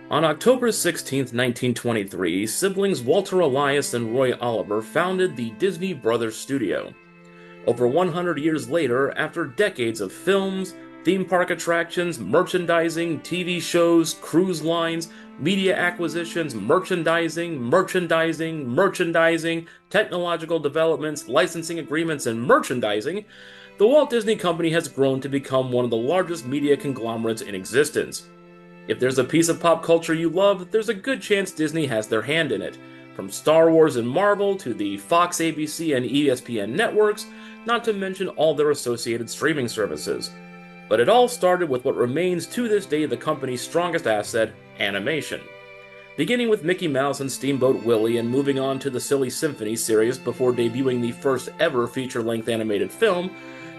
On October 16, 1923, siblings Walter Elias and Roy Oliver founded the Disney Brothers Studio. Over 100 years later, after decades of films, theme park attractions, merchandising, TV shows, cruise lines, media acquisitions, merchandising, technological developments, licensing agreements, and merchandising, the Walt Disney Company has grown to become one of the largest media conglomerates in existence. If there's a piece of pop culture you love, there's a good chance Disney has their hand in it. From Star Wars and Marvel to the Fox, ABC, and ESPN networks, not to mention all their associated streaming services. But it all started with what remains to this day the company's strongest asset, animation. Beginning with Mickey Mouse and Steamboat Willie and moving on to the Silly Symphony series before debuting the first ever feature-length animated film,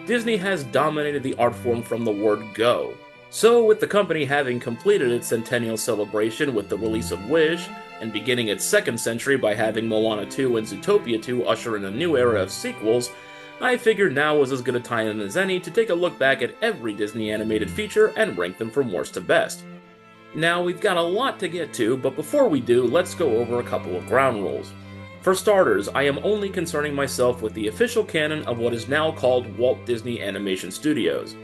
Disney has dominated the art form from the word go. So, with the company having completed its centennial celebration with the release of Wish, and beginning its second century by having Moana 2 and Zootopia 2 usher in a new era of sequels, I figured now was as good a time as any to take a look back at every Disney animated feature and rank them from worst to best. Now, we've got a lot to get to, but before we do, let's go over a couple of ground rules. For starters, I am only concerning myself with the official canon of what is now called Walt Disney Animation Studios.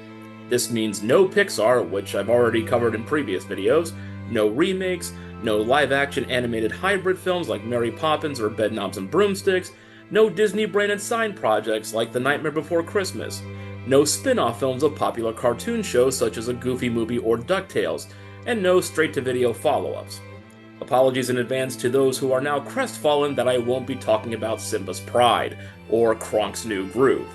This means no Pixar, which I've already covered in previous videos, no remakes, no live-action animated hybrid films like Mary Poppins or Bedknobs and Broomsticks, no Disney-branded side projects like The Nightmare Before Christmas, no spin-off films of popular cartoon shows such as A Goofy Movie or DuckTales, and no straight-to-video follow-ups. Apologies in advance to those who are now crestfallen that I won't be talking about Simba's Pride, or Kronk's New Groove.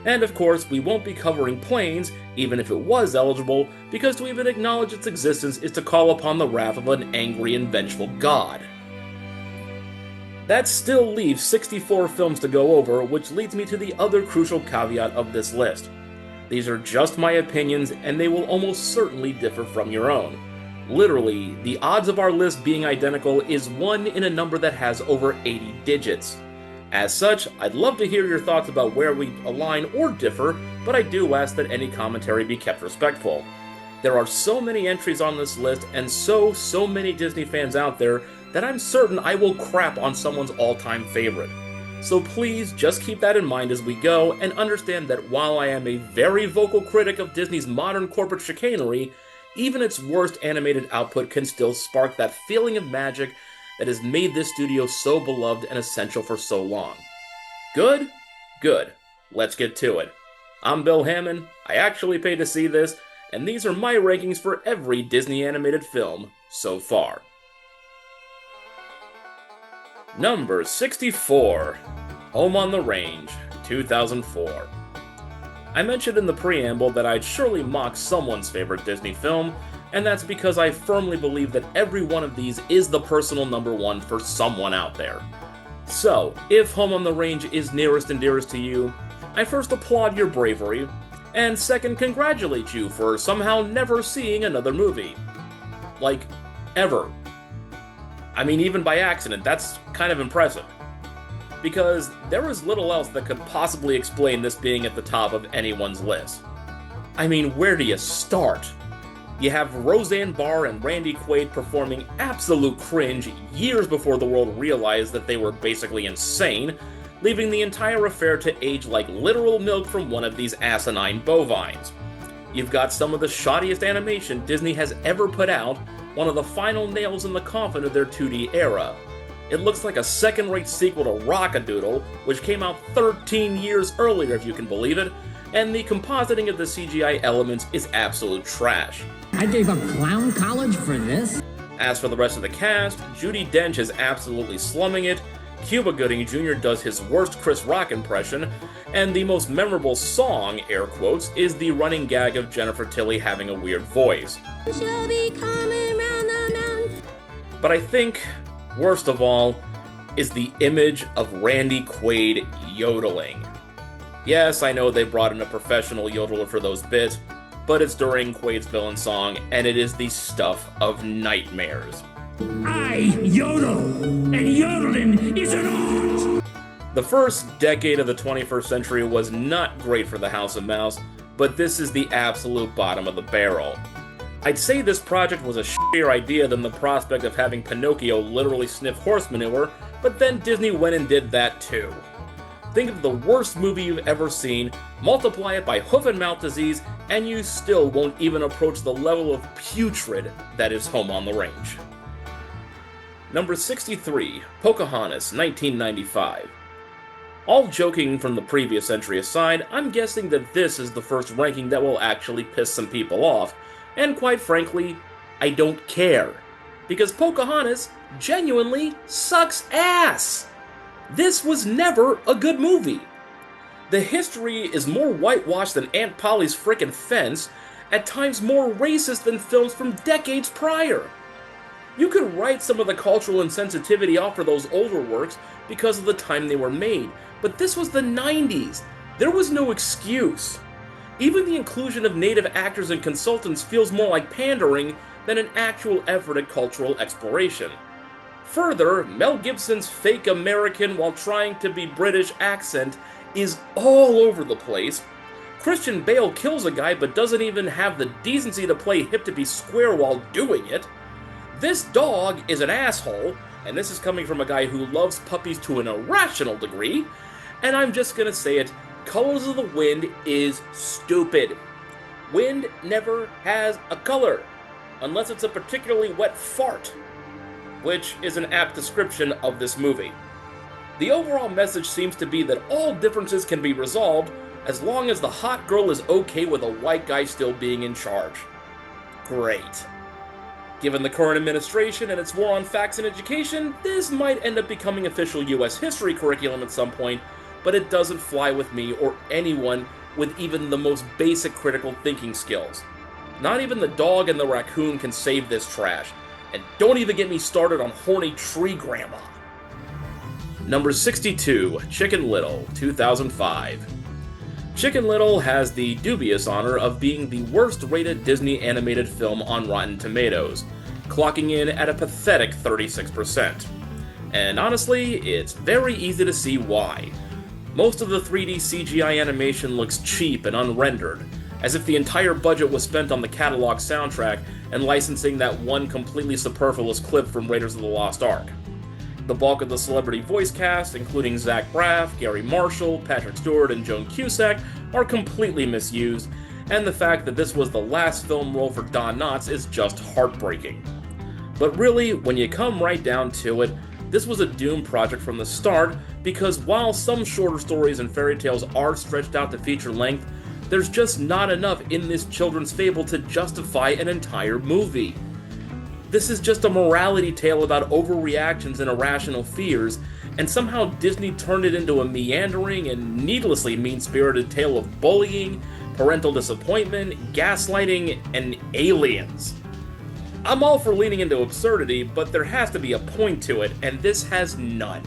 And of course, we won't be covering Planes, even if it was eligible, because to even acknowledge its existence is to call upon the wrath of an angry and vengeful god. That still leaves 64 films to go over, which leads me to the other crucial caveat of this list. These are just my opinions, and they will almost certainly differ from your own. Literally, the odds of our list being identical is 1 in a number that has over 80 digits. As such, I'd love to hear your thoughts about where we align or differ, but I do ask that any commentary be kept respectful. There are so many entries on this list, and so many Disney fans out there, that I'm certain I will crap on someone's all-time favorite. So please, just keep that in mind as we go, and understand that while I am a very vocal critic of Disney's modern corporate chicanery, even its worst animated output can still spark that feeling of magic that has made this studio so beloved and essential for so long. Good? Good. Let's get to it. I'm Bill Hammond, I actually paid to see this, and these are my rankings for every Disney animated film so far. Number 64, Home on the Range, 2004. I mentioned in the preamble that I'd surely mock someone's favorite Disney film, and that's because I firmly believe that every one of these is the personal number one for someone out there. So, if Home on the Range is nearest and dearest to you, I first applaud your bravery, and second congratulate you for somehow never seeing another movie. Like, ever. I mean, even by accident, that's kind of impressive. Because there is little else that could possibly explain this being at the top of anyone's list. I mean, where do you start? You have Roseanne Barr and Randy Quaid performing absolute cringe years before the world realized that they were basically insane, leaving the entire affair to age like literal milk from one of these asinine bovines. You've got some of the shoddiest animation Disney has ever put out, one of the final nails in the coffin of their 2D era. It looks like a second-rate sequel to Rock-a-Doodle, which came out 13 years earlier if you can believe it, and the compositing of the CGI elements is absolute trash. I gave up clown college for this? As for the rest of the cast, Judi Dench is absolutely slumming it, Cuba Gooding Jr. does his worst Chris Rock impression, and the most memorable song, air quotes, is the running gag of Jennifer Tilly having a weird voice. She'll be coming round the mountain. But I think, worst of all, is the image of Randy Quaid yodeling. Yes, I know they brought in a professional yodeler for those bits, but it's during Quaid's villain song, and it is the stuff of nightmares. I yodel, and yodeling is an art! The first decade of the 21st century was not great for the House of Mouse, but this is the absolute bottom of the barrel. I'd say this project was a shittier idea than the prospect of having Pinocchio literally sniff horse manure, but then Disney went and did that too. Think of the worst movie you've ever seen, multiply it by hoof and mouth disease, and you still won't even approach the level of putrid that is Home on the Range. Number 63, Pocahontas, 1995. All joking from the previous entry aside, I'm guessing that this is the first ranking that will actually piss some people off, and quite frankly, I don't care. Because Pocahontas genuinely sucks ass! This was never a good movie. The history is more whitewashed than Aunt Polly's frickin' fence, at times more racist than films from decades prior. You could write some of the cultural insensitivity off for those older works because of the time they were made, but this was the 90s. There was no excuse. Even the inclusion of native actors and consultants feels more like pandering than an actual effort at cultural exploration. Further, Mel Gibson's fake American while trying to be British accent is all over the place. Christian Bale kills a guy but doesn't even have the decency to play hip to be square while doing it. This dog is an asshole, and this is coming from a guy who loves puppies to an irrational degree, and I'm just gonna say it, Colors of the Wind is stupid. Wind never has a color, unless it's a particularly wet fart, which is an apt description of this movie. The overall message seems to be that all differences can be resolved as long as the hot girl is okay with a white guy still being in charge. Great. Given the current administration and its war on facts and education, this might end up becoming official US history curriculum at some point, but it doesn't fly with me or anyone with even the most basic critical thinking skills. Not even the dog and the raccoon can save this trash, and don't even get me started on horny tree grandma. Number 62, Chicken Little, 2005. Chicken Little has the dubious honor of being the worst-rated Disney animated film on Rotten Tomatoes, clocking in at a pathetic 36%. And honestly, it's very easy to see why. Most of the 3D CGI animation looks cheap and unrendered, as if the entire budget was spent on the catalog soundtrack and licensing that one completely superfluous clip from Raiders of the Lost Ark. The bulk of the celebrity voice cast, including Zach Braff, Gary Marshall, Patrick Stewart, and Joan Cusack, are completely misused, and the fact that this was the last film role for Don Knotts is just heartbreaking. But really, when you come right down to it, this was a doomed project from the start, because while some shorter stories and fairy tales are stretched out to feature length, there's just not enough in this children's fable to justify an entire movie. This is just a morality tale about overreactions and irrational fears, and somehow Disney turned it into a meandering and needlessly mean-spirited tale of bullying, parental disappointment, gaslighting, and aliens. I'm all for leaning into absurdity, but there has to be a point to it, and this has none.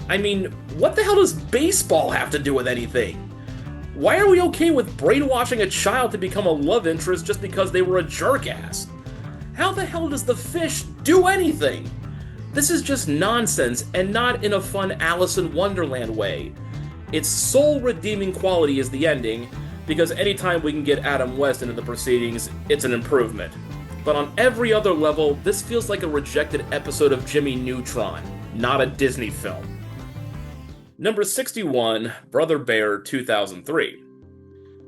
I mean, what the hell does baseball have to do with anything? Why are we okay with brainwashing a child to become a love interest just because they were a jerk-ass? How the hell does the fish do anything? This is just nonsense, and not in a fun Alice in Wonderland way. Its sole redeeming quality is the ending, because anytime we can get Adam West into the proceedings, it's an improvement. But on every other level, this feels like a rejected episode of Jimmy Neutron, not a Disney film. Number 61, Brother Bear, 2003.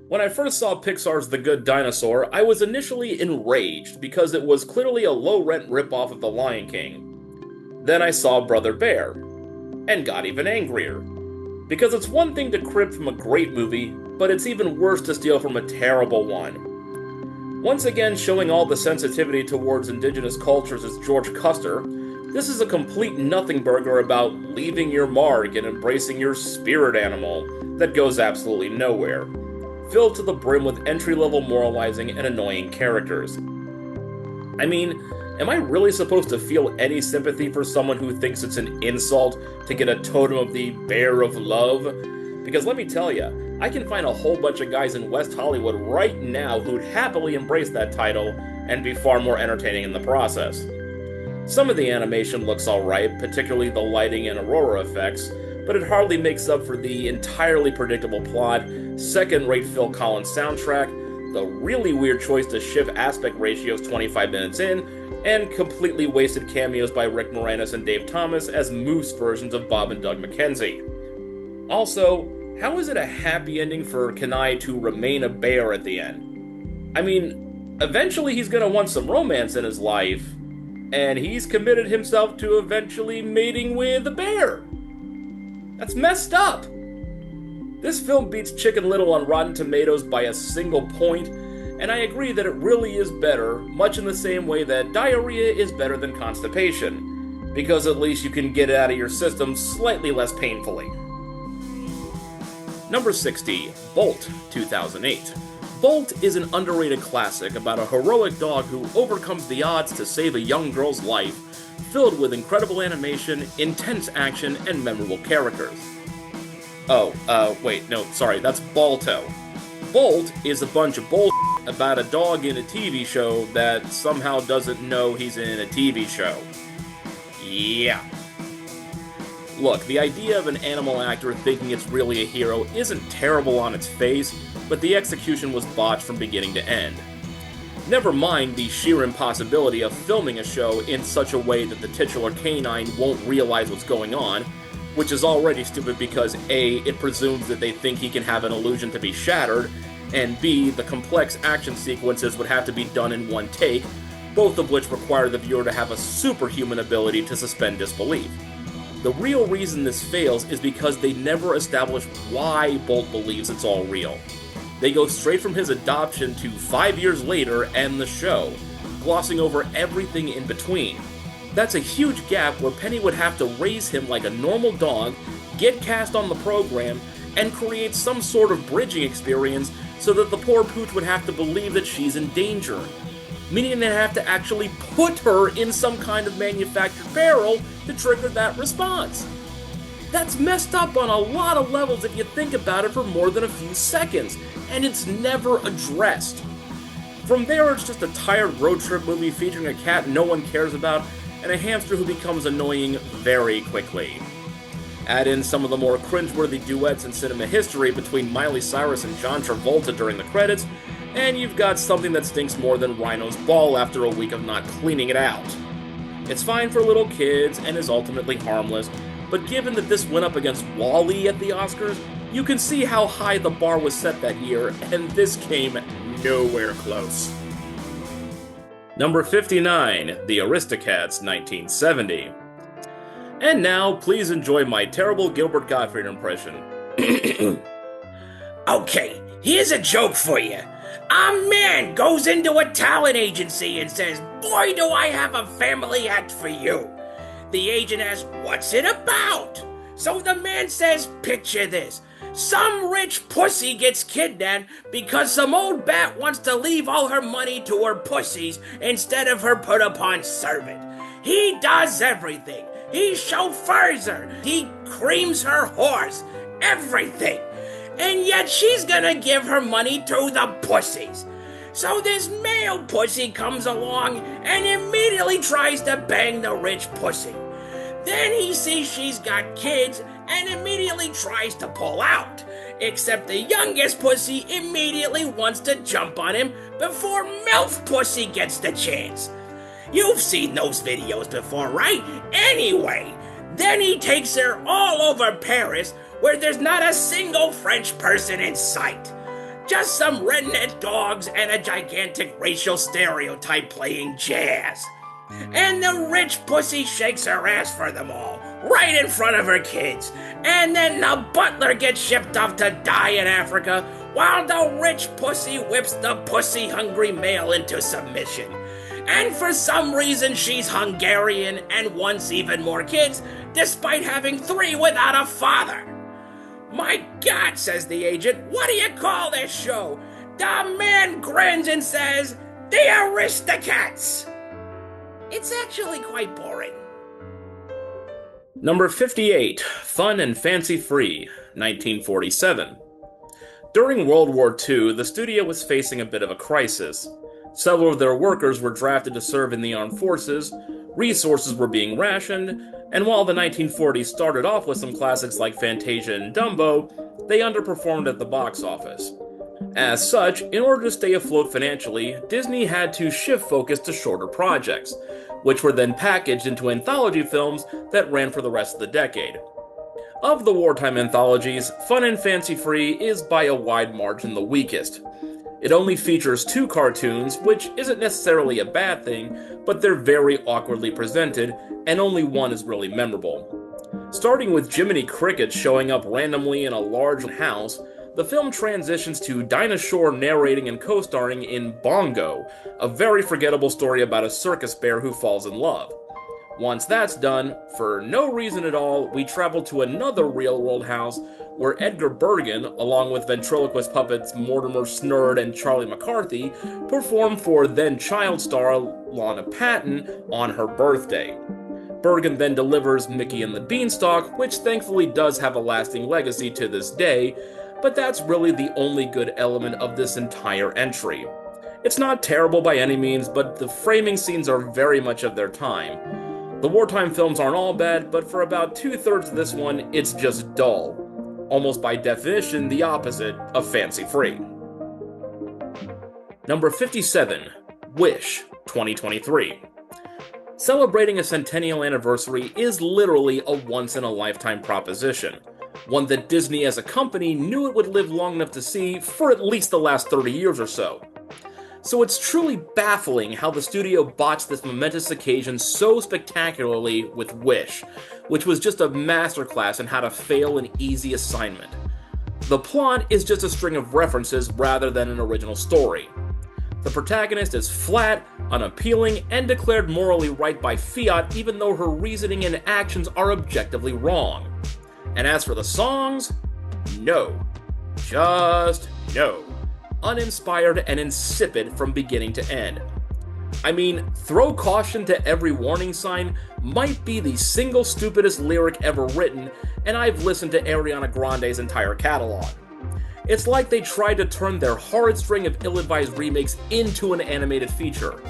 When I first saw Pixar's The Good Dinosaur, I was initially enraged because it was clearly a low-rent ripoff of The Lion King. Then I saw Brother Bear, and got even angrier. Because it's one thing to crib from a great movie, but it's even worse to steal from a terrible one. Once again showing all the sensitivity towards indigenous cultures as George Custer, this is a complete nothing burger about leaving your mark and embracing your spirit animal that goes absolutely nowhere, filled to the brim with entry-level moralizing and annoying characters. I mean, am I really supposed to feel any sympathy for someone who thinks it's an insult to get a totem of the Bear of Love? Because let me tell you, I can find a whole bunch of guys in West Hollywood right now who'd happily embrace that title and be far more entertaining in the process. Some of the animation looks alright, particularly the lighting and aurora effects, but it hardly makes up for the entirely predictable plot, second-rate Phil Collins soundtrack, the really weird choice to shift aspect ratios 25 minutes in, and completely wasted cameos by Rick Moranis and Dave Thomas as moose versions of Bob and Doug McKenzie. Also, how is it a happy ending for Kenai to remain a bear at the end? I mean, eventually he's gonna want some romance in his life, and he's committed himself to eventually mating with a bear. That's messed up! This film beats Chicken Little on Rotten Tomatoes by a single point, and I agree that it really is better, much in the same way that diarrhea is better than constipation, because at least you can get it out of your system slightly less painfully. Number 60, Bolt, 2008. Bolt is an underrated classic about a heroic dog who overcomes the odds to save a young girl's life, filled with incredible animation, intense action, and memorable characters. That's Balto. Bolt is a bunch of bullshit about a dog in a TV show that somehow doesn't know he's in a TV show. Yeah. Look, the idea of an animal actor thinking it's really a hero isn't terrible on its face, but the execution was botched from beginning to end. Never mind the sheer impossibility of filming a show in such a way that the titular canine won't realize what's going on, which is already stupid because A, it presumes that they think he can have an illusion to be shattered, and B, the complex action sequences would have to be done in one take, both of which require the viewer to have a superhuman ability to suspend disbelief. The real reason this fails is because they never establish why Bolt believes it's all real. They go straight from his adoption to 5 years later and the show, glossing over everything in between. That's a huge gap where Penny would have to raise him like a normal dog, get cast on the program, and create some sort of bridging experience so that the poor pooch would have to believe that she's in danger. Meaning they'd have to actually put her in some kind of manufactured barrel to trigger that response. That's messed up on a lot of levels if you think about it for more than a few seconds, and it's never addressed. From there, it's just a tired road trip movie featuring a cat no one cares about, and a hamster who becomes annoying very quickly. Add in some of the more cringeworthy duets in cinema history between Miley Cyrus and John Travolta during the credits, and you've got something that stinks more than Rhino's ball after a week of not cleaning it out. It's fine for little kids and is ultimately harmless, but given that this went up against WALL-E at the Oscars, you can see how high the bar was set that year, and this came nowhere close. Number 59, The Aristocats, 1970. And now, please enjoy my terrible Gilbert Gottfried impression. Okay, here's a joke for you. A man goes into a talent agency and says, "Boy, do I have a family act for you." The agent asks, "What's it about?" So the man says, "Picture this. Some rich pussy gets kidnapped because some old bat wants to leave all her money to her pussies instead of her put-upon servant. He does everything. He chauffeurs her. He creams her horse. Everything. And yet she's gonna give her money to the pussies. So this male pussy comes along and immediately tries to bang the rich pussy. Then he sees she's got kids and immediately tries to pull out. Except the youngest pussy immediately wants to jump on him before MILF pussy gets the chance. You've seen those videos before, right? Anyway, then he takes her all over Paris where there's not a single French person in sight. Just some redneck dogs and a gigantic racial stereotype playing jazz. And the rich pussy shakes her ass for them all, right in front of her kids. And then the butler gets shipped off to die in Africa, while the rich pussy whips the pussy-hungry male into submission. And for some reason she's Hungarian and wants even more kids, despite having 3 without a father. "My God," says the agent, "what do you call this show?" The man grins and says, "The Aristocats." It's actually quite boring. Number 58, Fun and Fancy Free, 1947. During World War II, the studio was facing a bit of a crisis. Several of their workers were drafted to serve in the armed forces, resources were being rationed, and while the 1940s started off with some classics like Fantasia and Dumbo, they underperformed at the box office. As such, in order to stay afloat financially, Disney had to shift focus to shorter projects, which were then packaged into anthology films that ran for the rest of the decade. Of the wartime anthologies, Fun and Fancy Free is by a wide margin the weakest. It only features 2 cartoons, which isn't necessarily a bad thing, but they're very awkwardly presented, and only one is really memorable. Starting with Jiminy Cricket showing up randomly in a large house, the film transitions to Dinah Shore narrating and co-starring in Bongo, a very forgettable story about a circus bear who falls in love. Once that's done, for no reason at all, we travel to another real-world house where Edgar Bergen, along with ventriloquist puppets Mortimer Snurd and Charlie McCarthy, perform for then-child star Lana Patton on her birthday. Bergen then delivers Mickey and the Beanstalk, which thankfully does have a lasting legacy to this day, but that's really the only good element of this entire entry. It's not terrible by any means, but the framing scenes are very much of their time. The wartime films aren't all bad, but for about 2/3 of this one, it's just dull. Almost by definition, the opposite of fancy-free. Number 57, Wish, 2023. Celebrating a centennial anniversary is literally a once-in-a-lifetime proposition, one that Disney as a company knew it would live long enough to see for at least the last 30 years or so. So it's truly baffling how the studio botched this momentous occasion so spectacularly with Wish, which was just a masterclass in how to fail an easy assignment. The plot is just a string of references rather than an original story. The protagonist is flat, unappealing, and declared morally right by fiat even though her reasoning and actions are objectively wrong. And as for the songs, no. Just no. Uninspired and insipid from beginning to end. I mean, throw caution to every warning sign might be the single stupidest lyric ever written, and I've listened to Ariana Grande's entire catalog. It's like they tried to turn their horrid string of ill-advised remakes into an animated feature.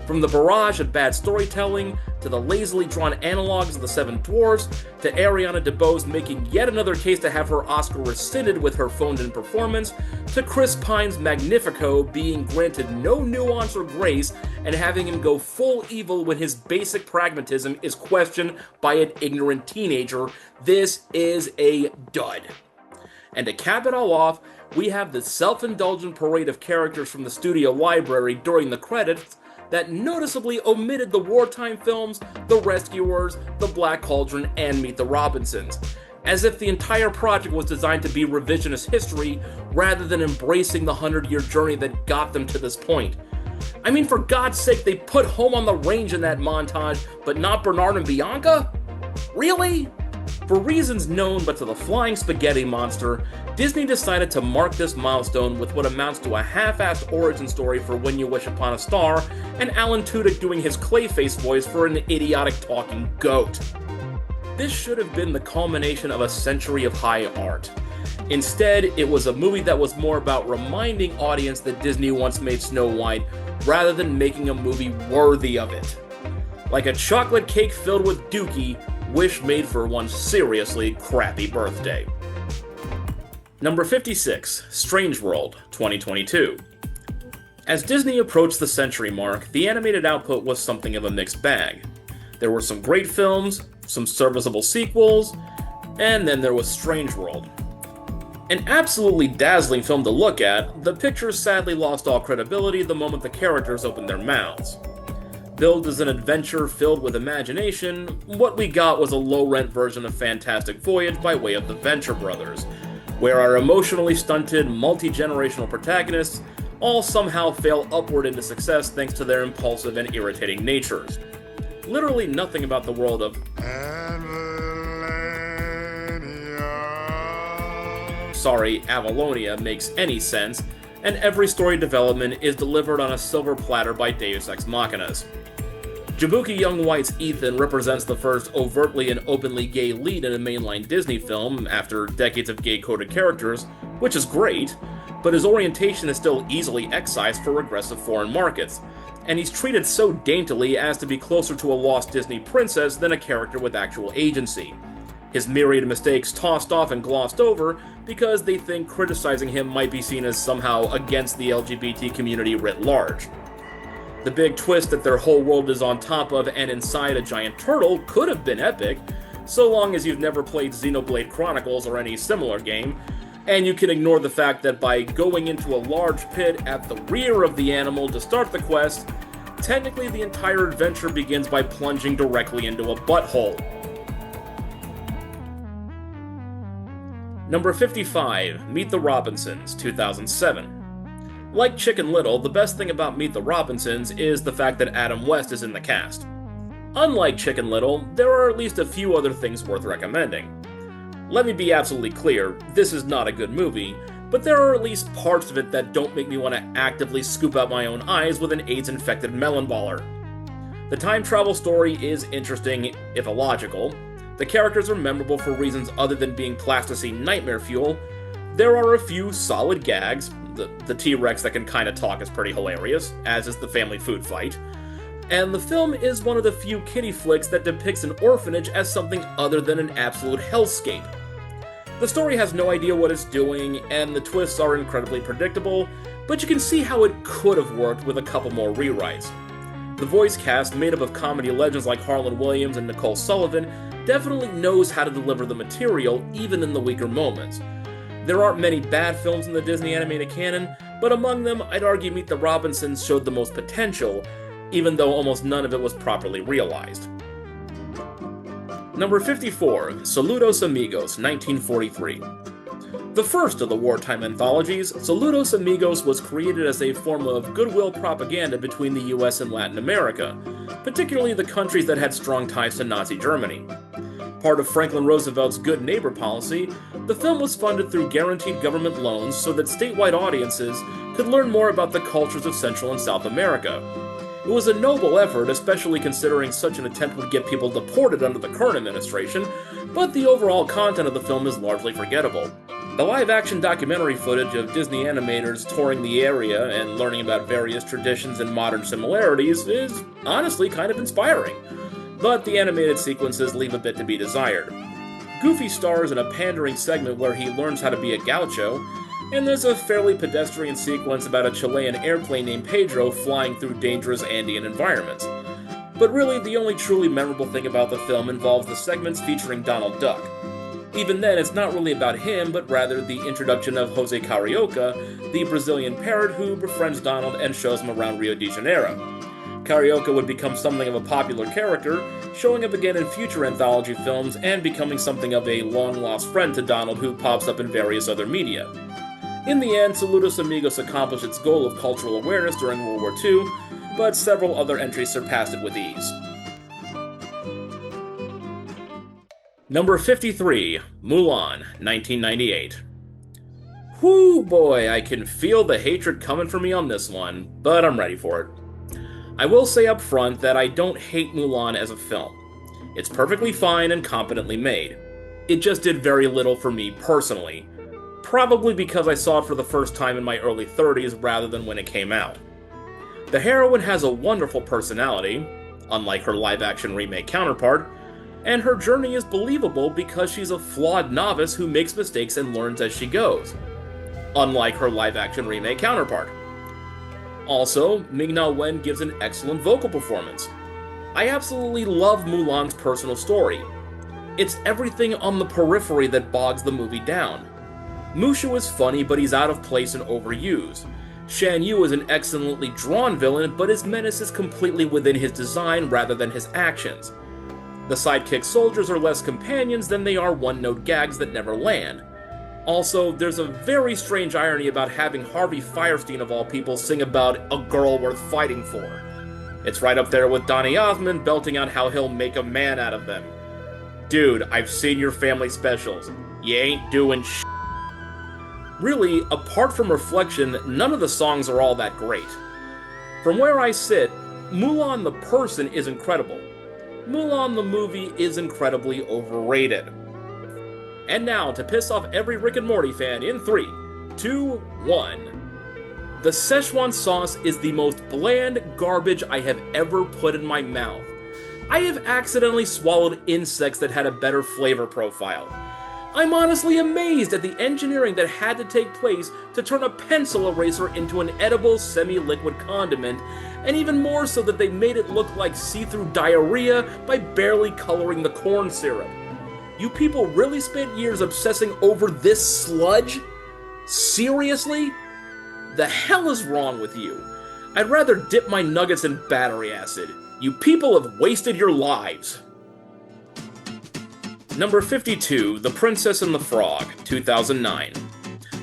From the barrage of bad storytelling, to the lazily drawn analogs of the Seven Dwarfs, to Ariana DeBose making yet another case to have her Oscar rescinded with her phoned-in performance, to Chris Pine's Magnifico being granted no nuance or grace and having him go full evil when his basic pragmatism is questioned by an ignorant teenager, this is a dud. And to cap it all off, we have the self-indulgent parade of characters from the studio library during the credits that noticeably omitted the wartime films, The Rescuers, The Black Cauldron, and Meet the Robinsons, as if the entire project was designed to be revisionist history rather than embracing the 100-year journey that got them to this point. I mean, for God's sake, they put Home on the Range in that montage, but not Bernard and Bianca? Really? For reasons known but to the flying spaghetti monster, Disney decided to mark this milestone with what amounts to a half-assed origin story for When You Wish Upon a Star, and Alan Tudyk doing his Clayface voice for an idiotic talking goat. This should have been the culmination of a century of high art. Instead, it was a movie that was more about reminding audience that Disney once made Snow White, rather than making a movie worthy of it. Like a chocolate cake filled with Dookie, Wish made for one seriously crappy birthday. Number 56, Strange World, 2022. As Disney approached the century mark, the animated output was something of a mixed bag. There were some great films, some serviceable sequels, and then there was Strange World. An absolutely dazzling film to look at, the picture sadly lost all credibility the moment the characters opened their mouths. Billed as an adventure filled with imagination, what we got was a low-rent version of Fantastic Voyage by way of the Venture Brothers, where our emotionally stunted, multi-generational protagonists all somehow fail upward into success thanks to their impulsive and irritating natures. Literally nothing about the world of Avalonia makes any sense, and every story development is delivered on a silver platter by Deus Ex Machinas. Jabuki Young White's Ethan represents the first overtly and openly gay lead in a mainline Disney film after decades of gay-coded characters, which is great, but his orientation is still easily excised for regressive foreign markets, and he's treated so daintily as to be closer to a lost Disney princess than a character with actual agency. his myriad mistakes tossed off and glossed over because they think criticizing him might be seen as somehow against the LGBT community writ large. The big twist that their whole world is on top of and inside a giant turtle could have been epic, so long as you've never played Xenoblade Chronicles or any similar game, and you can ignore the fact that by going into a large pit at the rear of the animal to start the quest, technically the entire adventure begins by plunging directly into a butthole. Number 55, Meet the Robinsons, 2007. Like Chicken Little, the best thing about Meet the Robinsons is the fact that Adam West is in the cast. Unlike Chicken Little, there are at least a few other things worth recommending. Let me be absolutely clear, this is not a good movie, but there are at least parts of it that don't make me want to actively scoop out my own eyes with an AIDS-infected melon baller. The time travel story is interesting, if illogical. The characters are memorable for reasons other than being plasticine nightmare fuel. There are a few solid gags. The T-Rex that can kinda talk is pretty hilarious, as is the family food fight. And the film is one of the few kiddie flicks that depicts an orphanage as something other than an absolute hellscape. The story has no idea what it's doing, and the twists are incredibly predictable, but you can see how it could have worked with a couple more rewrites. The voice cast, made up of comedy legends like Harlan Williams and Nicole Sullivan, definitely knows how to deliver the material, even in the weaker moments. There aren't many bad films in the Disney animated canon, but among them, I'd argue Meet the Robinsons showed the most potential, even though almost none of it was properly realized. Number 54, Saludos Amigos, 1943. The first of the wartime anthologies, Saludos Amigos was created as a form of goodwill propaganda between the US and Latin America, particularly the countries that had strong ties to Nazi Germany. Part of Franklin Roosevelt's Good Neighbor policy, the film was funded through guaranteed government loans so that statewide audiences could learn more about the cultures of Central and South America. It was a noble effort, especially considering such an attempt would get people deported under the current administration, but the overall content of the film is largely forgettable. The live-action documentary footage of Disney animators touring the area and learning about various traditions and modern similarities is honestly kind of inspiring, but the animated sequences leave a bit to be desired. Goofy stars in a pandering segment where he learns how to be a gaucho, and there's a fairly pedestrian sequence about a Chilean airplane named Pedro flying through dangerous Andean environments. But really, the only truly memorable thing about the film involves the segments featuring Donald Duck. Even then, it's not really about him, but rather the introduction of Jose Carioca, the Brazilian parrot who befriends Donald and shows him around Rio de Janeiro. Carioca would become something of a popular character, showing up again in future anthology films and becoming something of a long-lost friend to Donald who pops up in various other media. In the end, Saludos Amigos accomplished its goal of cultural awareness during World War II, but several other entries surpassed it with ease. Number 53, Mulan, 1998. Whoo boy, I can feel the hatred coming for me on this one, but I'm ready for it. I will say up front that I don't hate Mulan as a film. It's perfectly fine and competently made. It just did very little for me personally, probably because I saw it for the first time in my early 30s rather than when it came out. The heroine has a wonderful personality, unlike her live-action remake counterpart, and her journey is believable because she's a flawed novice who makes mistakes and learns as she goes, unlike her live-action remake counterpart. Also, Ming-Na Wen gives an excellent vocal performance. I absolutely love Mulan's personal story. It's everything on the periphery that bogs the movie down. Mushu is funny, but he's out of place and overused. Shan Yu is an excellently drawn villain, but his menace is completely within his design rather than his actions. The sidekick soldiers are less companions than they are one-note gags that never land. Also, there's a very strange irony about having Harvey Fierstein of all people sing about a girl worth fighting for. It's right up there with Donny Osmond belting out how he'll make a man out of them. Dude, I've seen your family specials. You ain't doing sh**. Really, apart from Reflection, none of the songs are all that great. From where I sit, Mulan the person is incredible. Mulan the movie is incredibly overrated. And now, to piss off every Rick and Morty fan in 3, 2, 1. The Szechuan sauce is the most bland garbage I have ever put in my mouth. I have accidentally swallowed insects that had a better flavor profile. I'm honestly amazed at the engineering that had to take place to turn a pencil eraser into an edible semi-liquid condiment, and even more so that they made it look like see-through diarrhea by barely coloring the corn syrup. You people really spent years obsessing over this sludge? Seriously? The hell is wrong with you? I'd rather dip my nuggets in battery acid. You people have wasted your lives. Number 52, The Princess and the Frog, 2009.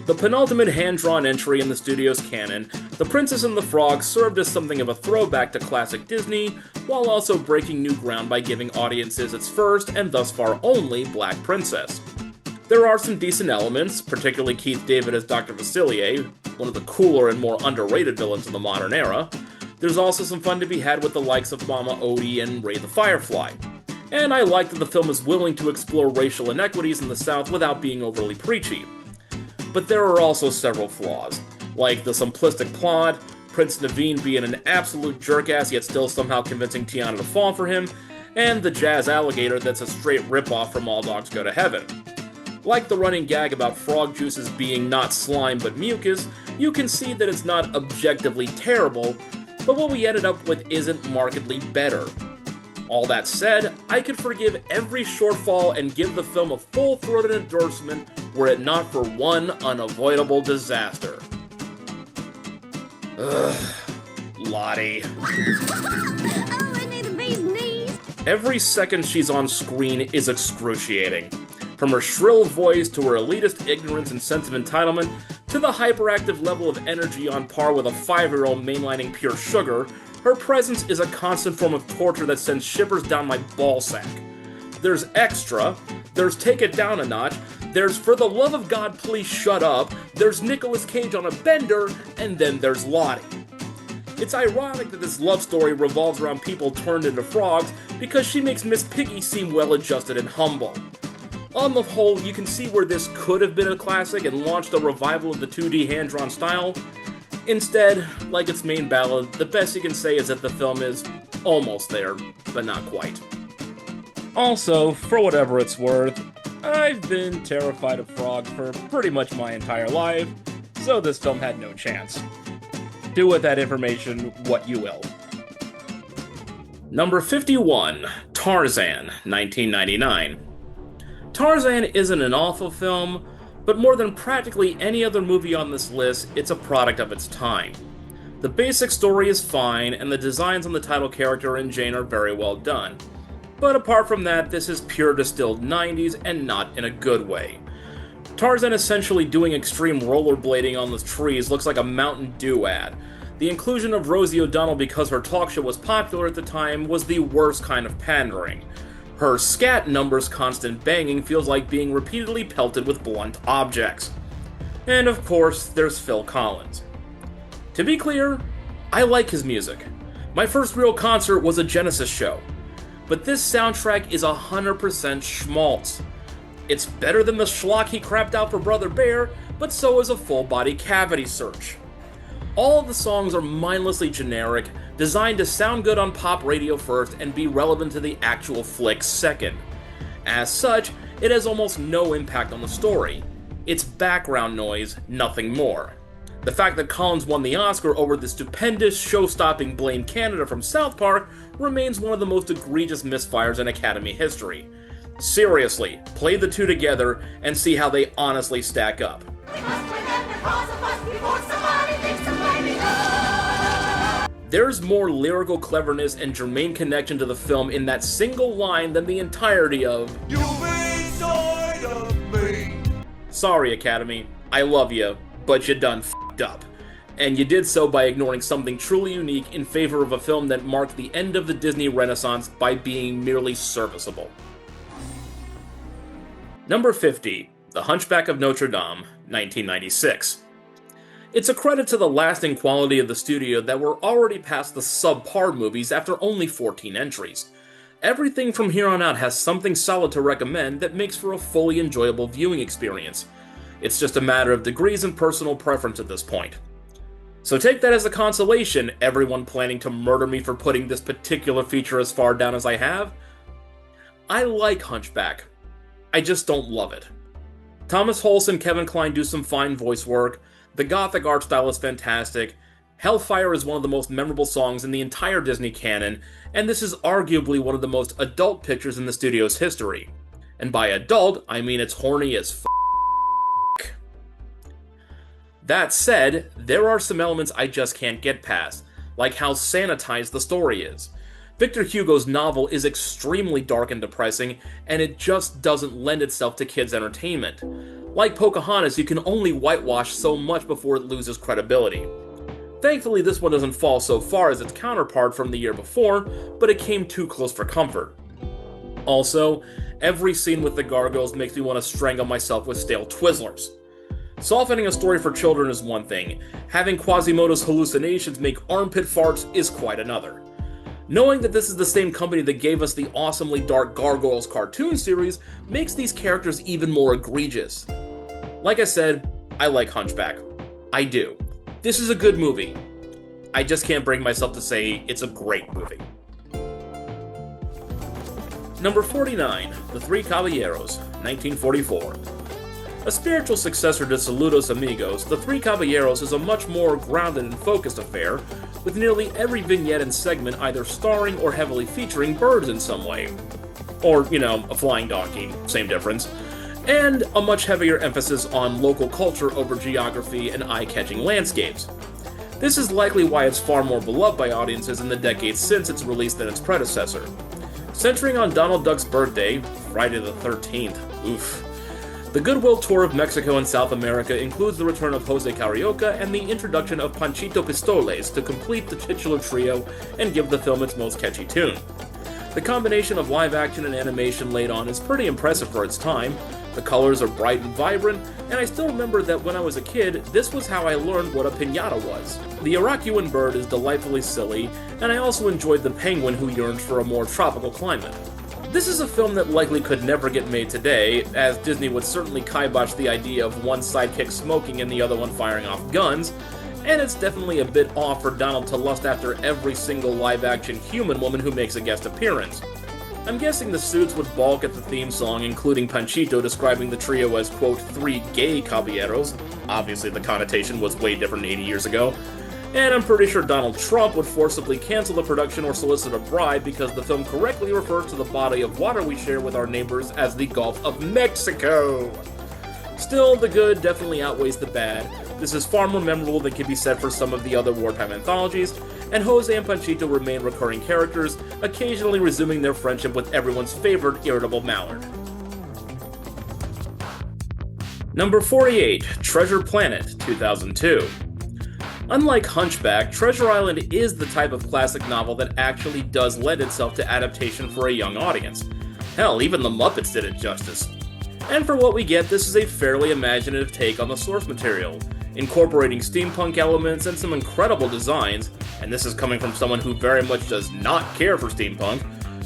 The penultimate hand-drawn entry in the studio's canon, The Princess and the Frog served as something of a throwback to classic Disney, while also breaking new ground by giving audiences its first, and thus far only, black princess. There are some decent elements, particularly Keith David as Dr. Facilier, one of the cooler and more underrated villains of the modern era. There's also some fun to be had with the likes of Mama Odie and Ray the Firefly. And I like that the film is willing to explore racial inequities in the South without being overly preachy. But there are also several flaws, like the simplistic plot, Prince Naveen being an absolute jerkass yet still somehow convincing Tiana to fall for him, and the jazz alligator that's a straight ripoff from All Dogs Go to Heaven. Like the running gag about frog juices being not slime but mucus, you can see that it's not objectively terrible, but what we ended up with isn't markedly better. All that said, I could forgive every shortfall and give the film a full-throated endorsement were it not for one unavoidable disaster. Ugh, Lottie. Oh, I need the bee's knees. Every second she's on screen is excruciating. From her shrill voice to her elitist ignorance and sense of entitlement, to the hyperactive level of energy on par with a 5-year-old mainlining pure sugar, her presence is a constant form of torture that sends shivers down my ballsack. There's extra, there's take it down a notch, there's for the love of God please shut up, there's Nicolas Cage on a bender, and then there's Lottie. It's ironic that this love story revolves around people turned into frogs because she makes Miss Piggy seem well-adjusted and humble. On the whole, you can see where this could have been a classic and launched a revival of the 2D hand-drawn style. Instead, like its main ballad, the best you can say is that the film is almost there, but not quite. Also, for whatever it's worth, I've been terrified of frogs for pretty much my entire life, so this film had no chance. Do with that information what you will. Number 51, Tarzan, 1999. Tarzan isn't an awful film, but more than practically any other movie on this list, it's a product of its time. The basic story is fine, and the designs on the title character and Jane are very well done. But apart from that, this is pure distilled 90s, and not in a good way. Tarzan essentially doing extreme rollerblading on the trees looks like a Mountain Dew ad. The inclusion of Rosie O'Donnell because her talk show was popular at the time was the worst kind of pandering. Her scat numbers' constant banging feels like being repeatedly pelted with blunt objects. And of course, there's Phil Collins. To be clear, I like his music. My first real concert was a Genesis show. But this soundtrack is 100% schmaltz. It's better than the schlock he crapped out for Brother Bear, but so is a full-body Cavity Search. All of the songs are mindlessly generic, designed to sound good on pop radio first and be relevant to the actual flick second. As such, it has almost no impact on the story. It's background noise, nothing more. The fact that Collins won the Oscar over the stupendous, show-stopping Blame Canada from South Park remains one of the most egregious misfires in Academy history. Seriously, play the two together and see how they honestly stack up. There's more lyrical cleverness and germane connection to the film in that single line than the entirety of "You inside of me." Sorry, Academy, I love you, but you done f***ed up. And you did so by ignoring something truly unique in favor of a film that marked the end of the Disney Renaissance by being merely serviceable. Number 50, The Hunchback of Notre Dame, 1996. It's a credit to the lasting quality of the studio that we're already past the subpar movies after only 14 entries. Everything from here on out has something solid to recommend that makes for a fully enjoyable viewing experience. It's just a matter of degrees and personal preference at this point. So take that as a consolation, everyone planning to murder me for putting this particular feature as far down as I have. I like Hunchback. I just don't love it. Thomas Hulse and Kevin Kline do some fine voice work, the gothic art style is fantastic, Hellfire is one of the most memorable songs in the entire Disney canon, and this is arguably one of the most adult pictures in the studio's history. And by adult, I mean it's horny as f***. That said, there are some elements I just can't get past, like how sanitized the story is. Victor Hugo's novel is extremely dark and depressing, and it just doesn't lend itself to kids' entertainment. Like Pocahontas, you can only whitewash so much before it loses credibility. Thankfully, this one doesn't fall so far as its counterpart from the year before, but it came too close for comfort. Also, every scene with the gargoyles makes me want to strangle myself with stale Twizzlers. Softening a story for children is one thing, having Quasimodo's hallucinations make armpit farts is quite another. Knowing that this is the same company that gave us the awesomely dark Gargoyles cartoon series makes these characters even more egregious. Like I said, I like Hunchback. I do. This is a good movie. I just can't bring myself to say it's a great movie. Number 49, The Three Caballeros, 1944. A spiritual successor to Saludos Amigos, The Three Caballeros is a much more grounded and focused affair, with nearly every vignette and segment either starring or heavily featuring birds in some way. Or, a flying donkey, same difference. And a much heavier emphasis on local culture over geography and eye-catching landscapes. This is likely why it's far more beloved by audiences in the decades since its release than its predecessor. Centering on Donald Duck's birthday, Friday the 13th, oof. The Goodwill Tour of Mexico and South America includes the return of Jose Carioca and the introduction of Panchito Pistoles to complete the titular trio and give the film its most catchy tune. The combination of live action and animation laid on is pretty impressive for its time. The colors are bright and vibrant, and I still remember that when I was a kid, this was how I learned what a piñata was. The Aracuan bird is delightfully silly, and I also enjoyed the penguin who yearned for a more tropical climate. This is a film that likely could never get made today, as Disney would certainly kibosh the idea of one sidekick smoking and the other one firing off guns, and it's definitely a bit off for Donald to lust after every single live-action human woman who makes a guest appearance. I'm guessing the suits would balk at the theme song, including Panchito describing the trio as, quote, three gay caballeros. Obviously the connotation was way different 80 years ago. And I'm pretty sure Donald Trump would forcibly cancel the production or solicit a bribe because the film correctly refers to the body of water we share with our neighbors as the Gulf of Mexico. Still, the good definitely outweighs the bad. This is far more memorable than can be said for some of the other wartime anthologies, and Jose and Panchito remain recurring characters, occasionally resuming their friendship with everyone's favorite irritable mallard. Number 48, Treasure Planet, 2002. Unlike Hunchback, Treasure Island is the type of classic novel that actually does lend itself to adaptation for a young audience. Hell, even the Muppets did it justice. And for what we get, this is a fairly imaginative take on the source material, incorporating steampunk elements and some incredible designs, and this is coming from someone who very much does not care for steampunk,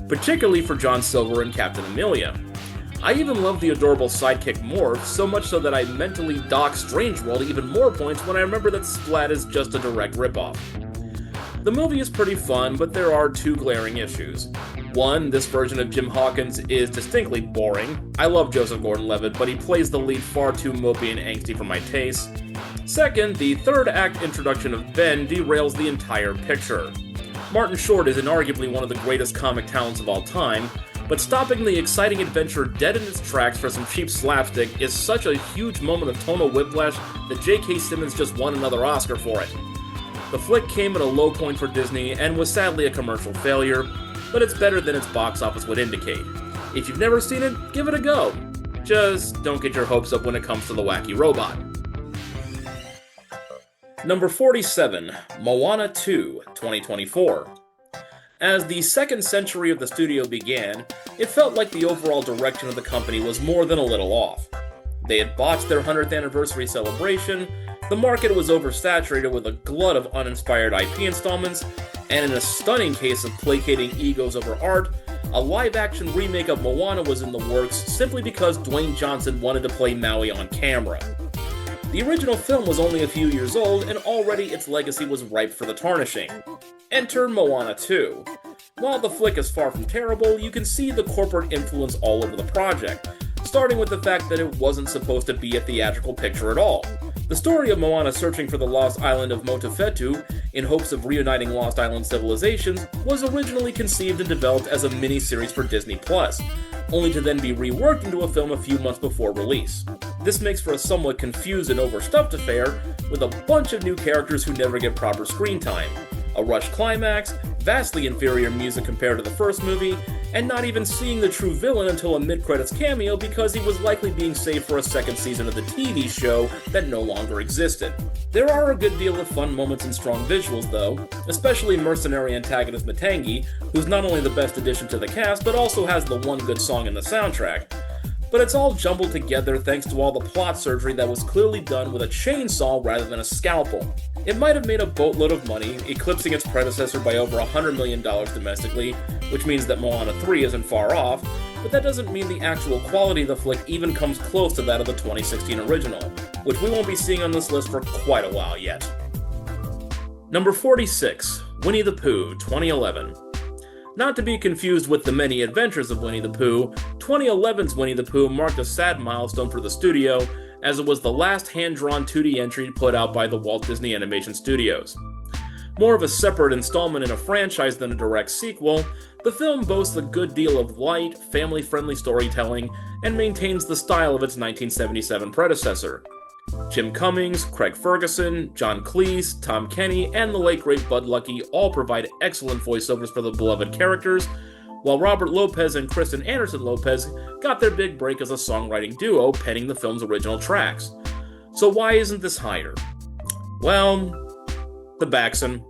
particularly for John Silver and Captain Amelia. I even love the adorable sidekick Morph, so much so that I mentally dock Strange World even more points when I remember that Splat is just a direct ripoff. The movie is pretty fun, but there are two glaring issues. One, this version of Jim Hawkins is distinctly boring. I love Joseph Gordon-Levitt, but he plays the lead far too mopey and angsty for my taste. Second, the third act introduction of Ben derails the entire picture. Martin Short is inarguably one of the greatest comic talents of all time, but stopping the exciting adventure dead in its tracks for some cheap slapstick is such a huge moment of tonal whiplash that J.K. Simmons just won another Oscar for it. The flick came at a low point for Disney and was sadly a commercial failure, but it's better than its box office would indicate. If you've never seen it, give it a go. Just don't get your hopes up when it comes to the wacky robot. Number 47, Moana 2, 2024. As the second century of the studio began, it felt like the overall direction of the company was more than a little off. They had botched their 100th anniversary celebration, the market was oversaturated with a glut of uninspired IP installments, and in a stunning case of placating egos over art, a live-action remake of Moana was in the works simply because Dwayne Johnson wanted to play Maui on camera. The original film was only a few years old, and already its legacy was ripe for the tarnishing. Enter Moana 2. While the flick is far from terrible, you can see the corporate influence all over the project, starting with the fact that it wasn't supposed to be a theatrical picture at all. The story of Moana searching for the lost island of Motofetu in hopes of reuniting Lost Island civilizations was originally conceived and developed as a mini-series for Disney+, only to then be reworked into a film a few months before release. This makes for a somewhat confused and overstuffed affair, with a bunch of new characters who never get proper screen time, a rushed climax, vastly inferior music compared to the first movie, and not even seeing the true villain until a mid-credits cameo because he was likely being saved for a second season of the TV show that no longer existed. There are a good deal of fun moments and strong visuals though, especially mercenary antagonist Matangi, who's not only the best addition to the cast but also has the one good song in the soundtrack. But it's all jumbled together thanks to all the plot surgery that was clearly done with a chainsaw rather than a scalpel. It might have made a boatload of money, eclipsing its predecessor by over $100 million domestically, which means that Moana 3 isn't far off, but that doesn't mean the actual quality of the flick even comes close to that of the 2016 original, which we won't be seeing on this list for quite a while yet. Number 46, Winnie the Pooh, 2011. Not to be confused with the many adventures of Winnie the Pooh, 2011's Winnie the Pooh marked a sad milestone for the studio, as it was the last hand-drawn 2D entry put out by the Walt Disney Animation Studios. More of a separate installment in a franchise than a direct sequel, the film boasts a good deal of light, family-friendly storytelling, and maintains the style of its 1977 predecessor. Jim Cummings, Craig Ferguson, John Cleese, Tom Kenny, and the late great Bud Luckey all provide excellent voiceovers for the beloved characters, while Robert Lopez and Kristen Anderson Lopez got their big break as a songwriting duo penning the film's original tracks. So why isn't this higher? Well, the Baxen.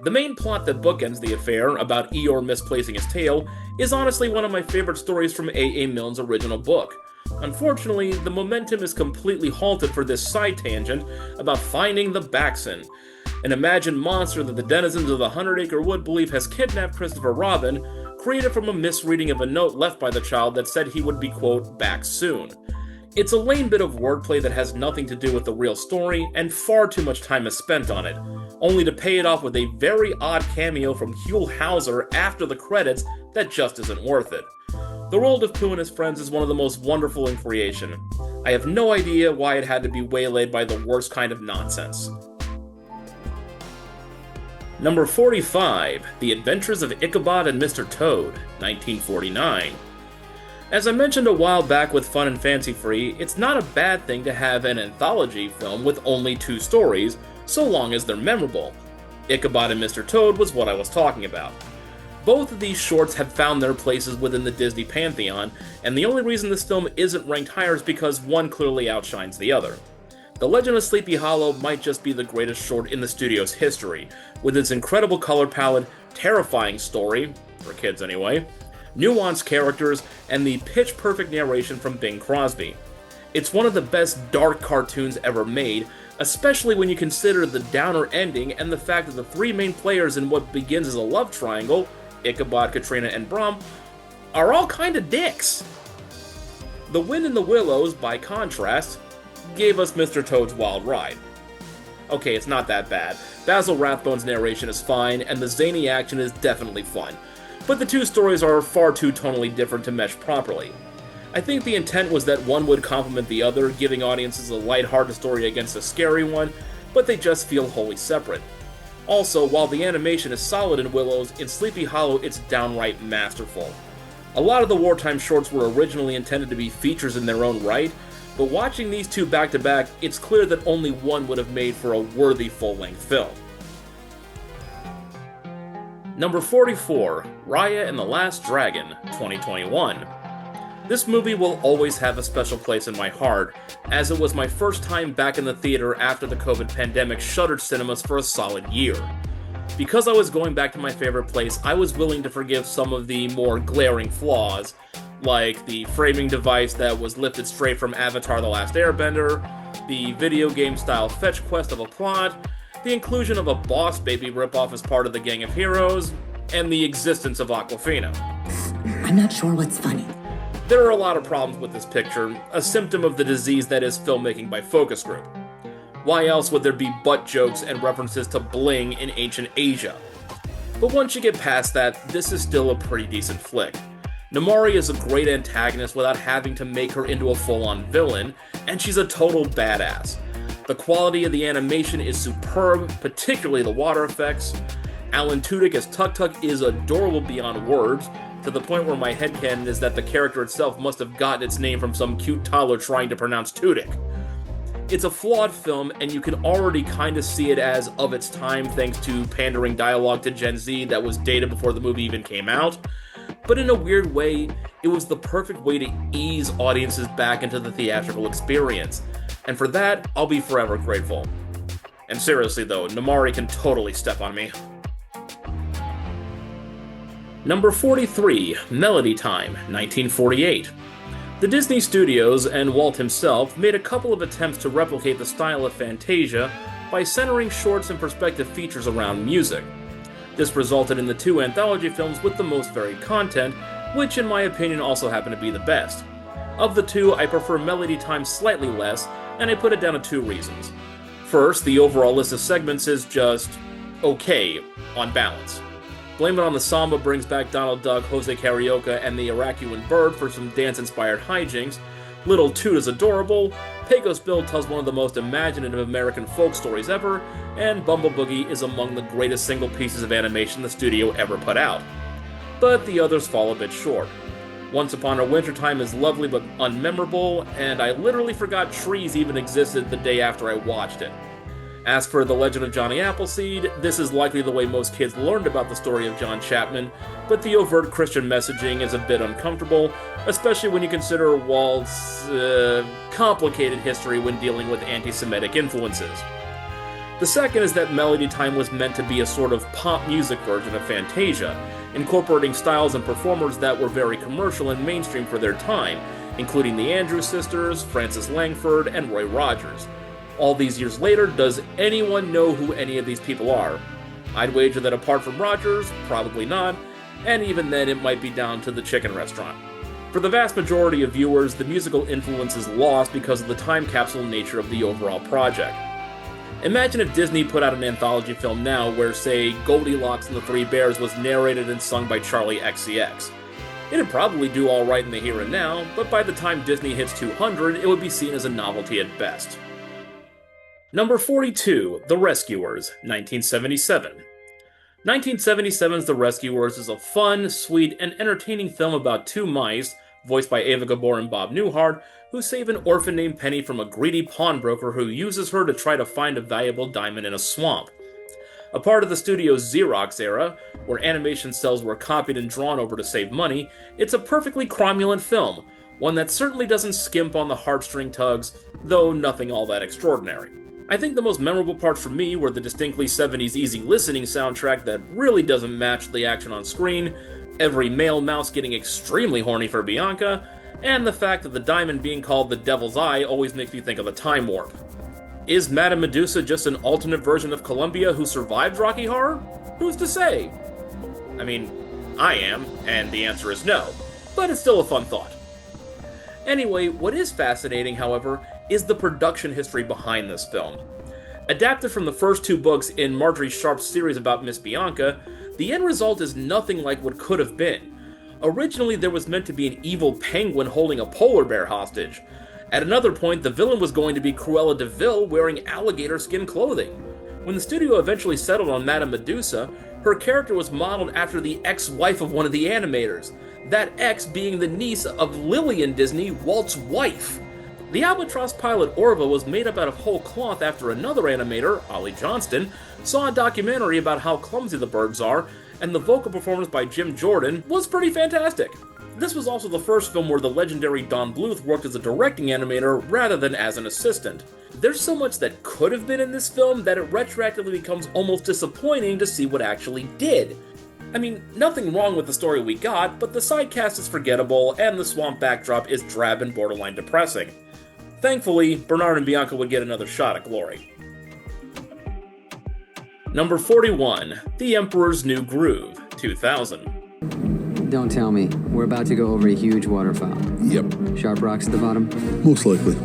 The main plot that bookends the affair, about Eeyore misplacing his tail, is honestly one of my favorite stories from A. Milne's original book. Unfortunately, the momentum is completely halted for this side tangent about finding the Baxen, an imagined monster that the denizens of the 100-acre wood believe has kidnapped Christopher Robin, created from a misreading of a note left by the child that said he would be, quote, back soon. It's a lame bit of wordplay that has nothing to do with the real story, and far too much time is spent on it, only to pay it off with a very odd cameo from Huell Hauser after the credits that just isn't worth it. The world of Pooh and his friends is one of the most wonderful in creation. I have no idea why it had to be waylaid by the worst kind of nonsense. Number 45, The Adventures of Ichabod and Mr. Toad, 1949. As I mentioned a while back with Fun and Fancy Free, it's not a bad thing to have an anthology film with only 2 stories, so long as they're memorable. Ichabod and Mr. Toad was what I was talking about. Both of these shorts have found their places within the Disney pantheon, and the only reason this film isn't ranked higher is because one clearly outshines the other. The Legend of Sleepy Hollow might just be the greatest short in the studio's history, with its incredible color palette, terrifying story, for kids anyway, nuanced characters, and the pitch-perfect narration from Bing Crosby. It's one of the best dark cartoons ever made, especially when you consider the downer ending and the fact that the 3 main players in what begins as a love triangle, Ichabod, Katrina, and Brom, are all kinda dicks. The Wind in the Willows, by contrast, gave us Mr. Toad's Wild Ride. Okay, it's not that bad. Basil Rathbone's narration is fine, and the zany action is definitely fun, but the 2 stories are far too tonally different to mesh properly. I think the intent was that one would complement the other, giving audiences a lighthearted story against a scary one, but they just feel wholly separate. Also, while the animation is solid in Willows, in Sleepy Hollow it's downright masterful. A lot of the wartime shorts were originally intended to be features in their own right, but watching these 2 back-to-back, it's clear that only one would have made for a worthy full-length film. Number 44, Raya and the Last Dragon, 2021. This movie will always have a special place in my heart, as it was my first time back in the theater after the COVID pandemic shuttered cinemas for a solid year. Because I was going back to my favorite place, I was willing to forgive some of the more glaring flaws, like the framing device that was lifted straight from Avatar: The Last Airbender, the video game-style fetch quest of a plot, the inclusion of a Boss Baby ripoff as part of the Gang of Heroes, and the existence of Aquafina. I'm not sure what's funny. There are a lot of problems with this picture, a symptom of the disease that is filmmaking by focus group. Why else would there be butt jokes and references to bling in ancient Asia? But once you get past that, this is still a pretty decent flick. Namaari is a great antagonist without having to make her into a full-on villain, and she's a total badass. The quality of the animation is superb, particularly the water effects. Alan Tudyk as Tuk-Tuk is adorable beyond words, to the point where my headcanon is that the character itself must have gotten its name from some cute toddler trying to pronounce Tudyk. It's a flawed film, and you can already kind of see it as of its time thanks to pandering dialogue to Gen Z that was dated before the movie even came out. But in a weird way, it was the perfect way to ease audiences back into the theatrical experience. And for that, I'll be forever grateful. And seriously though, Namaari can totally step on me. Number 43, Melody Time, 1948. The Disney Studios and Walt himself made a couple of attempts to replicate the style of Fantasia by centering shorts and perspective features around music. This resulted in the two anthology films with the most varied content, which in my opinion also happen to be the best. Of the two, I prefer Melody Time slightly less, and I put it down to two reasons. First, the overall list of segments is just okay, on balance. Blame It on the Samba brings back Donald Duck, Jose Carioca, and the Iraqian Bird for some dance-inspired hijinks. Little Toot is adorable, Pecos Bill tells one of the most imaginative American folk stories ever, and Bumble Boogie is among the greatest single pieces of animation the studio ever put out. But the others fall a bit short. Once Upon a Wintertime is lovely but unmemorable, and I literally forgot trees even existed the day after I watched it. As for The Legend of Johnny Appleseed, this is likely the way most kids learned about the story of John Chapman, but the overt Christian messaging is a bit uncomfortable, especially when you consider Walt's complicated history when dealing with anti-Semitic influences. The second is that Melody Time was meant to be a sort of pop music version of Fantasia, incorporating styles and performers that were very commercial and mainstream for their time, including the Andrews Sisters, Frances Langford, and Roy Rogers. All these years later, does anyone know who any of these people are? I'd wager that apart from Rogers, probably not, and even then it might be down to the chicken restaurant. For the vast majority of viewers, the musical influence is lost because of the time capsule nature of the overall project. Imagine if Disney put out an anthology film now where, say, Goldilocks and the Three Bears was narrated and sung by Charlie XCX. It'd probably do alright in the here and now, but by the time Disney hits 200, it would be seen as a novelty at best. Number 42, The Rescuers, 1977. 1977's The Rescuers is a fun, sweet, and entertaining film about two mice, voiced by Ava Gabor and Bob Newhart, who save an orphan named Penny from a greedy pawnbroker who uses her to try to find a valuable diamond in a swamp. A part of the studio's Xerox era, where animation cells were copied and drawn over to save money, it's a perfectly cromulent film, one that certainly doesn't skimp on the heartstring tugs, though nothing all that extraordinary. I think the most memorable parts for me were the distinctly 70s easy listening soundtrack that really doesn't match the action on screen, every male mouse getting extremely horny for Bianca, and the fact that the diamond being called the Devil's Eye always makes me think of a time warp. Is Madame Medusa just an alternate version of Columbia who survived Rocky Horror? Who's to say? I mean, I am, and the answer is no, but it's still a fun thought. Anyway, what is fascinating, however, is the production history behind this film. Adapted from the first two books in Marjorie Sharp's series about Miss Bianca, the end result is nothing like what could have been. Originally, there was meant to be an evil penguin holding a polar bear hostage. At another point, the villain was going to be Cruella de Vil wearing alligator skin clothing. When the studio eventually settled on Madame Medusa, her character was modeled after the ex-wife of one of the animators, that ex being the niece of Lillian Disney, Walt's wife. The albatross pilot Orva was made up out of whole cloth after another animator, Ollie Johnston, saw a documentary about how clumsy the birds are, and the vocal performance by Jim Jordan was pretty fantastic. This was also the first film where the legendary Don Bluth worked as a directing animator rather than as an assistant. There's so much that could have been in this film that it retroactively becomes almost disappointing to see what actually did. I mean, nothing wrong with the story we got, but the side cast is forgettable, and the swamp backdrop is drab and borderline depressing. Thankfully, Bernard and Bianca would get another shot at glory. Number 41, The Emperor's New Groove, 2000. Don't tell me. We're about to go over a huge waterfall. Yep, Sharp rocks at the bottom? most likely.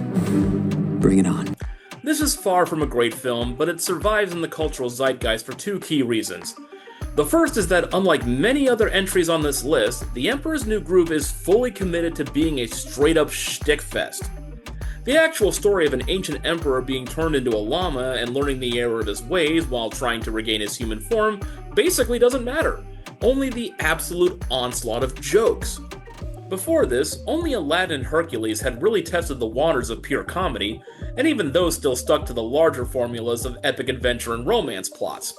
Bring it on. This is far from a great film, but it survives in the cultural zeitgeist for two key reasons. The first is that, unlike many other entries on this list, The Emperor's New Groove is fully committed to being a straight-up shtick fest. The actual story of an ancient emperor being turned into a llama and learning the error of his ways while trying to regain his human form basically doesn't matter. Only the absolute onslaught of jokes. Before this, only Aladdin and Hercules had really tested the waters of pure comedy, and even those still stuck to the larger formulas of epic adventure and romance plots.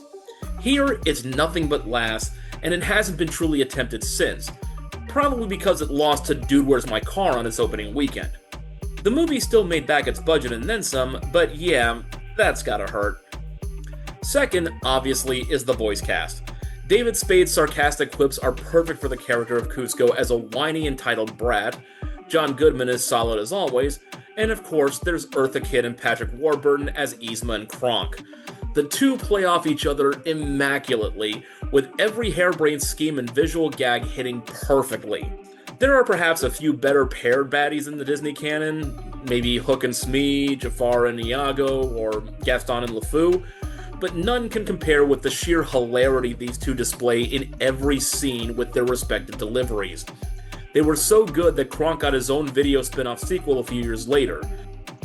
Here, it's nothing but laughs, and it hasn't been truly attempted since, probably because it lost to Dude, Where's My Car on its opening weekend. The movie still made back its budget and then some, but yeah, that's gotta hurt. Second, obviously, is the voice cast. David Spade's sarcastic quips are perfect for the character of Kuzco as a whiny, entitled brat. John Goodman is solid as always, and of course, there's Eartha Kitt and Patrick Warburton as Yzma and Kronk. The two play off each other immaculately, with every harebrained scheme and visual gag hitting perfectly. There are perhaps a few better paired baddies in the Disney canon, maybe Hook and Smee, Jafar and Iago, or Gaston and LeFou, but none can compare with the sheer hilarity these two display in every scene with their respective deliveries. They were so good that Kronk got his own video spin-off sequel a few years later.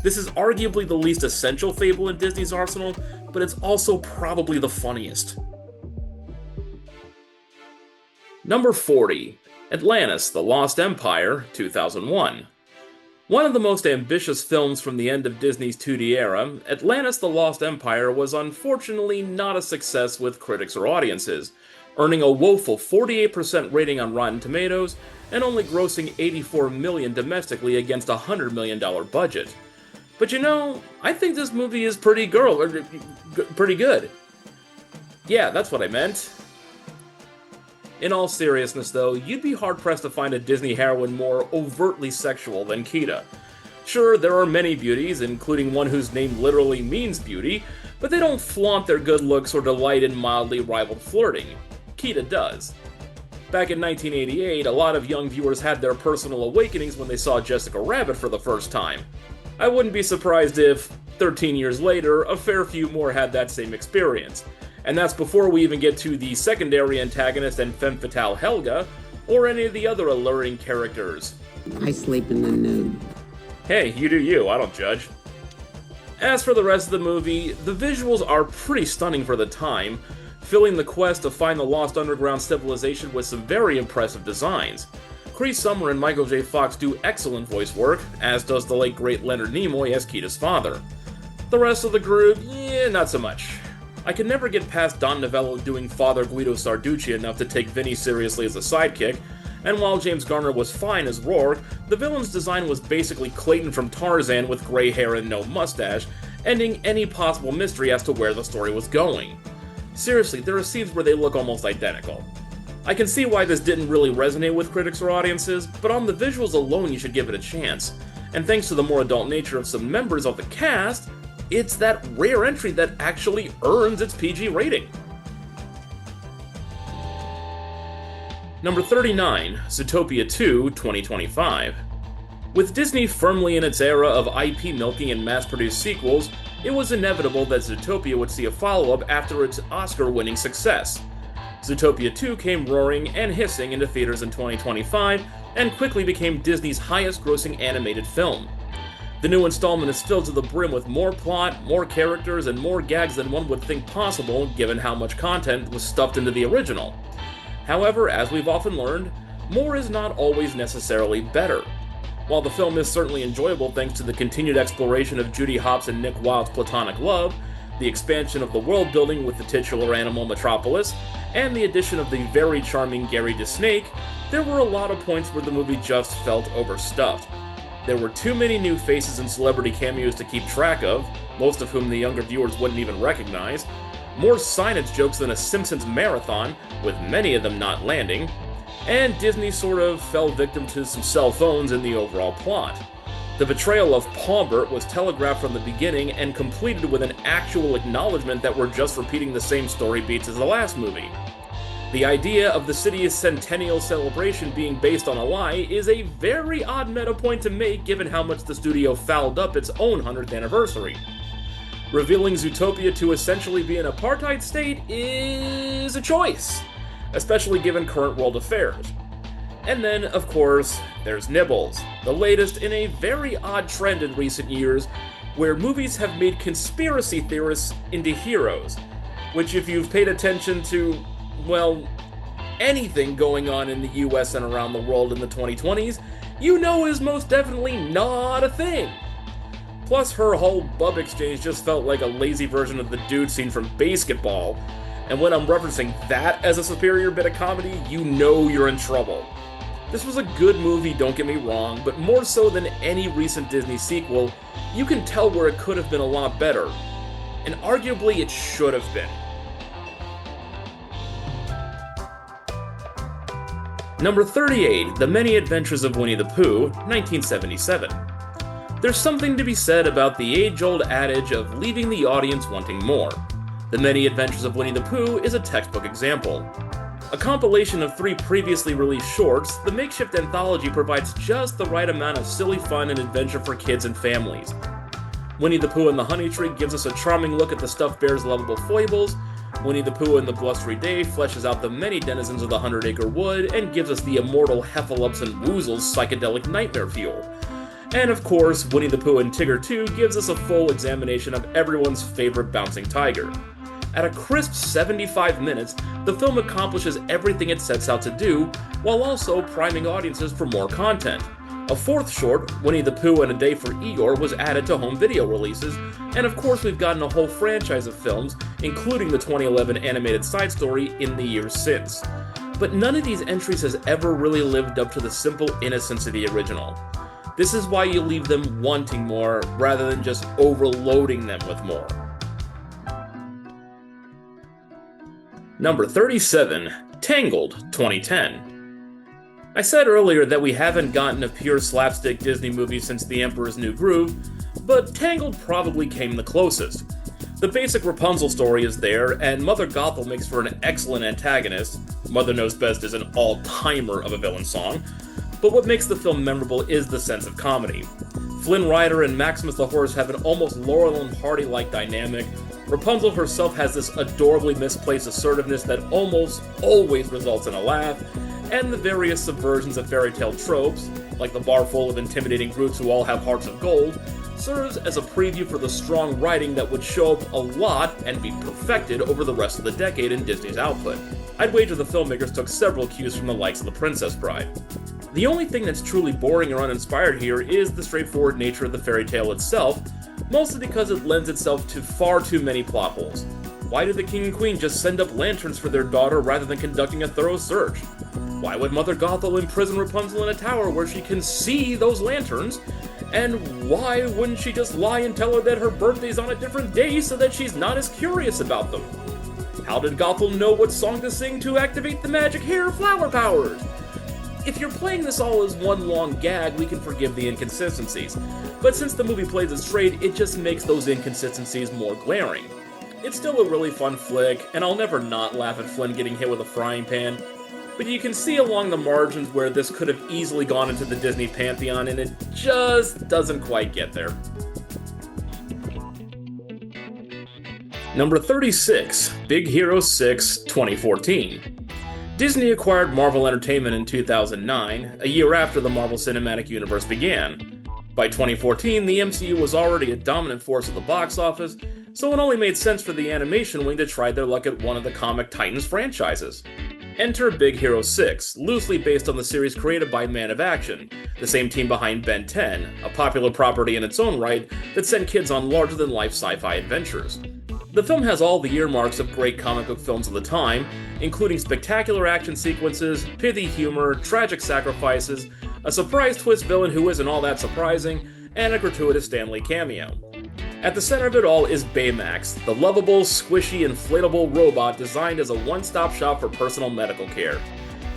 This is arguably the least essential fable in Disney's arsenal, but it's also probably the funniest. Number 40. Atlantis, The Lost Empire, 2001. One of the most ambitious films from the end of Disney's 2D era, Atlantis the Lost Empire was unfortunately not a success with critics or audiences, earning a woeful 48% rating on Rotten Tomatoes and only grossing $84 million domestically against a $100 million budget. But you know, I think this movie is pretty good. Yeah, that's what I meant. In all seriousness, though, you'd be hard-pressed to find a Disney heroine more overtly sexual than Kida. Sure, there are many beauties, including one whose name literally means beauty, but they don't flaunt their good looks or delight in mildly rivaled flirting. Kida does. Back in 1988, a lot of young viewers had their personal awakenings when they saw Jessica Rabbit for the first time. I wouldn't be surprised if, 13 years later, a fair few more had that same experience. And that's before we even get to the secondary antagonist and femme fatale Helga, or any of the other alluring characters. I sleep in the nude. Hey, you do you, I don't judge. As for the rest of the movie, the visuals are pretty stunning for the time, filling the quest to find the lost underground civilization with some very impressive designs. Cree Summer and Michael J. Fox do excellent voice work, as does the late great Leonard Nimoy as Kida's father. The rest of the group, not so much. I can never get past Don Novello doing Father Guido Sarducci enough to take Vinny seriously as a sidekick, and while James Garner was fine as Rourke, the villain's design was basically Clayton from Tarzan with gray hair and no mustache, ending any possible mystery as to where the story was going. Seriously, there are scenes where they look almost identical. I can see why this didn't really resonate with critics or audiences, but on the visuals alone you should give it a chance. And thanks to the more adult nature of some members of the cast, it's that rare entry that actually earns its PG rating. Number 39, Zootopia 2, 2025. With Disney firmly in its era of IP milking and mass-produced sequels, it was inevitable that Zootopia would see a follow-up after its Oscar-winning success. Zootopia 2 came roaring and hissing into theaters in 2025, and quickly became Disney's highest-grossing animated film. The new installment is filled to the brim with more plot, more characters, and more gags than one would think possible given how much content was stuffed into the original. However, as we've often learned, more is not always necessarily better. While the film is certainly enjoyable thanks to the continued exploration of Judy Hopps and Nick Wilde's platonic love, the expansion of the world building with the titular animal Metropolis, and the addition of the very charming Gary DeSnake, there were a lot of points where the movie just felt overstuffed. There were too many new faces and celebrity cameos to keep track of, most of whom the younger viewers wouldn't even recognize, more signage jokes than a Simpsons marathon, with many of them not landing, and Disney sort of fell victim to some cell phones in the overall plot. The betrayal of Paubert was telegraphed from the beginning and completed with an actual acknowledgement that we're just repeating the same story beats as the last movie. The idea of the city's centennial celebration being based on a lie is a very odd meta point to make given how much the studio fouled up its own 100th anniversary. Revealing Zootopia to essentially be an apartheid state is a choice, especially given current world affairs. And then, of course, there's Nibbles, the latest in a very odd trend in recent years where movies have made conspiracy theorists into heroes, which if you've paid attention to, well, anything going on in the US and around the world in the 2020s, you know is most definitely not a thing. Plus, her whole bub exchange just felt like a lazy version of the dude scene from Basketball, and when I'm referencing that as a superior bit of comedy, you know you're in trouble. This was a good movie, don't get me wrong, but more so than any recent Disney sequel, you can tell where it could have been a lot better. And arguably it should have been. Number 38, The Many Adventures of Winnie the Pooh, 1977. There's something to be said about the age-old adage of leaving the audience wanting more. The Many Adventures of Winnie the Pooh is a textbook example. A compilation of 3 previously released shorts, the makeshift anthology provides just the right amount of silly fun and adventure for kids and families. Winnie the Pooh and the Honey Tree gives us a charming look at the stuffed bear's lovable foibles. Winnie the Pooh and the Blustery Day fleshes out the many denizens of the 100-acre wood and gives us the immortal Heffalumps and Woozles psychedelic nightmare fuel. And of course, Winnie the Pooh and Tigger 2 gives us a full examination of everyone's favorite bouncing tiger. At a crisp 75 minutes, the film accomplishes everything it sets out to do, while also priming audiences for more content. A 4th short, Winnie the Pooh and a Day for Eeyore, was added to home video releases, and of course we've gotten a whole franchise of films, including the 2011 animated side story in the years since. But none of these entries has ever really lived up to the simple innocence of the original. This is why you leave them wanting more, rather than just overloading them with more. Number 37, Tangled, 2010. I said earlier that we haven't gotten a pure slapstick Disney movie since The Emperor's New Groove, but Tangled probably came the closest. The basic Rapunzel story is there, and Mother Gothel makes for an excellent antagonist. Mother Knows Best is an all-timer of a villain song, but what makes the film memorable is the sense of comedy. Flynn Rider and Maximus the Horse have an almost Laurel and Hardy-like dynamic. Rapunzel herself has this adorably misplaced assertiveness that almost always results in a laugh, and the various subversions of fairy tale tropes, like the bar full of intimidating groups who all have hearts of gold, serves as a preview for the strong writing that would show up a lot and be perfected over the rest of the decade in Disney's output. I'd wager the filmmakers took several cues from the likes of The Princess Bride. The only thing that's truly boring or uninspired here is the straightforward nature of the fairy tale itself, mostly because it lends itself to far too many plot holes. Why did the king and queen just send up lanterns for their daughter rather than conducting a thorough search? Why would Mother Gothel imprison Rapunzel in a tower where she can see those lanterns? And why wouldn't she just lie and tell her that her birthday's on a different day so that she's not as curious about them? How did Gothel know what song to sing to activate the magic hair flower powers? If you're playing this all as one long gag, we can forgive the inconsistencies. But since the movie plays it straight, it just makes those inconsistencies more glaring. It's still a really fun flick, and I'll never not laugh at Flynn getting hit with a frying pan. But you can see along the margins where this could have easily gone into the Disney pantheon, and it just doesn't quite get there. Number 36, Big Hero 6, 2014. Disney acquired Marvel Entertainment in 2009, a year after the Marvel Cinematic Universe began. By 2014, the MCU was already a dominant force at the box office, so it only made sense for the animation wing to try their luck at one of the Comic Titans franchises. Enter Big Hero 6, loosely based on the series created by Man of Action, the same team behind Ben 10, a popular property in its own right that sent kids on larger-than-life sci-fi adventures. The film has all the earmarks of great comic book films of the time, including spectacular action sequences, pithy humor, tragic sacrifices, a surprise twist villain who isn't all that surprising, and a gratuitous Stan Lee cameo. At the center of it all is Baymax, the lovable, squishy, inflatable robot designed as a one-stop shop for personal medical care.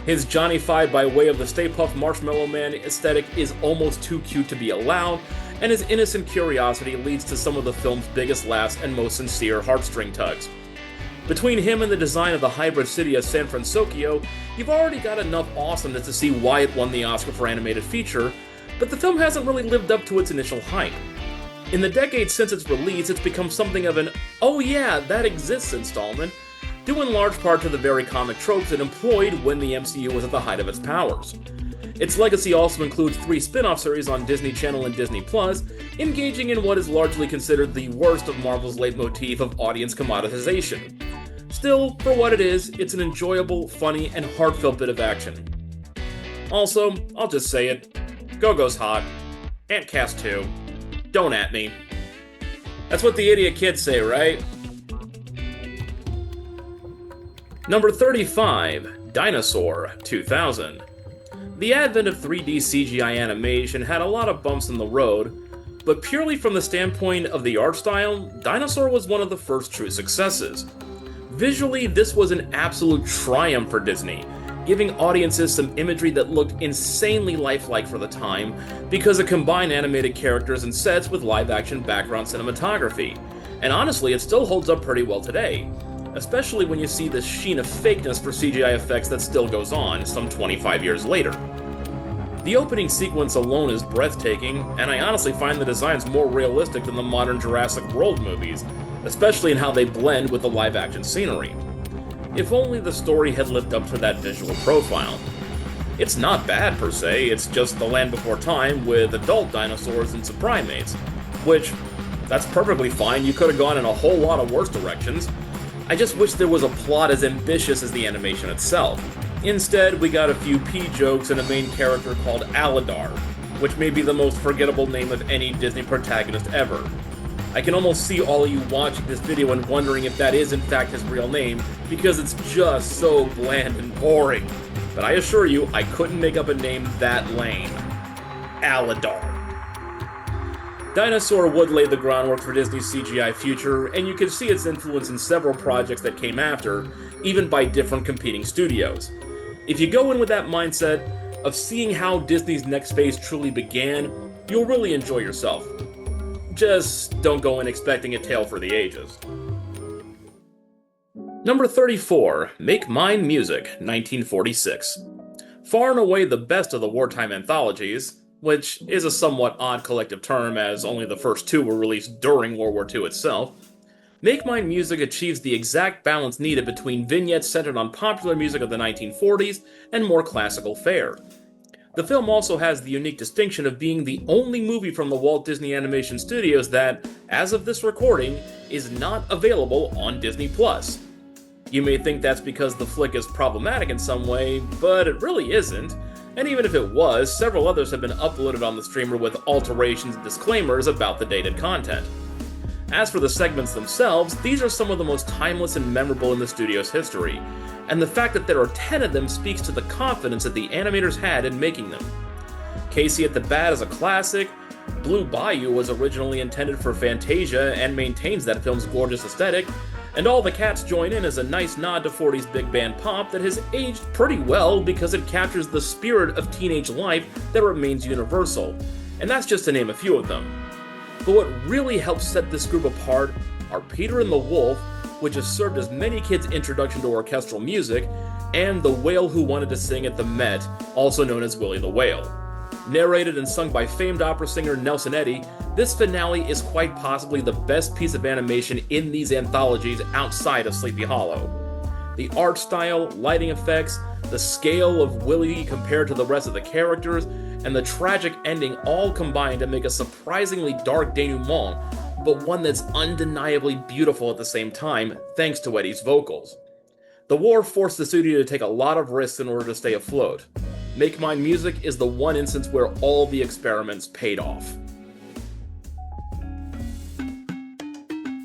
His Johnny-fied by way of the Stay Puft Marshmallow Man aesthetic is almost too cute to be allowed, and his innocent curiosity leads to some of the film's biggest laughs and most sincere heartstring tugs. Between him and the design of the hybrid city of San Francisco, you've already got enough awesomeness to see why it won the Oscar for Animated Feature, but the film hasn't really lived up to its initial hype. In the decades since its release, it's become something of an "oh yeah, that exists" installment, due in large part to the very comic tropes it employed when the MCU was at the height of its powers. Its legacy also includes 3 spin-off series on Disney Channel and Disney+, engaging in what is largely considered the worst of Marvel's leitmotif of audience commoditization. Still, for what it is, it's an enjoyable, funny, and heartfelt bit of action. Also, I'll just say it, Go-Go's hot. Ant Cast 2. Don't at me. That's what the idiot kids say, right? Number 35, Dinosaur 2000. The advent of 3D CGI animation had a lot of bumps in the road, but purely from the standpoint of the art style, Dinosaur was one of the first true successes. Visually, this was an absolute triumph for Disney, giving audiences some imagery that looked insanely lifelike for the time because it combined animated characters and sets with live-action background cinematography. And honestly, it still holds up pretty well today, especially when you see the sheen of fakeness for CGI effects that still goes on some 25 years later. The opening sequence alone is breathtaking, and I honestly find the designs more realistic than the modern Jurassic World movies, especially in how they blend with the live-action scenery. If only the story had lived up to that visual profile. It's not bad per se, it's just the land before time with adult dinosaurs and some primates, which, that's perfectly fine, you could have gone in a whole lot of worse directions. I just wish there was a plot as ambitious as the animation itself. Instead, we got a few pee jokes and a main character called Aladar, which may be the most forgettable name of any Disney protagonist ever. I can almost see all of you watching this video and wondering if that is in fact his real name, because it's just so bland and boring. But I assure you, I couldn't make up a name that lame. Aladar. Dinosaur would lay the groundwork for Disney's CGI future, and you can see its influence in several projects that came after, even by different competing studios. If you go in with that mindset of seeing how Disney's next phase truly began, you'll really enjoy yourself. Just don't go in expecting a tale for the ages. Number 34, Make Mine Music, 1946. Far and away the best of the wartime anthologies, which is a somewhat odd collective term as only the first 2 were released during World War II itself, Make Mine Music achieves the exact balance needed between vignettes centered on popular music of the 1940s and more classical fare. The film also has the unique distinction of being the only movie from the Walt Disney Animation Studios that, as of this recording, is not available on Disney+. You may think that's because the flick is problematic in some way, but it really isn't, and even if it was, several others have been uploaded on the streamer with alterations and disclaimers about the dated content. As for the segments themselves, these are some of the most timeless and memorable in the studio's history, and the fact that there are 10 of them speaks to the confidence that the animators had in making them. Casey at the Bat is a classic, Blue Bayou was originally intended for Fantasia and maintains that film's gorgeous aesthetic, and All the Cats Join In is a nice nod to 40s big band pop that has aged pretty well because it captures the spirit of teenage life that remains universal, and that's just to name a few of them. But what really helps set this group apart are Peter and the Wolf, which has served as many kids' introduction to orchestral music, and The Whale Who Wanted to Sing at the Met, also known as Willie the Whale. Narrated and sung by famed opera singer Nelson Eddy, this finale is quite possibly the best piece of animation in these anthologies outside of Sleepy Hollow. The art style, lighting effects, the scale of Willie compared to the rest of the characters, and the tragic ending all combine to make a surprisingly dark denouement, but one that's undeniably beautiful at the same time, thanks to Eddie's vocals. The war forced the studio to take a lot of risks in order to stay afloat. Make Mine Music is the one instance where all the experiments paid off.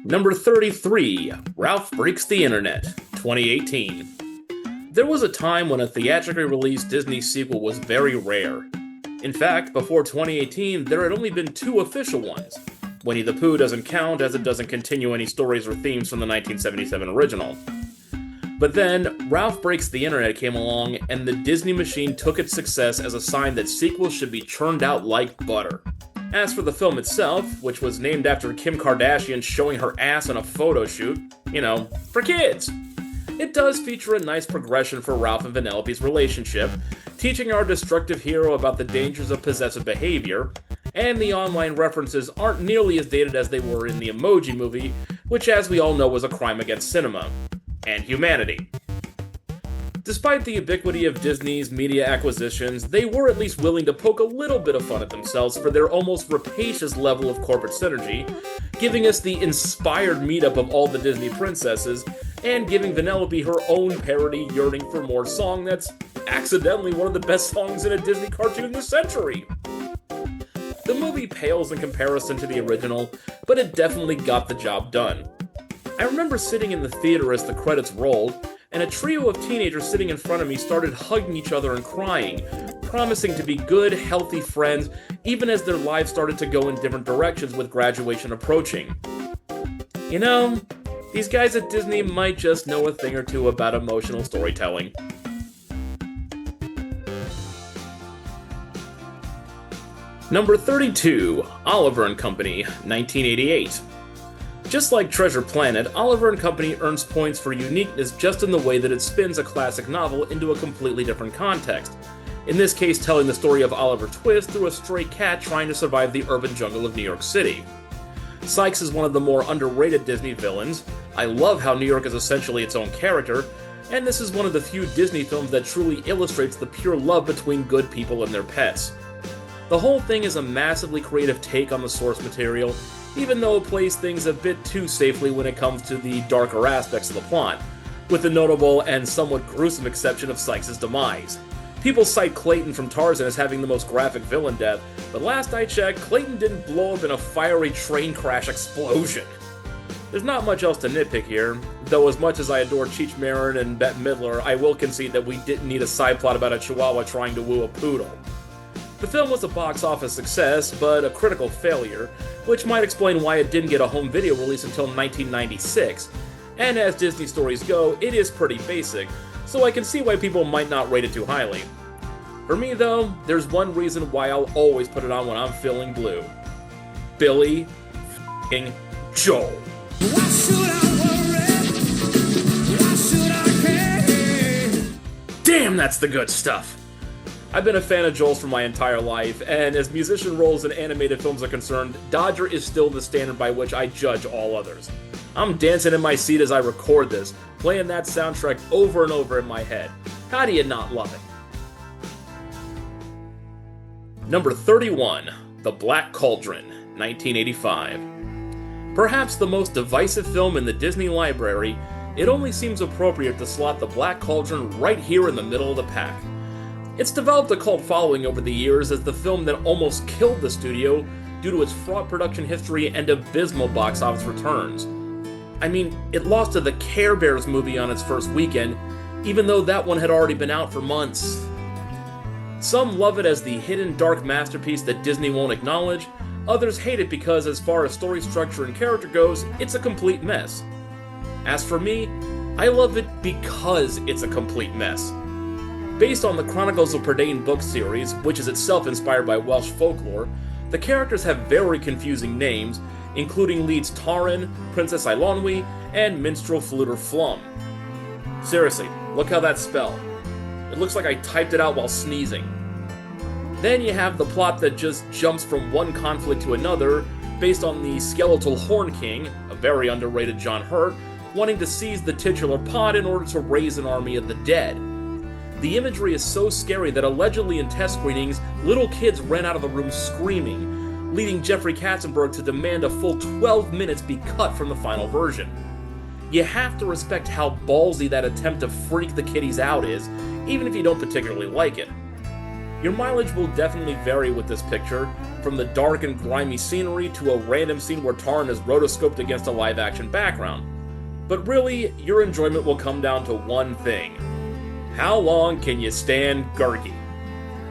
Number 33, Ralph Breaks the Internet, 2018. There was a time when a theatrically released Disney sequel was very rare. In fact, before 2018, there had only been 2 official ones. Winnie the Pooh doesn't count as it doesn't continue any stories or themes from the 1977 original. But then, Ralph Breaks the Internet came along, and the Disney machine took its success as a sign that sequels should be churned out like butter. As for the film itself, which was named after Kim Kardashian showing her ass on a photo shoot, for kids, it does feature a nice progression for Ralph and Vanellope's relationship, teaching our destructive hero about the dangers of possessive behavior, and the online references aren't nearly as dated as they were in the Emoji Movie, which as we all know was a crime against cinema and humanity. Despite the ubiquity of Disney's media acquisitions, they were at least willing to poke a little bit of fun at themselves for their almost rapacious level of corporate synergy, giving us the inspired meetup of all the Disney princesses, and giving Vanellope her own parody Yearning for More song that's accidentally one of the best songs in a Disney cartoon this century. The movie pales in comparison to the original, but it definitely got the job done. I remember sitting in the theater as the credits rolled, and a trio of teenagers sitting in front of me started hugging each other and crying, promising to be good, healthy friends, even as their lives started to go in different directions with graduation approaching. These guys at Disney might just know a thing or two about emotional storytelling. Number 32, Oliver & Company, 1988. Just like Treasure Planet, Oliver & Company earns points for uniqueness just in the way that it spins a classic novel into a completely different context. In this case, telling the story of Oliver Twist through a stray cat trying to survive the urban jungle of New York City. Sykes is one of the more underrated Disney villains. I love how New York is essentially its own character, and this is one of the few Disney films that truly illustrates the pure love between good people and their pets. The whole thing is a massively creative take on the source material, even though it plays things a bit too safely when it comes to the darker aspects of the plot, with the notable and somewhat gruesome exception of Sykes' demise. People cite Clayton from Tarzan as having the most graphic villain death, but last I checked, Clayton didn't blow up in a fiery train crash explosion. There's not much else to nitpick here, though as much as I adore Cheech Marin and Bette Midler, I will concede that we didn't need a side plot about a chihuahua trying to woo a poodle. The film was a box office success, but a critical failure, which might explain why it didn't get a home video release until 1996. And as Disney stories go, it is pretty basic, so I can see why people might not rate it too highly. For me though, there's one reason why I'll always put it on when I'm feeling blue. Billy f***ing Joel. Why should I worry? Why should I care? Damn, that's the good stuff! I've been a fan of Joel's for my entire life, and as musician roles in animated films are concerned, Dodger is still the standard by which I judge all others. I'm dancing in my seat as I record this, playing that soundtrack over and over in my head. How do you not love it? Number 31, The Black Cauldron, 1985. Perhaps the most divisive film in the Disney library, it only seems appropriate to slot The Black Cauldron right here in the middle of the pack. It's developed a cult following over the years as the film that almost killed the studio due to its fraught production history and abysmal box office returns. I mean, it lost to the Care Bears movie on its first weekend, even though that one had already been out for months. Some love it as the hidden dark masterpiece that Disney won't acknowledge, others hate it because as far as story structure and character goes, it's a complete mess. As for me, I love it because it's a complete mess. Based on the Chronicles of Prydain book series, which is itself inspired by Welsh folklore, the characters have very confusing names, including leads Taran, Princess Eilonwy, and Minstrel Fluter Flum. Seriously, look how that's spelled. It looks like I typed it out while sneezing. Then you have the plot that just jumps from one conflict to another, based on the skeletal Horn King, a very underrated John Hurt, wanting to seize the titular pod in order to raise an army of the dead. The imagery is so scary that allegedly in test screenings, little kids ran out of the room screaming, leading Jeffrey Katzenberg to demand a full 12 minutes be cut from the final version. You have to respect how ballsy that attempt to freak the kiddies out is, even if you don't particularly like it. Your mileage will definitely vary with this picture, from the dark and grimy scenery to a random scene where Taran is rotoscoped against a live-action background. But really, your enjoyment will come down to one thing. How long can you stand Gurgi?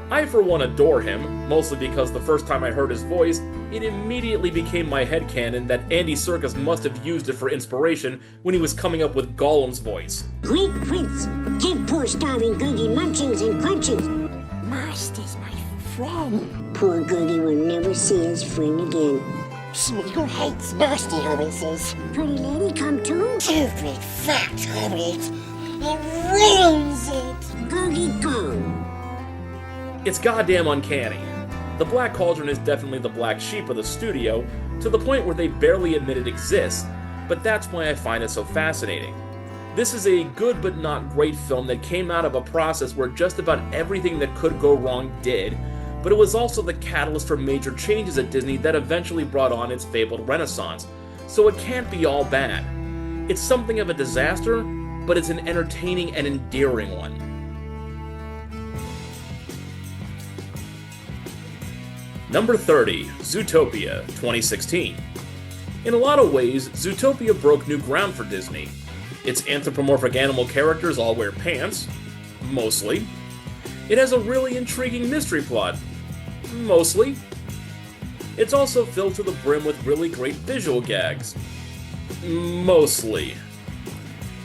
I for one adore him, mostly because the first time I heard his voice, it immediately became my headcanon that Andy Serkis must have used it for inspiration when he was coming up with Gollum's voice. Great Prince, give poor starving Gurgi munchings and crunchings. master's my friend. Poor Goody will never see his friend again. Who hates nasty hobbitses? Pretty lady come too? Two big fat hobbits. It ruins it. Goody come. It's goddamn uncanny. The Black Cauldron is definitely the black sheep of the studio, to the point where they barely admit it exists, but that's why I find it so fascinating. This is a good but not great film that came out of a process where just about everything that could go wrong did, but it was also the catalyst for major changes at Disney that eventually brought on its fabled renaissance, so it can't be all bad. It's something of a disaster, but it's an entertaining and endearing one. Number 30, Zootopia, 2016. In a lot of ways, Zootopia broke new ground for Disney. Its anthropomorphic animal characters all wear pants, mostly. It has a really intriguing mystery plot, mostly. It's also filled to the brim with really great visual gags, mostly.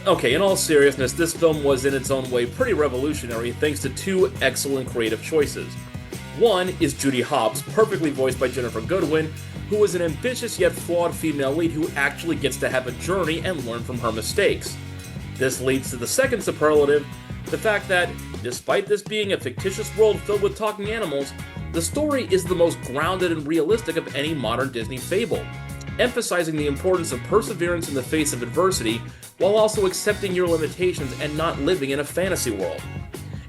Okay, in all seriousness, this film was in its own way pretty revolutionary thanks to two excellent creative choices. One is Judy Hopps, perfectly voiced by Jennifer Goodwin, who is an ambitious yet flawed female lead who actually gets to have a journey and learn from her mistakes. This leads to the second superlative, the fact that, despite this being a fictitious world filled with talking animals, the story is the most grounded and realistic of any modern Disney fable, emphasizing the importance of perseverance in the face of adversity while also accepting your limitations and not living in a fantasy world.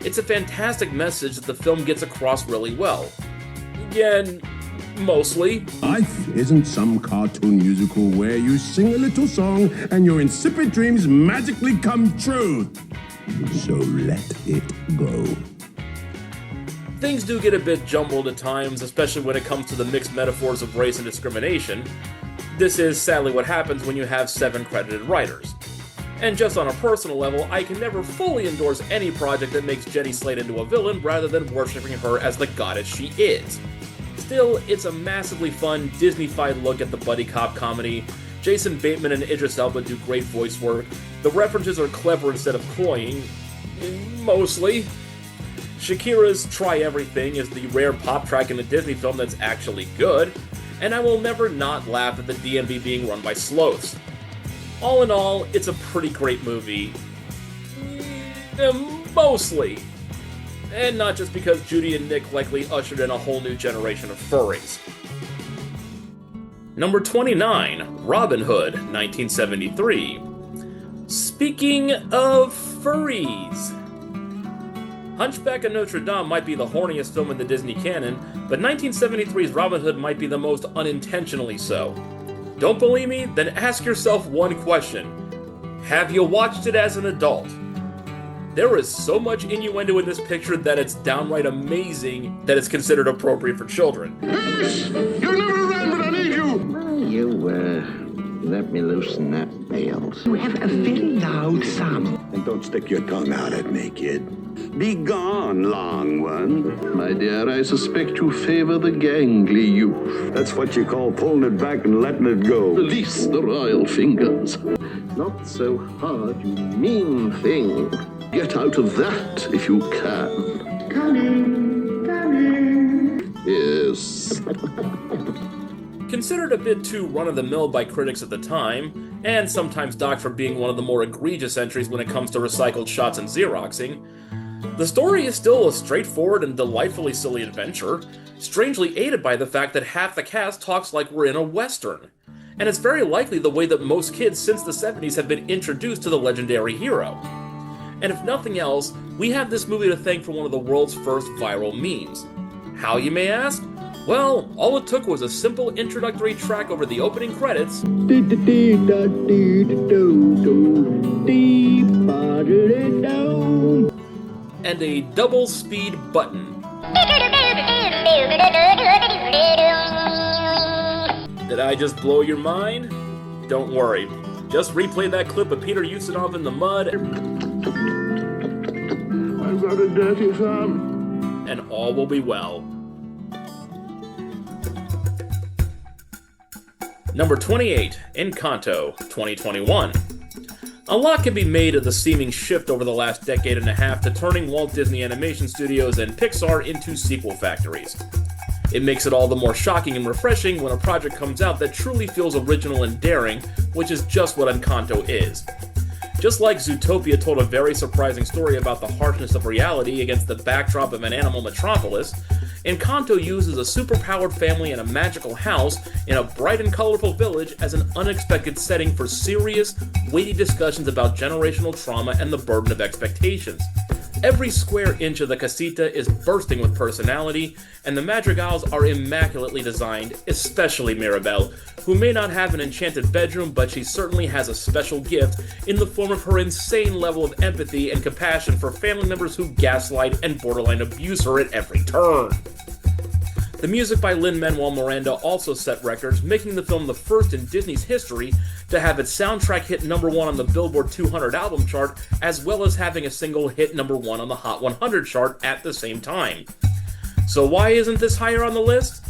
It's a fantastic message that the film gets across really well. Again, mostly. Life isn't some cartoon musical where you sing a little song and your insipid dreams magically come true. So let it go. Things do get a bit jumbled at times, especially when it comes to the mixed metaphors of race and discrimination. This is sadly what happens when you have 7 credited writers. And just on a personal level, I can never fully endorse any project that makes Jenny Slate into a villain rather than worshipping her as the goddess she is. Still, it's a massively fun, Disney-fied look at the buddy cop comedy. Jason Bateman and Idris Elba do great voice work. The references are clever instead of cloying. Mostly. Shakira's Try Everything is the rare pop track in a Disney film that's actually good, and I will never not laugh at the DMV being run by sloths. All in all, it's a pretty great movie. Mostly. And not just because Judy and Nick likely ushered in a whole new generation of furries. Number 29, Robin Hood, 1973. Speaking of furries, Hunchback of Notre Dame might be the horniest film in the Disney canon, but 1973's Robin Hood might be the most unintentionally so. Don't believe me? Then ask yourself one question. Have you watched it as an adult? There is so much innuendo in this picture that it's downright amazing that it's considered appropriate for children. You're never around when I need you! Will you, let me loosen that belt? You have a very loud sound. And don't stick your tongue out at me, kid. Be gone, long one. My dear, I suspect you favor the gangly youth. That's what you call pulling it back and letting it go. Release the royal fingers. Not so hard, you mean thing. Get out of that if you can. Coming. Yes. Considered a bit too run-of-the-mill by critics at the time, and sometimes docked for being one of the more egregious entries when it comes to recycled shots and Xeroxing, the story is still a straightforward and delightfully silly adventure, strangely aided by the fact that half the cast talks like we're in a Western. And it's very likely the way that most kids since the 70s have been introduced to the legendary hero. And if nothing else, we have this movie to thank for one of the world's first viral memes. How, you may ask? Well, all it took was a simple introductory track over the opening credits, and a double speed button. Did I just blow your mind? Don't worry. Just replay that clip of Peter Ustinov in the mud, I've got a dirty thumb. and all will be well. Number 28, Encanto, 2021. A lot can be made of the seeming shift over the last decade and a half to turning Walt Disney Animation Studios and Pixar into sequel factories. It makes it all the more shocking and refreshing when a project comes out that truly feels original and daring, which is just what Encanto is. Just like Zootopia told a very surprising story about the harshness of reality against the backdrop of an animal metropolis, Encanto uses a superpowered family and a magical house in a bright and colorful village as an unexpected setting for serious, weighty discussions about generational trauma and the burden of expectations. Every square inch of the casita is bursting with personality, and the madrigals are immaculately designed, especially Mirabelle, who may not have an enchanted bedroom, but she certainly has a special gift in the form of her insane level of empathy and compassion for family members who gaslight and borderline abuse her at every turn. The music by Lin-Manuel Miranda also set records, making the film the first in Disney's history to have its soundtrack hit #1 on the Billboard 200 album chart, as well as having a single hit #1 on the Hot 100 chart at the same time. So why isn't this higher on the list?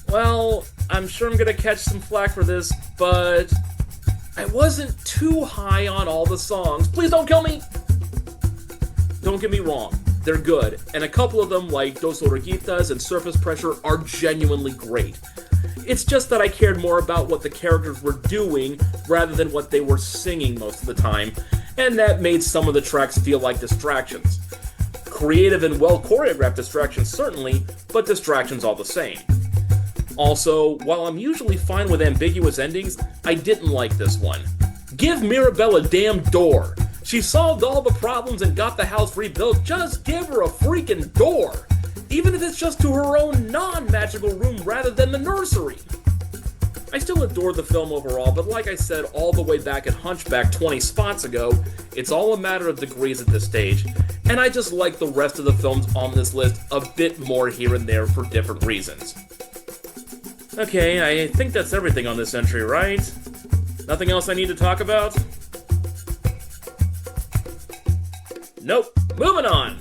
Well, I'm sure I'm gonna catch some flack for this, but I wasn't too high on all the songs. Please don't kill me! Don't get me wrong. They're good, and a couple of them, like Dos Oruguitas and Surface Pressure, are genuinely great. It's just that I cared more about what the characters were doing rather than what they were singing most of the time, and that made some of the tracks feel like distractions. Creative and well-choreographed distractions certainly, but distractions all the same. Also, while I'm usually fine with ambiguous endings, I didn't like this one. Give Mirabelle a damn door! She solved all the problems and got the house rebuilt, just give her a freaking door! Even if it's just to her own non-magical room rather than the nursery! I still adore the film overall, but like I said all the way back at Hunchback 20 spots ago, it's all a matter of degrees at this stage, and I just like the rest of the films on this list a bit more here and there for different reasons. Okay, I think that's everything on this entry, right? Nothing else I need to talk about? Nope. Moving on!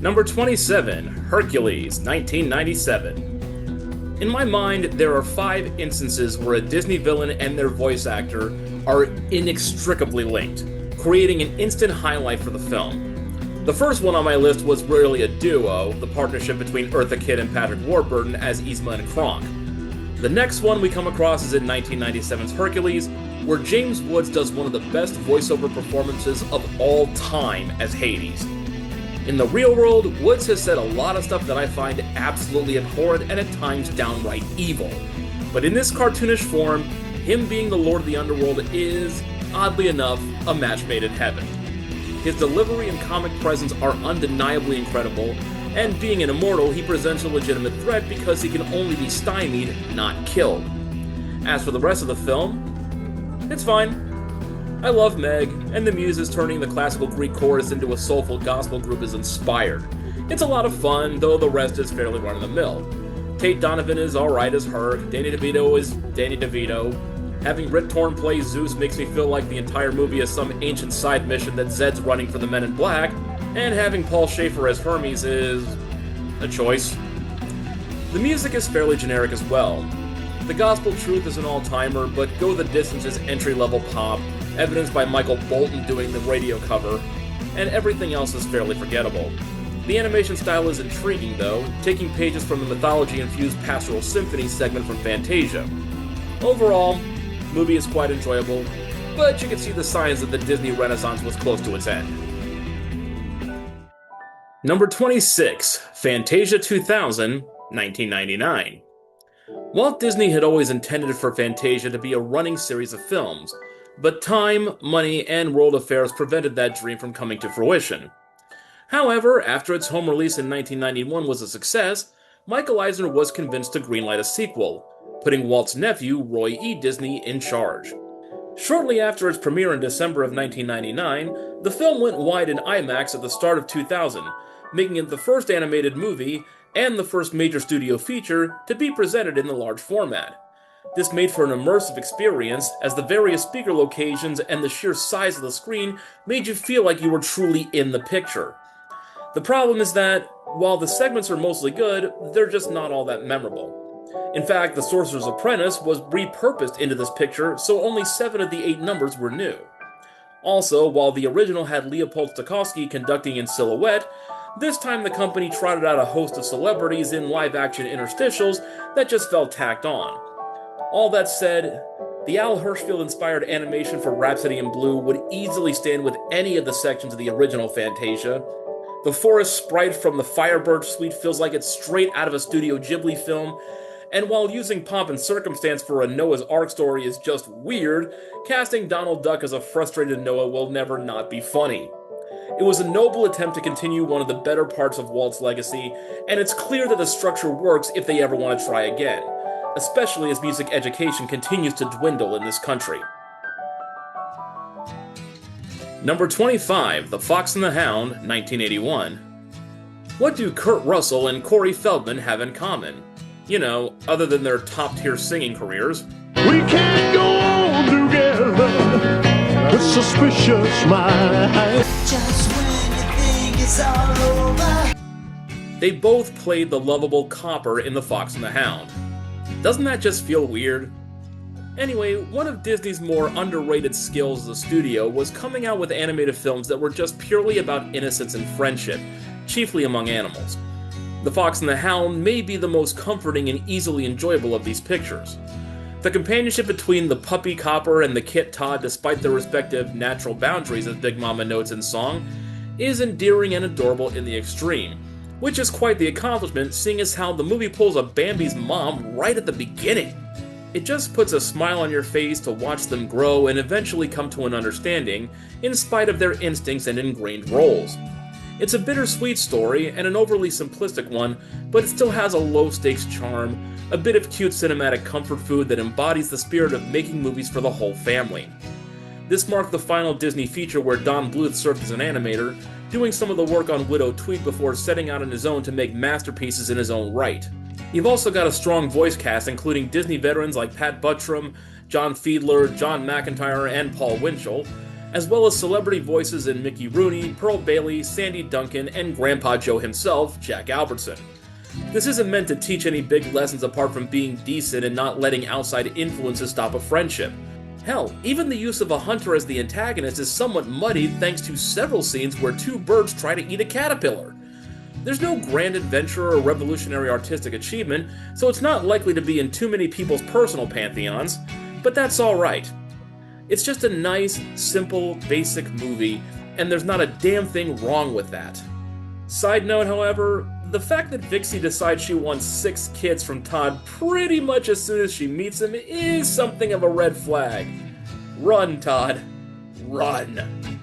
Number 27, Hercules, 1997. In my mind, there are 5 instances where a Disney villain and their voice actor are inextricably linked, creating an instant highlight for the film. The first one on my list was really a duo, the partnership between Eartha Kitt and Patrick Warburton as Yzma and Kronk. The next one we come across is in 1997's Hercules, where James Woods does one of the best voiceover performances of all time as Hades. In the real world, Woods has said a lot of stuff that I find absolutely abhorrent and at times downright evil. But in this cartoonish form, him being the Lord of the Underworld is, oddly enough, a match made in heaven. His delivery and comic presence are undeniably incredible, and being an immortal, he presents a legitimate threat because he can only be stymied, not killed. As for the rest of the film, it's fine. I love Meg, and the Muses turning the classical Greek chorus into a soulful gospel group is inspired. It's a lot of fun, though the rest is fairly run-of-the-mill. Tate Donovan is alright as Herc, Danny DeVito is Danny DeVito. Having Rip Torn play Zeus makes me feel like the entire movie is some ancient side mission that Zed's running for the Men in Black, and having Paul Schaefer as Hermes is a choice. The music is fairly generic as well. The Gospel Truth is an all-timer, but Go the Distance is entry-level pop, evidenced by Michael Bolton doing the radio cover, and everything else is fairly forgettable. The animation style is intriguing, though, taking pages from the mythology-infused Pastoral Symphony segment from Fantasia. Overall, the movie is quite enjoyable, but you can see the signs that the Disney Renaissance was close to its end. Number 26, Fantasia 2000, 1999. Walt Disney had always intended for Fantasia to be a running series of films, but time, money, and world affairs prevented that dream from coming to fruition. However, after its home release in 1991 was a success, Michael Eisner was convinced to greenlight a sequel, putting Walt's nephew, Roy E. Disney, in charge. Shortly after its premiere in December of 1999, the film went wide in IMAX at the start of 2000, making it the first animated movie and the first major studio feature to be presented in the large format. This made for an immersive experience, as the various speaker locations and the sheer size of the screen made you feel like you were truly in the picture. The problem is that, while the segments are mostly good, they're just not all that memorable. In fact, The Sorcerer's Apprentice was repurposed into this picture, so only 7 of the 8 numbers were new. Also, while the original had Leopold Stokowski conducting in silhouette, this time the company trotted out a host of celebrities in live-action interstitials that just felt tacked on. All that said, the Al Hirschfeld-inspired animation for Rhapsody in Blue would easily stand with any of the sections of the original Fantasia. The forest sprite from the Firebird suite feels like it's straight out of a Studio Ghibli film, and while using pomp and circumstance for a Noah's Ark story is just weird, casting Donald Duck as a frustrated Noah will never not be funny. It was a noble attempt to continue one of the better parts of Walt's legacy, and it's clear that the structure works if they ever want to try again, especially as music education continues to dwindle in this country. Number 25, The Fox and the Hound, 1981. What do Kurt Russell and Corey Feldman have in common? You know, other than their top-tier singing careers. We can't go on together with suspicious minds. Just when you think it's all over. They both played the lovable Copper in The Fox and the Hound. Doesn't that just feel weird? Anyway, one of Disney's more underrated skills as a studio was coming out with animated films that were just purely about innocence and friendship, chiefly among animals. The Fox and the Hound may be the most comforting and easily enjoyable of these pictures. The companionship between the puppy Copper and the kit Todd, despite their respective natural boundaries, as Big Mama notes in song, is endearing and adorable in the extreme, which is quite the accomplishment seeing as how the movie pulls a Bambi's mom right at the beginning. It just puts a smile on your face to watch them grow and eventually come to an understanding, in spite of their instincts and ingrained roles. It's a bittersweet story, and an overly simplistic one, but it still has a low-stakes charm, a bit of cute cinematic comfort food that embodies the spirit of making movies for the whole family. This marked the final Disney feature where Don Bluth served as an animator, doing some of the work on Widow Tweet before setting out on his own to make masterpieces in his own right. You've also got a strong voice cast including Disney veterans like Pat Buttram, John Fiedler, John McIntyre, and Paul Winchell, as well as celebrity voices in Mickey Rooney, Pearl Bailey, Sandy Duncan, and Grandpa Joe himself, Jack Albertson. This isn't meant to teach any big lessons apart from being decent and not letting outside influences stop a friendship. Hell, even the use of a hunter as the antagonist is somewhat muddied thanks to several scenes where 2 birds try to eat a caterpillar. There's no grand adventure or revolutionary artistic achievement, so it's not likely to be in too many people's personal pantheons, but that's alright. It's just a nice, simple, basic movie, and there's not a damn thing wrong with that. Side note, however, the fact that Vixie decides she wants 6 kids from Todd pretty much as soon as she meets him is something of a red flag. Run, Todd. Run.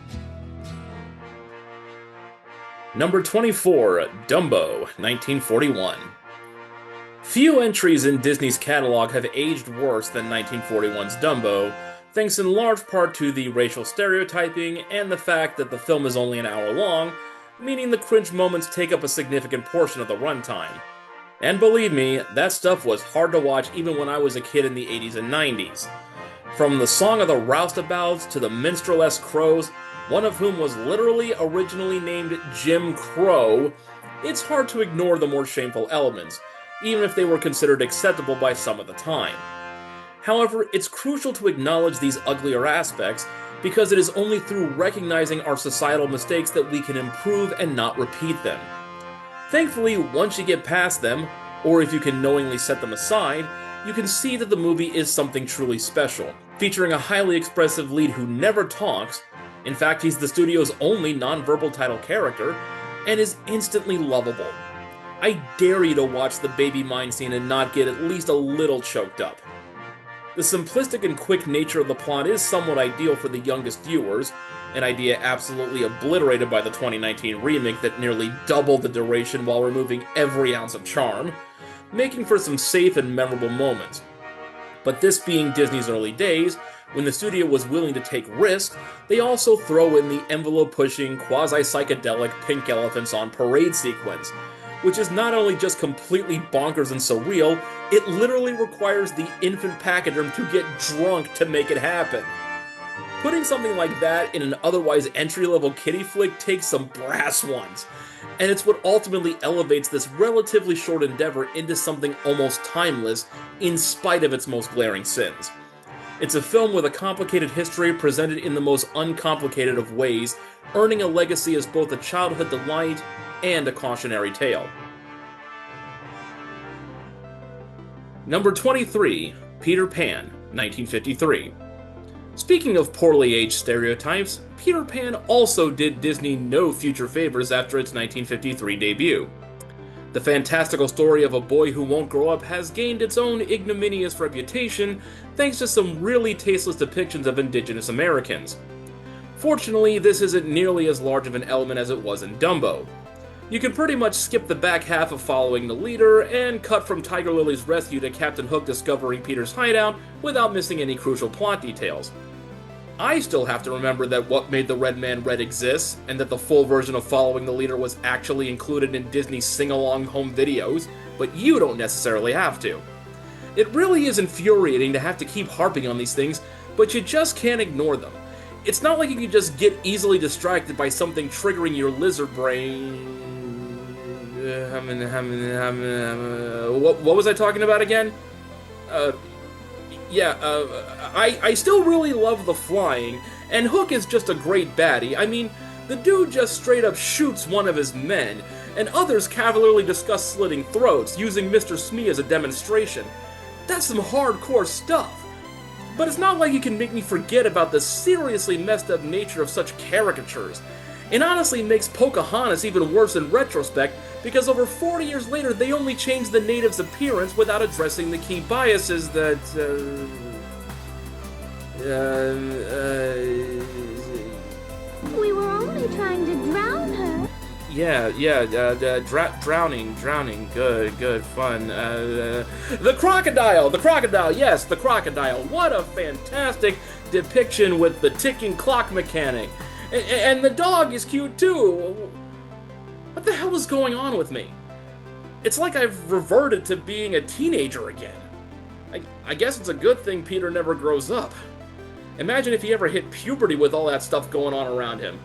Number 24, Dumbo, 1941. Few entries in Disney's catalog have aged worse than 1941's Dumbo, thanks in large part to the racial stereotyping and the fact that the film is only an hour long, meaning the cringe moments take up a significant portion of the runtime. And believe me, that stuff was hard to watch even when I was a kid in the 80s and 90s. From the Song of the Roustabouts to the minstrel-esque crows, one of whom was literally originally named Jim Crow, it's hard to ignore the more shameful elements, even if they were considered acceptable by some at the time. However, it's crucial to acknowledge these uglier aspects, because it is only through recognizing our societal mistakes that we can improve and not repeat them. Thankfully, once you get past them, or if you can knowingly set them aside, you can see that the movie is something truly special, featuring a highly expressive lead who never talks. In fact, he's the studio's only non-verbal title character, and is instantly lovable. I dare you to watch the baby mine scene and not get at least a little choked up. The simplistic and quick nature of the plot is somewhat ideal for the youngest viewers, an idea absolutely obliterated by the 2019 remake that nearly doubled the duration while removing every ounce of charm, making for some safe and memorable moments. But this being Disney's early days, when the studio was willing to take risks, they also throw in the envelope-pushing, quasi-psychedelic Pink Elephants on Parade sequence, which is not only just completely bonkers and surreal, it literally requires the infant pachyderm to get drunk to make it happen. Putting something like that in an otherwise entry-level kiddie flick takes some brass ones, and it's what ultimately elevates this relatively short endeavor into something almost timeless in spite of its most glaring sins. It's a film with a complicated history presented in the most uncomplicated of ways, earning a legacy as both a childhood delight and a cautionary tale. Number 23, Peter Pan, 1953. Speaking of poorly aged stereotypes, Peter Pan also did Disney no future favors after its 1953 debut. The fantastical story of a boy who won't grow up has gained its own ignominious reputation thanks to some really tasteless depictions of indigenous Americans. Fortunately, this isn't nearly as large of an element as it was in Dumbo. You can pretty much skip the back half of following the leader and cut from Tiger Lily's rescue to Captain Hook discovering Peter's hideout without missing any crucial plot details. I still have to remember that What Made the Red Man Red exists, and that the full version of Following the Leader was actually included in Disney's sing-along home videos, but you don't necessarily have to. It really is infuriating to have to keep harping on these things, but you just can't ignore them. It's not like you can just get easily distracted by something triggering your lizard brain. What was I talking about again? I still really love the flying, and Hook is just a great baddie. I mean, the dude just straight up shoots one of his men, and others cavalierly discuss slitting throats, using Mr. Smee as a demonstration. That's some hardcore stuff. But it's not like you can make me forget about the seriously messed up nature of such caricatures. It honestly makes Pocahontas even worse in retrospect, because over 40 years later they only changed the native's appearance without addressing the key biases that, We were only trying to drown her. Drowning, good, fun. The crocodile, yes, the crocodile. What a fantastic depiction with the ticking clock mechanic. And the dog is cute too. What the hell is going on with me? It's like I've reverted to being a teenager again. I guess it's a good thing Peter never grows up. Imagine if he ever hit puberty with all that stuff going on around him.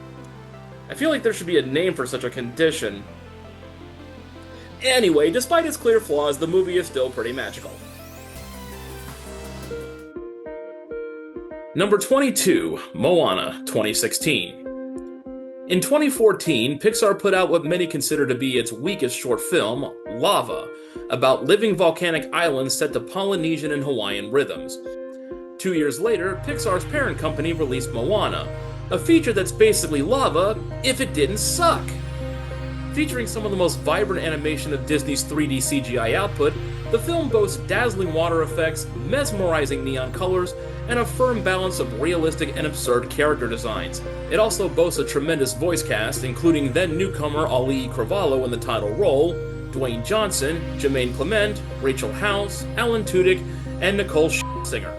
I feel like there should be a name for such a condition. Anyway, despite its clear flaws, the movie is still pretty magical. Number 22, Moana, 2016. In 2014, Pixar put out what many consider to be its weakest short film, Lava, about living volcanic islands set to Polynesian and Hawaiian rhythms. 2 years later, Pixar's parent company released Moana, a feature that's basically Lava if it didn't suck. Featuring some of the most vibrant animation of Disney's 3D CGI output, the film boasts dazzling water effects, mesmerizing neon colors, and a firm balance of realistic and absurd character designs. It also boasts a tremendous voice cast, including then-newcomer Ali Cravalho in the title role, Dwayne Johnson, Jermaine Clement, Rachel House, Alan Tudyk, and Nicole Scherzinger.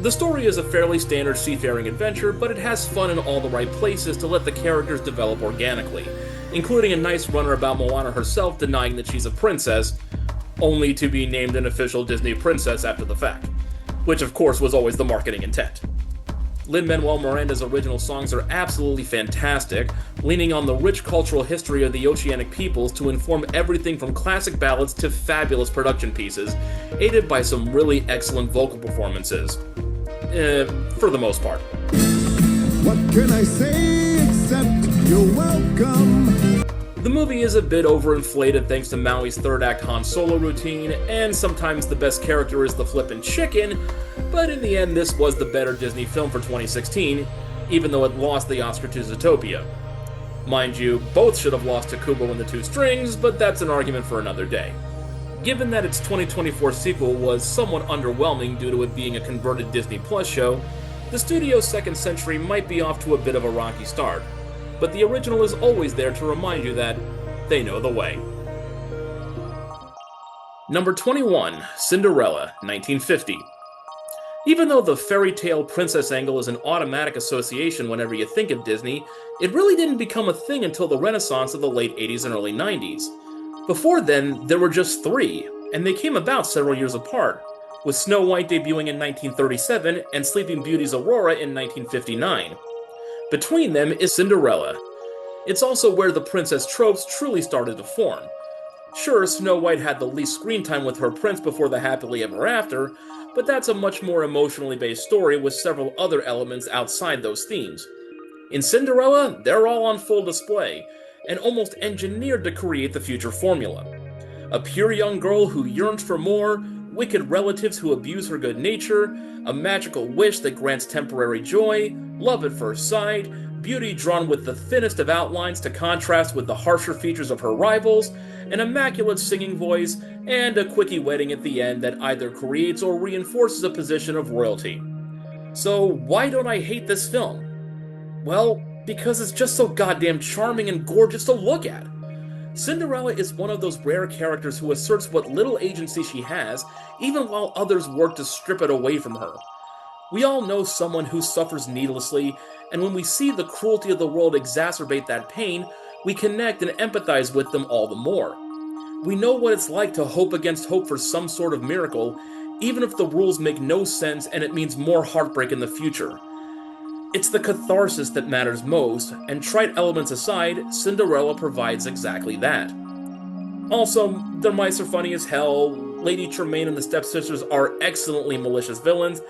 The story is a fairly standard seafaring adventure, but it has fun in all the right places to let the characters develop organically, including a nice runner about Moana herself denying that she's a princess, only to be named an official Disney princess after the fact, which of course was always the marketing intent. Lin-Manuel Miranda's original songs are absolutely fantastic, leaning on the rich cultural history of the oceanic peoples to inform everything from classic ballads to fabulous production pieces, aided by some really excellent vocal performances. For the most part. What can I say except you're welcome? The movie is a bit overinflated thanks to Maui's third act Han Solo routine, and sometimes the best character is the flippin' chicken, but in the end this was the better Disney film for 2016, even though it lost the Oscar to Zootopia. Mind you, both should have lost to Kubo and the Two Strings, but that's an argument for another day. Given that its 2024 sequel was somewhat underwhelming due to it being a converted Disney Plus show, the studio's second century might be off to a bit of a rocky start, but the original is always there to remind you that they know the way. Number 21, Cinderella, 1950. Even though the fairy tale princess angle is an automatic association whenever you think of Disney, it really didn't become a thing until the Renaissance of the late 80s and early 90s. Before then, there were just three, and they came about several years apart. with Snow White debuting in 1937 and Sleeping Beauty's Aurora in 1959. Between them is Cinderella. It's also where the princess tropes truly started to form. Sure, Snow White had the least screen time with her prince before the happily ever after, but that's a much more emotionally based story with several other elements outside those themes. In Cinderella, they're all on full display, and almost engineered to create the future formula. A pure young girl who yearns for more, wicked relatives who abuse her good nature, a magical wish that grants temporary joy, love at first sight, beauty drawn with the thinnest of outlines to contrast with the harsher features of her rivals, an immaculate singing voice, and a quickie wedding at the end that either creates or reinforces a position of royalty. So why don't I hate this film? Well, because it's just so goddamn charming and gorgeous to look at. Cinderella is one of those rare characters who asserts what little agency she has, even while others work to strip it away from her. We all know someone who suffers needlessly, and when we see the cruelty of the world exacerbate that pain, we connect and empathize with them all the more. We know what it's like to hope against hope for some sort of miracle, even if the rules make no sense and it means more heartbreak in the future. It's the catharsis that matters most, and trite elements aside, Cinderella provides exactly that. Also, the mice are funny as hell, Lady Tremaine and the stepsisters are excellently malicious villains,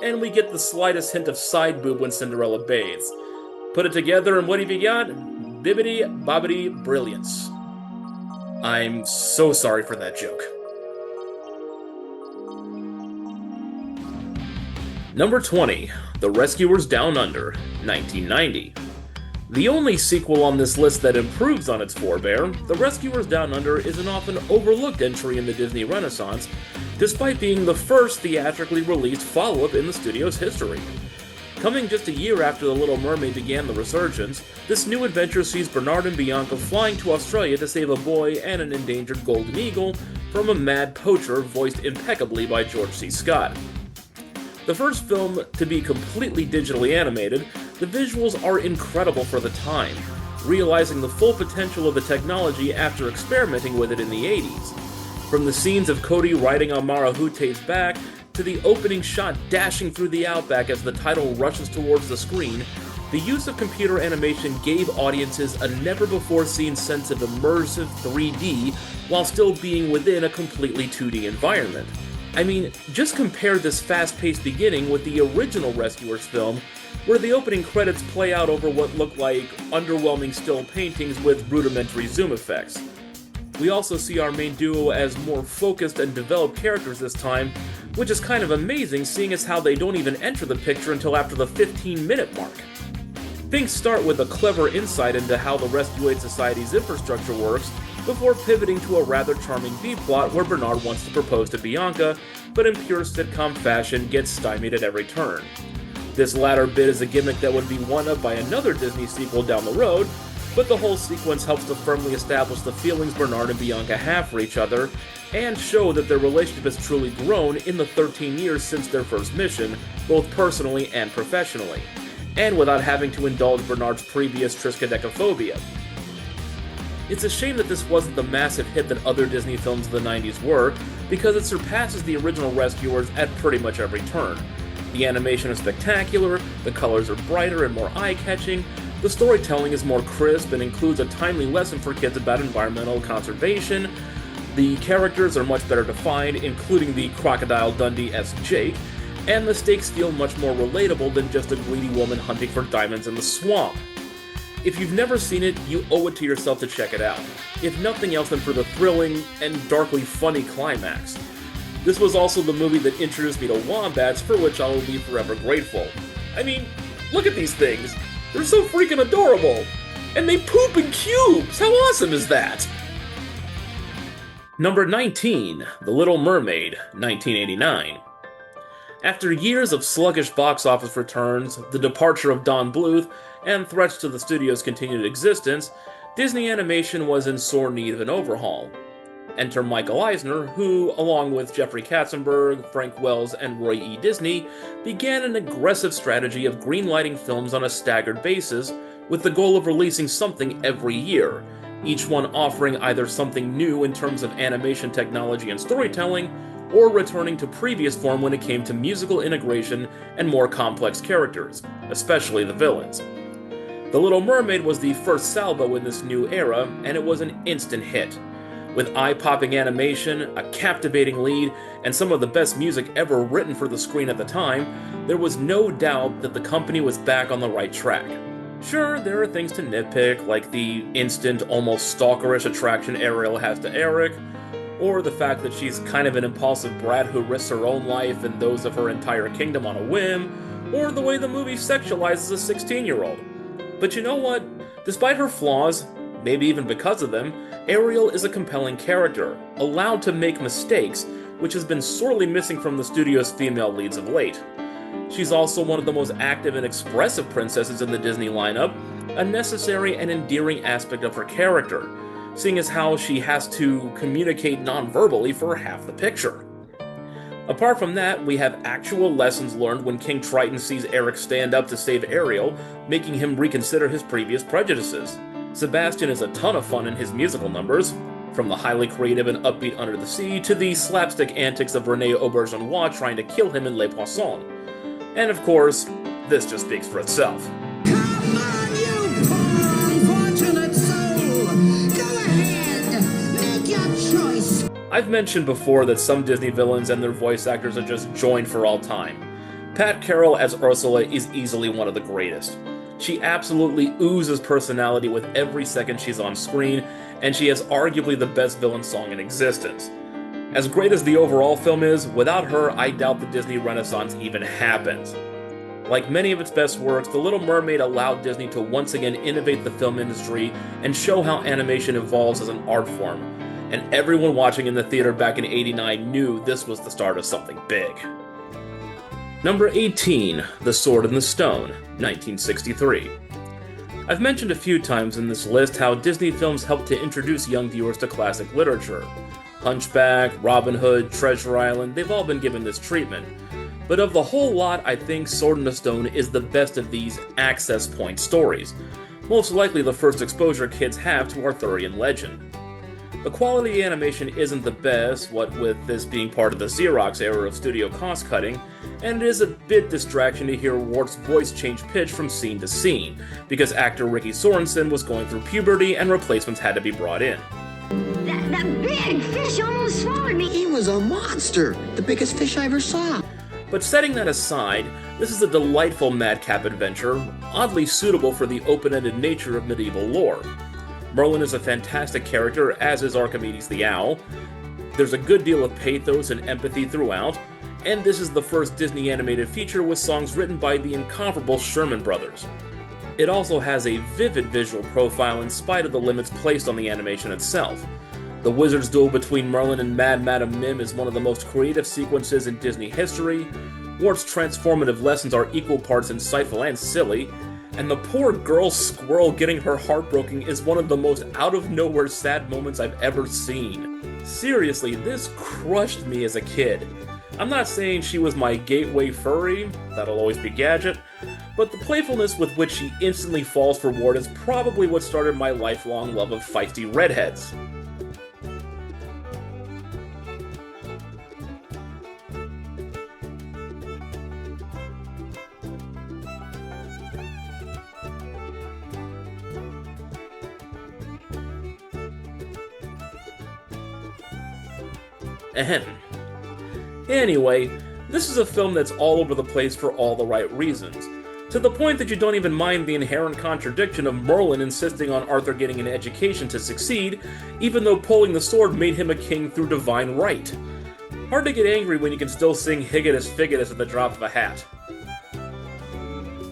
and we get the slightest hint of side boob when Cinderella bathes. Put it together and what have you got? Bibbidi bobbidi brilliance. I'm so sorry for that joke. Number 20, The Rescuers Down Under, 1990. The only sequel on this list that improves on its forebear, The Rescuers Down Under is an often overlooked entry in the Disney Renaissance, despite being the first theatrically released follow-up in the studio's history. Coming just a year after The Little Mermaid began the resurgence, this new adventure sees Bernard and Bianca flying to Australia to save a boy and an endangered golden eagle from a mad poacher voiced impeccably by George C. Scott. The first film to be completely digitally animated, the visuals are incredible for the time, realizing the full potential of the technology after experimenting with it in the 80s. From the scenes of Cody riding on Marahute's back, to the opening shot dashing through the outback as the title rushes towards the screen, the use of computer animation gave audiences a never-before-seen sense of immersive 3D while still being within a completely 2D environment. I mean, just compare this fast-paced beginning with the original Rescuers film, where the opening credits play out over what look like underwhelming still paintings with rudimentary zoom effects. We also see our main duo as more focused and developed characters this time, which is kind of amazing seeing as how they don't even enter the picture until after the 15-minute mark. Things start with a clever insight into how the Rescue Aid Society's infrastructure works, before pivoting to a rather charming B-plot where Bernard wants to propose to Bianca, but in pure sitcom fashion gets stymied at every turn. This latter bit is a gimmick that would be one-upped by another Disney sequel down the road, but the whole sequence helps to firmly establish the feelings Bernard and Bianca have for each other, and show that their relationship has truly grown in the 13 years since their first mission, both personally and professionally, and without having to indulge Bernard's previous triskaidekaphobia. It's a shame that this wasn't the massive hit that other Disney films of the 90s were, because it surpasses the original Rescuers at pretty much every turn. The animation is spectacular, the colors are brighter and more eye-catching, the storytelling is more crisp and includes a timely lesson for kids about environmental conservation, the characters are much better defined, including the Crocodile Dundee-esque Jake, and the stakes feel much more relatable than just a greedy woman hunting for diamonds in the swamp. If you've never seen it, you owe it to yourself to check it out, if nothing else than for the thrilling and darkly funny climax. This was also the movie that introduced me to wombats, for which I will be forever grateful. I mean, look at these things! They're so freaking adorable! And they poop in cubes! How awesome is that? Number 19, The Little Mermaid, 1989. After years of sluggish box office returns, the departure of Don Bluth, and threats to the studio's continued existence, Disney Animation was in sore need of an overhaul. Enter Michael Eisner, who, along with Jeffrey Katzenberg, Frank Wells, and Roy E. Disney, began an aggressive strategy of greenlighting films on a staggered basis, with the goal of releasing something every year, each one offering either something new in terms of animation technology and storytelling, or returning to previous form when it came to musical integration and more complex characters, especially the villains. The Little Mermaid was the first salvo in this new era, and it was an instant hit. With eye-popping animation, a captivating lead, and some of the best music ever written for the screen at the time, there was no doubt that the company was back on the right track. Sure, there are things to nitpick, like the instant, almost stalkerish attraction Ariel has to Eric, or the fact that she's kind of an impulsive brat who risks her own life and those of her entire kingdom on a whim, or the way the movie sexualizes a 16-year-old. But you know what? Despite her flaws, maybe even because of them, Ariel is a compelling character, allowed to make mistakes, which has been sorely missing from the studio's female leads of late. She's also one of the most active and expressive princesses in the Disney lineup, a necessary and endearing aspect of her character, seeing as how she has to communicate non-verbally for half the picture. Apart from that, we have actual lessons learned when King Triton sees Eric stand up to save Ariel, making him reconsider his previous prejudices. Sebastian is a ton of fun in his musical numbers, from the highly creative and upbeat Under the Sea to the slapstick antics of René Auberjonois trying to kill him in Les Poissons. And of course, this just speaks for itself. Come on, you poor unfortunate soul! Go ahead, make your choice. I've mentioned before that some Disney villains and their voice actors are just joined for all time. Pat Carroll as Ursula is easily one of the greatest. She absolutely oozes personality with every second she's on screen, and she has arguably the best villain song in existence. As great as the overall film is, without her, I doubt the Disney Renaissance even happens. Like many of its best works, The Little Mermaid allowed Disney to once again innovate the film industry and show how animation evolves as an art form, and everyone watching in the theater back in '89 knew this was the start of something big. Number 18, The Sword in the Stone, 1963. I've mentioned a few times in this list how Disney films helped to introduce young viewers to classic literature. Hunchback, Robin Hood, Treasure Island, they've all been given this treatment. But of the whole lot, I think Sword in the Stone is the best of these access point stories, most likely the first exposure kids have to Arthurian legend. The quality animation isn't the best, what with this being part of the Xerox era of studio cost cutting, and it is a bit distraction to hear Wart's voice change pitch from scene to scene, because actor Ricky Sorensen was going through puberty and replacements had to be brought in. That big fish almost swallowed me. He was a monster. The biggest fish I ever saw. But setting that aside, this is a delightful madcap adventure, oddly suitable for the open-ended nature of medieval lore. Merlin is a fantastic character, as is Archimedes the Owl. There's a good deal of pathos and empathy throughout, and this is the first Disney animated feature with songs written by the incomparable Sherman Brothers. It also has a vivid visual profile in spite of the limits placed on the animation itself. The wizard's duel between Merlin and Mad Madam Mim is one of the most creative sequences in Disney history. Wart's transformative lessons are equal parts insightful and silly, and the poor girl squirrel getting her heart broken is one of the most out-of-nowhere sad moments I've ever seen. Seriously, this crushed me as a kid. I'm not saying she was my gateway furry, that'll always be Gadget, but the playfulness with which she instantly falls for Wart is probably what started my lifelong love of feisty redheads. Ahem. Anyway, this is a film that's all over the place for all the right reasons, to the point that you don't even mind the inherent contradiction of Merlin insisting on Arthur getting an education to succeed, even though pulling the sword made him a king through divine right. Hard to get angry when you can still sing Higatus Figatus at the drop of a hat.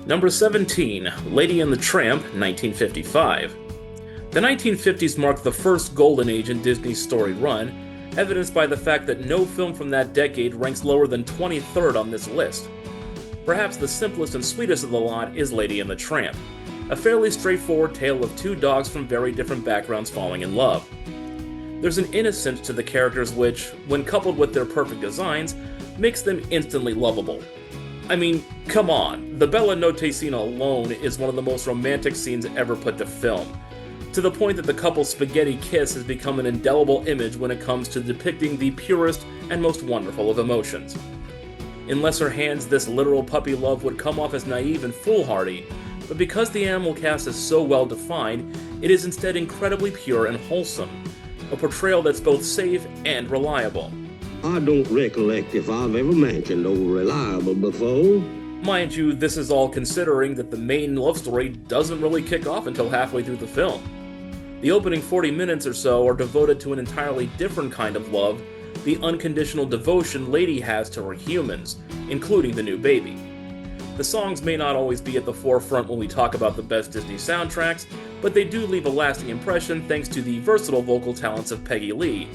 Number 17, Lady and the Tramp, 1955. The 1950s marked the first golden age in Disney's story run, evidenced by the fact that no film from that decade ranks lower than 23rd on this list. Perhaps the simplest and sweetest of the lot is Lady and the Tramp, a fairly straightforward tale of two dogs from very different backgrounds falling in love. There's an innocence to the characters which, when coupled with their perfect designs, makes them instantly lovable. I mean, come on, the Bella Notte scene alone is one of the most romantic scenes ever put to film, to the point that the couple's spaghetti kiss has become an indelible image when it comes to depicting the purest and most wonderful of emotions. In lesser hands, this literal puppy love would come off as naive and foolhardy, but because the animal cast is so well defined, it is instead incredibly pure and wholesome, a portrayal that's both safe and reliable. I don't recollect if I've ever mentioned old Reliable before. Mind you, this is all considering that the main love story doesn't really kick off until halfway through the film. The opening 40 minutes or so are devoted to an entirely different kind of love, the unconditional devotion Lady has to her humans, including the new baby. The songs may not always be at the forefront when we talk about the best Disney soundtracks, but they do leave a lasting impression thanks to the versatile vocal talents of Peggy Lee,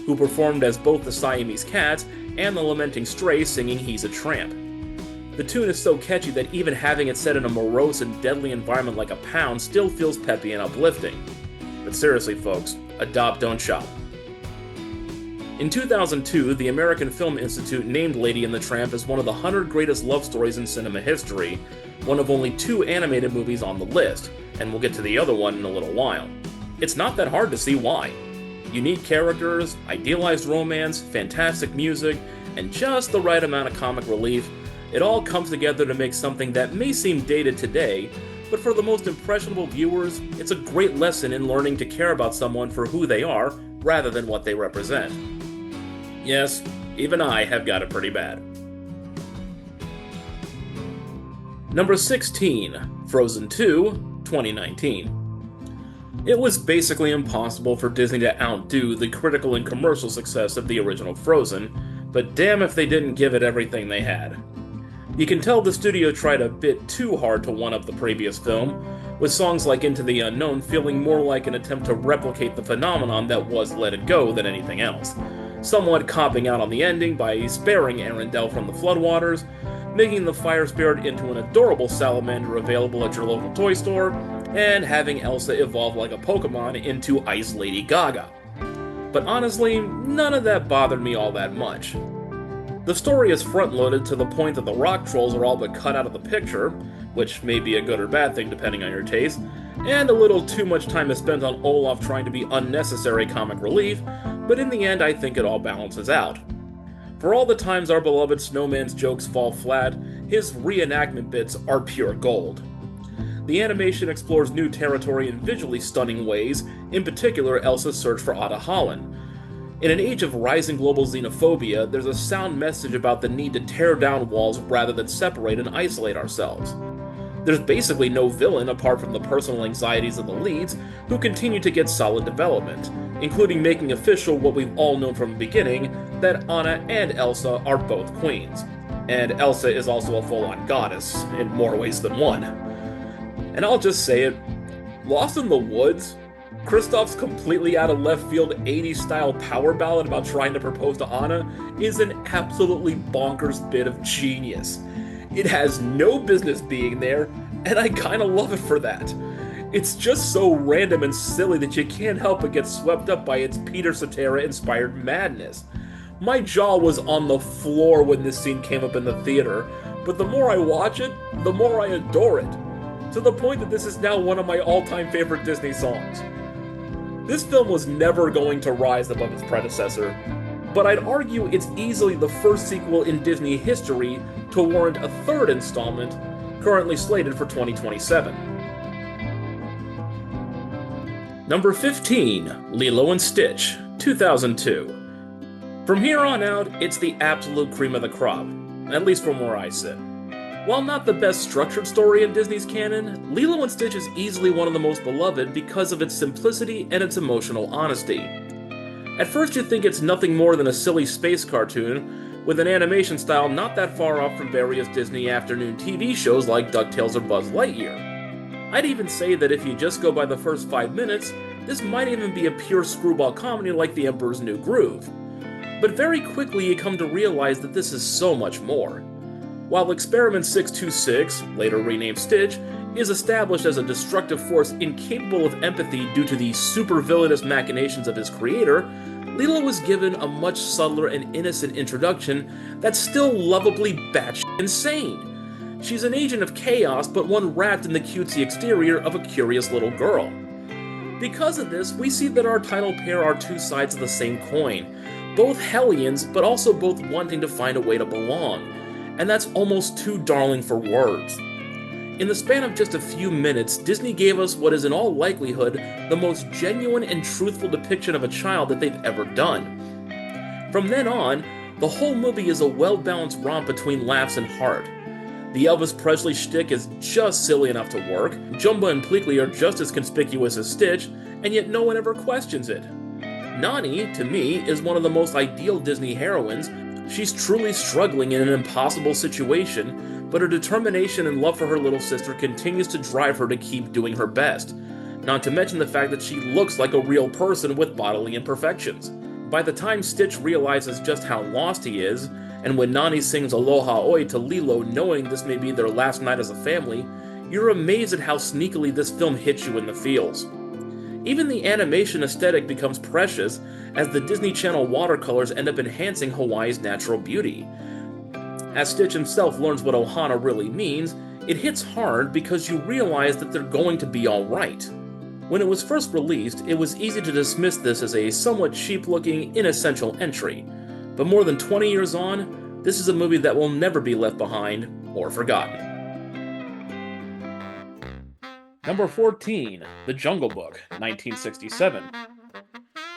who performed as both the Siamese cat and the lamenting stray singing He's a Tramp. The tune is so catchy that even having it set in a morose and deadly environment like a pound still feels peppy and uplifting. But seriously folks, adopt, don't shop. In 2002, the American Film Institute named Lady and the Tramp as one of the 100 greatest love stories in cinema history, one of only 2 animated movies on the list, and we'll get to the other one in a little while. It's not that hard to see why. Unique characters, idealized romance, fantastic music, and just the right amount of comic relief, it all comes together to make something that may seem dated today, but for the most impressionable viewers, it's a great lesson in learning to care about someone for who they are, rather than what they represent. Yes, even I have got it pretty bad. Number 16, Frozen 2, 2019. It was basically impossible for Disney to outdo the critical and commercial success of the original Frozen, but damn if they didn't give it everything they had. You can tell the studio tried a bit too hard to one-up the previous film, with songs like Into the Unknown feeling more like an attempt to replicate the phenomenon that was Let It Go than anything else, somewhat copping out on the ending by sparing Arendelle from the floodwaters, making the fire spirit into an adorable salamander available at your local toy store, and having Elsa evolve like a Pokemon into Ice Lady Gaga. But honestly, none of that bothered me all that much. The story is front-loaded to the point that the rock trolls are all but cut out of the picture, which may be a good or bad thing depending on your taste, and a little too much time is spent on Olaf trying to be unnecessary comic relief, but in the end I think it all balances out. For all the times our beloved Snowman's jokes fall flat, his reenactment bits are pure gold. The animation explores new territory in visually stunning ways, in particular Elsa's search for Ada Holland. In an age of rising global xenophobia, there's a sound message about the need to tear down walls rather than separate and isolate ourselves. There's basically no villain apart from the personal anxieties of the leads, who continue to get solid development, including making official what we've all known from the beginning, that Anna and Elsa are both queens. And Elsa is also a full-on goddess, in more ways than one. And I'll just say it, Lost in the Woods, Kristoff's completely out of left field 80s style power ballad about trying to propose to Anna is an absolutely bonkers bit of genius. It has no business being there, and I kinda love it for that. It's just so random and silly that you can't help but get swept up by its Peter Cetera inspired madness. My jaw was on the floor when this scene came up in the theater, but the more I watch it, the more I adore it, to the point that this is now one of my all-time favorite Disney songs. This film was never going to rise above its predecessor, but I'd argue it's easily the first sequel in Disney history to warrant a third installment, currently slated for 2027. Number 15, Lilo and Stitch, 2002. From here on out, it's the absolute cream of the crop, at least from where I sit. While not the best structured story in Disney's canon, Lilo and Stitch is easily one of the most beloved because of its simplicity and its emotional honesty. At first you think it's nothing more than a silly space cartoon, with an animation style not that far off from various Disney afternoon TV shows like DuckTales or Buzz Lightyear. I'd even say that if you just go by the first 5 minutes, this might even be a pure screwball comedy like The Emperor's New Groove. But very quickly you come to realize that this is so much more. While Experiment 626, later renamed Stitch, is established as a destructive force incapable of empathy due to the super-villainous machinations of his creator, Lilo was given a much subtler and innocent introduction that's still lovably batshit insane. She's an agent of chaos, but one wrapped in the cutesy exterior of a curious little girl. Because of this, we see that our title pair are two sides of the same coin, both hellions, but also both wanting to find a way to belong, and that's almost too darling for words. In the span of just a few minutes, Disney gave us what is in all likelihood the most genuine and truthful depiction of a child that they've ever done. From then on, the whole movie is a well-balanced romp between laughs and heart. The Elvis Presley shtick is just silly enough to work, Jumba and Pleakley are just as conspicuous as Stitch, and yet no one ever questions it. Nani, to me, is one of the most ideal Disney heroines. She's truly struggling in an impossible situation, but her determination and love for her little sister continues to drive her to keep doing her best. Not to mention the fact that she looks like a real person with bodily imperfections. By the time Stitch realizes just how lost he is, and when Nani sings Aloha Oi to Lilo knowing this may be their last night as a family, you're amazed at how sneakily this film hits you in the feels. Even the animation aesthetic becomes precious as the Disney Channel watercolors end up enhancing Hawaii's natural beauty. As Stitch himself learns what Ohana really means, it hits hard because you realize that they're going to be alright. When it was first released, it was easy to dismiss this as a somewhat cheap-looking, inessential entry, but more than 20 years on, this is a movie that will never be left behind or forgotten. Number 14, The Jungle Book, 1967.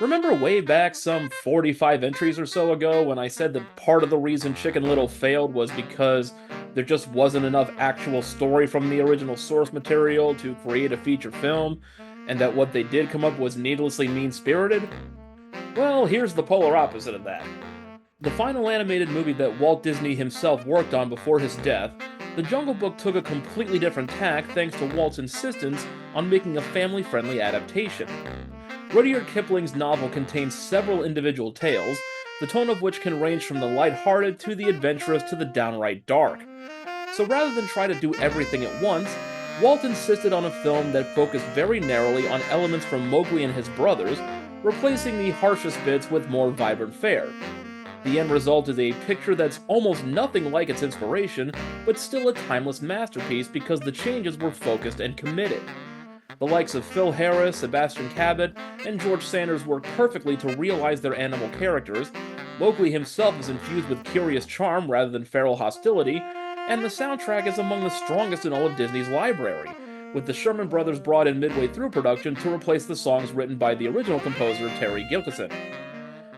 Remember way back some 45 entries or so ago when I said that part of the reason Chicken Little failed was because there just wasn't enough actual story from the original source material to create a feature film, and that what they did come up was needlessly mean-spirited? Well, here's the polar opposite of that. The final animated movie that Walt Disney himself worked on before his death, The Jungle Book took a completely different tack thanks to Walt's insistence on making a family-friendly adaptation. Rudyard Kipling's novel contains several individual tales, the tone of which can range from the lighthearted to the adventurous to the downright dark. So rather than try to do everything at once, Walt insisted on a film that focused very narrowly on elements from Mowgli and his brothers, replacing the harshest bits with more vibrant fare. The end result is a picture that's almost nothing like its inspiration, but still a timeless masterpiece because the changes were focused and committed. The likes of Phil Harris, Sebastian Cabot, and George Sanders work perfectly to realize their animal characters, Mowgli himself is infused with curious charm rather than feral hostility, and the soundtrack is among the strongest in all of Disney's library, with the Sherman Brothers brought in midway through production to replace the songs written by the original composer Terry Gilkyson.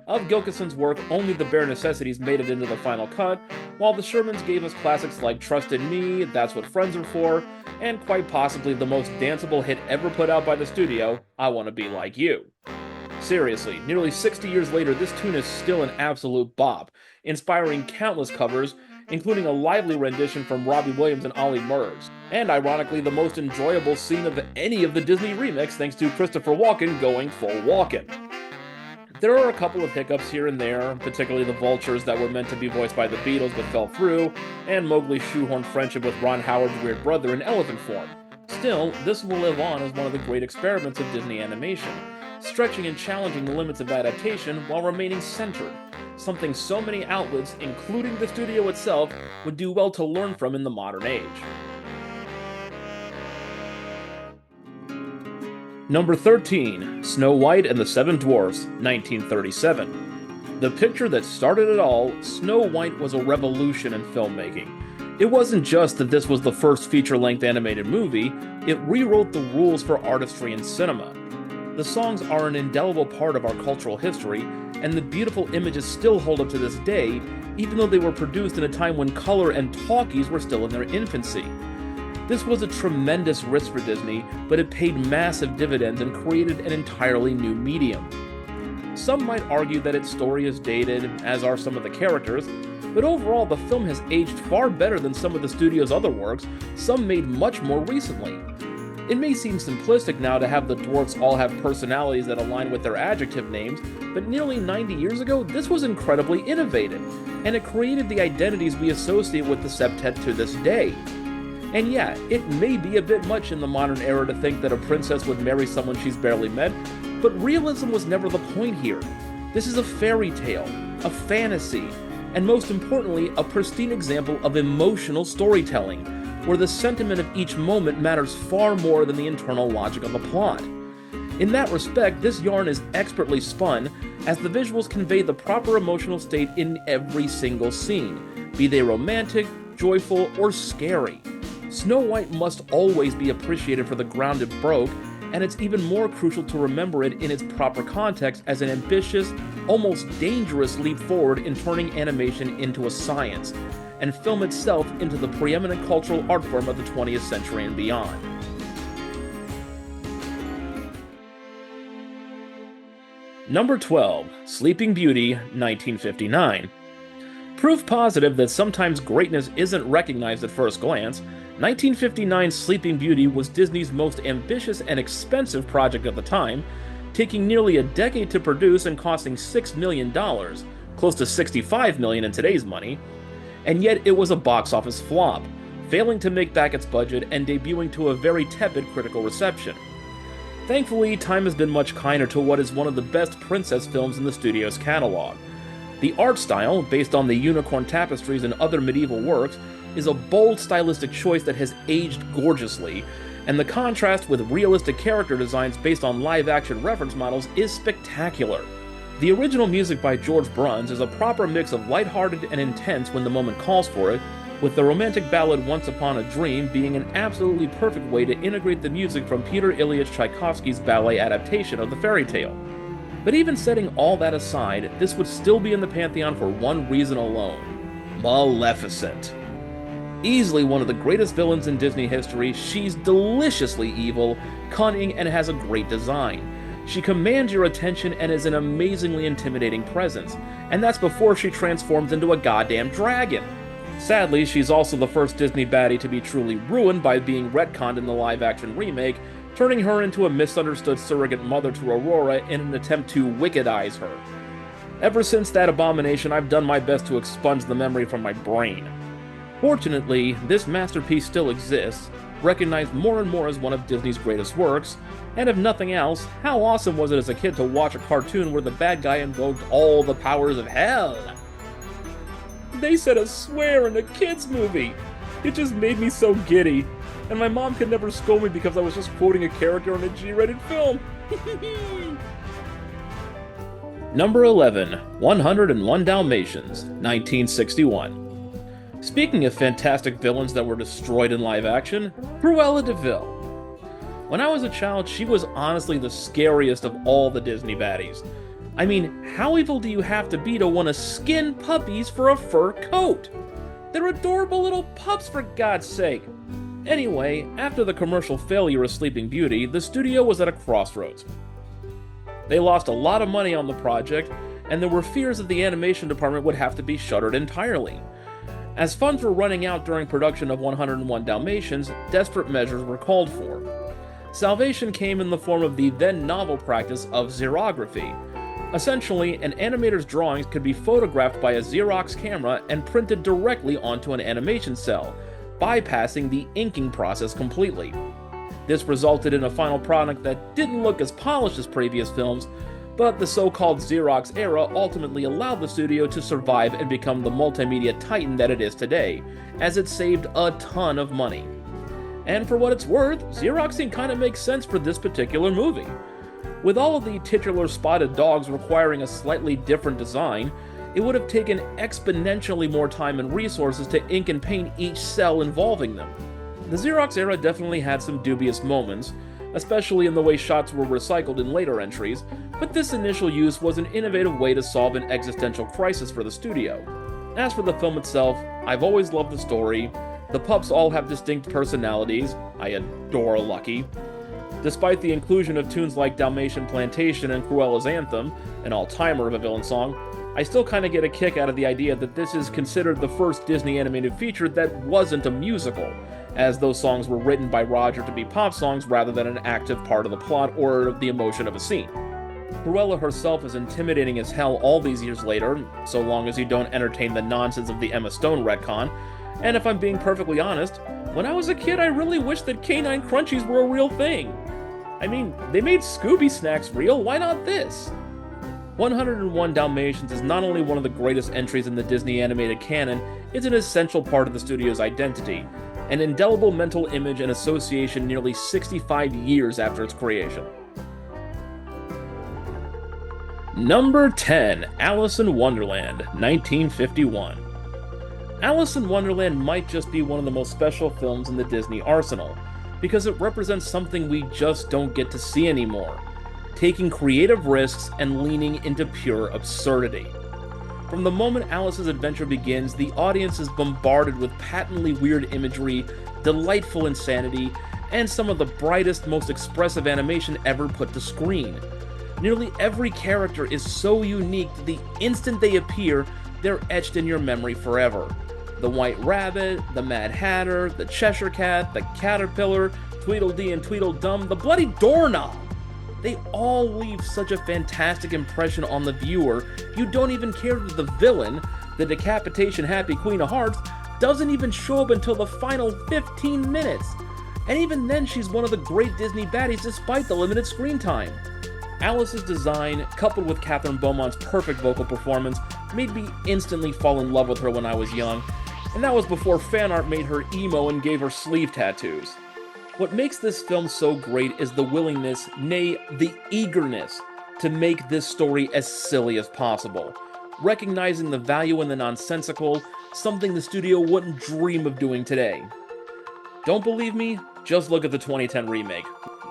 Of Gilkyson's work, only The Bare Necessities made it into the final cut, while the Shermans gave us classics like Trust in Me, That's What Friends Are For, and quite possibly the most danceable hit ever put out by the studio, I Wanna Be Like You. Seriously, nearly 60 years later, this tune is still an absolute bop, inspiring countless covers, including a lively rendition from Robbie Williams and Ollie Murs, and ironically the most enjoyable scene of any of the Disney remakes thanks to Christopher Walken going full Walken. There are a couple of hiccups here and there, particularly the vultures that were meant to be voiced by the Beatles but fell through, and Mowgli's shoehorned friendship with Ron Howard's weird brother in elephant form. Still, this will live on as one of the great experiments of Disney animation, stretching and challenging the limits of adaptation while remaining centered, something so many outlets, including the studio itself, would do well to learn from in the modern age. Number 13, Snow White and the Seven Dwarfs, 1937. The picture that started it all, Snow White was a revolution in filmmaking. It wasn't just that this was the first feature-length animated movie, it rewrote the rules for artistry in cinema. The songs are an indelible part of our cultural history, and the beautiful images still hold up to this day, even though they were produced in a time when color and talkies were still in their infancy. This was a tremendous risk for Disney, but it paid massive dividends and created an entirely new medium. Some might argue that its story is dated, as are some of the characters, but overall the film has aged far better than some of the studio's other works, some made much more recently. It may seem simplistic now to have the dwarfs all have personalities that align with their adjective names, but nearly 90 years ago this was incredibly innovative, and it created the identities we associate with the septet to this day. And yeah, it may be a bit much in the modern era to think that a princess would marry someone she's barely met, but realism was never the point here. This is a fairy tale, a fantasy, and most importantly, a pristine example of emotional storytelling, where the sentiment of each moment matters far more than the internal logic of the plot. In that respect, this yarn is expertly spun, as the visuals convey the proper emotional state in every single scene, be they romantic, joyful, or scary. Snow White must always be appreciated for the ground it broke, and it's even more crucial to remember it in its proper context as an ambitious, almost dangerous leap forward in turning animation into a science, and film itself into the preeminent cultural art form of the 20th century and beyond. Number 12, Sleeping Beauty, 1959. Proof positive that sometimes greatness isn't recognized at first glance, 1959's Sleeping Beauty was Disney's most ambitious and expensive project at the time, taking nearly a decade to produce and costing $6 million, close to $65 million in today's money, and yet it was a box office flop, failing to make back its budget and debuting to a very tepid critical reception. Thankfully, time has been much kinder to what is one of the best princess films in the studio's catalog. The art style, based on the unicorn tapestries and other medieval works, is a bold stylistic choice that has aged gorgeously, and the contrast with realistic character designs based on live-action reference models is spectacular. The original music by George Bruns is a proper mix of lighthearted and intense when the moment calls for it, with the romantic ballad Once Upon a Dream being an absolutely perfect way to integrate the music from Peter Ilyich Tchaikovsky's ballet adaptation of the fairy tale. But even setting all that aside, this would still be in the pantheon for one reason alone: Maleficent. Easily one of the greatest villains in Disney history, she's deliciously evil, cunning, and has a great design. She commands your attention and is an amazingly intimidating presence, and that's before she transforms into a goddamn dragon. Sadly, she's also the first Disney baddie to be truly ruined by being retconned in the live-action remake, turning her into a misunderstood surrogate mother to Aurora in an attempt to wickedize her. Ever since that abomination, I've done my best to expunge the memory from my brain. Fortunately, this masterpiece still exists, recognized more and more as one of Disney's greatest works, and if nothing else, how awesome was it as a kid to watch a cartoon where the bad guy invoked all the powers of hell? They said a swear in a kid's movie! It just made me so giddy, and my mom could never scold me because I was just quoting a character in a G-rated film. Number 11, 101 Dalmatians, 1961. Speaking of fantastic villains that were destroyed in live action, Cruella de Vil. When I was a child, she was honestly the scariest of all the Disney baddies. I mean, how evil do you have to be to want to skin puppies for a fur coat? They're adorable little pups, for God's sake. Anyway, after the commercial failure of Sleeping Beauty, the studio was at a crossroads. They lost a lot of money on the project, and there were fears that the animation department would have to be shuttered entirely. As funds were running out during production of 101 Dalmatians, desperate measures were called for. Salvation came in the form of the then novel practice of xerography. Essentially, an animator's drawings could be photographed by a Xerox camera and printed directly onto an animation cell, bypassing the inking process completely. This resulted in a final product that didn't look as polished as previous films, but the so-called Xerox era ultimately allowed the studio to survive and become the multimedia titan that it is today, as it saved a ton of money. And for what it's worth, Xeroxing kind of makes sense for this particular movie. With all of the titular spotted dogs requiring a slightly different design, it would have taken exponentially more time and resources to ink and paint each cell involving them. The Xerox era definitely had some dubious moments, especially in the way shots were recycled in later entries, but this initial use was an innovative way to solve an existential crisis for the studio. As for the film itself, I've always loved the story. The pups all have distinct personalities. I adore Lucky. Despite the inclusion of tunes like Dalmatian Plantation and Cruella's Anthem, an all-timer of a villain song, I still kind of get a kick out of the idea that this is considered the first Disney animated feature that wasn't a musical, as those songs were written by Roger to be pop songs rather than an active part of the plot or the emotion of a scene. Cruella herself is intimidating as hell all these years later, so long as you don't entertain the nonsense of the Emma Stone retcon, and if I'm being perfectly honest, when I was a kid I really wished that canine crunchies were a real thing. I mean, they made Scooby snacks real, why not this? 101 Dalmatians is not only one of the greatest entries in the Disney animated canon, it's an essential part of the studio's identity, an indelible mental image and association nearly 65 years after its creation. Number 10, Alice in Wonderland, 1951. Alice in Wonderland might just be one of the most special films in the Disney arsenal, because it represents something we just don't get to see anymore, taking creative risks and leaning into pure absurdity. From the moment Alice's adventure begins, the audience is bombarded with patently weird imagery, delightful insanity, and some of the brightest, most expressive animation ever put to screen. Nearly every character is so unique that the instant they appear, they're etched in your memory forever. The White Rabbit, the Mad Hatter, the Cheshire Cat, the Caterpillar, Tweedledee and Tweedledum, the bloody doorknob! They all leave such a fantastic impression on the viewer, you don't even care that the villain, the decapitation happy Queen of Hearts, doesn't even show up until the final 15 minutes. And even then she's one of the great Disney baddies despite the limited screen time. Alice's design, coupled with Catherine Beaumont's perfect vocal performance, made me instantly fall in love with her when I was young, and that was before fan art made her emo and gave her sleeve tattoos. What makes this film so great is the willingness, nay, the eagerness, to make this story as silly as possible, recognizing the value in the nonsensical, something the studio wouldn't dream of doing today. Don't believe me? Just look at the 2010 remake.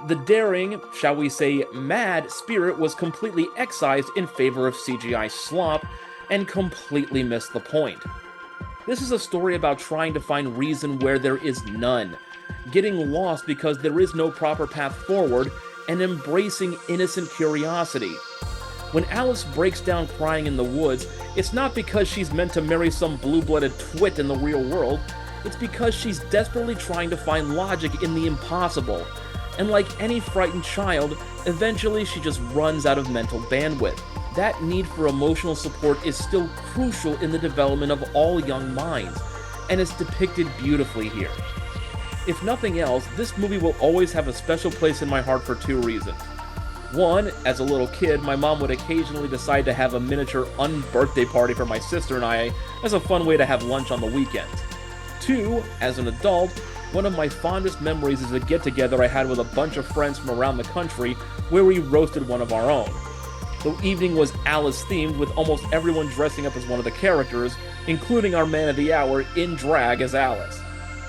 The daring, shall we say, mad spirit was completely excised in favor of CGI slop, and completely missed the point. This is a story about trying to find reason where there is none, getting lost because there is no proper path forward, and embracing innocent curiosity. When Alice breaks down crying in the woods, it's not because she's meant to marry some blue-blooded twit in the real world, it's because she's desperately trying to find logic in the impossible. And like any frightened child, eventually she just runs out of mental bandwidth. That need for emotional support is still crucial in the development of all young minds, and it's depicted beautifully here. If nothing else, this movie will always have a special place in my heart for two reasons. One, as a little kid, my mom would occasionally decide to have a miniature unbirthday party for my sister and I as a fun way to have lunch on the weekends. Two, as an adult, one of my fondest memories is a get-together I had with a bunch of friends from around the country where we roasted one of our own. The evening was Alice-themed, with almost everyone dressing up as one of the characters, including our man of the hour in drag as Alice.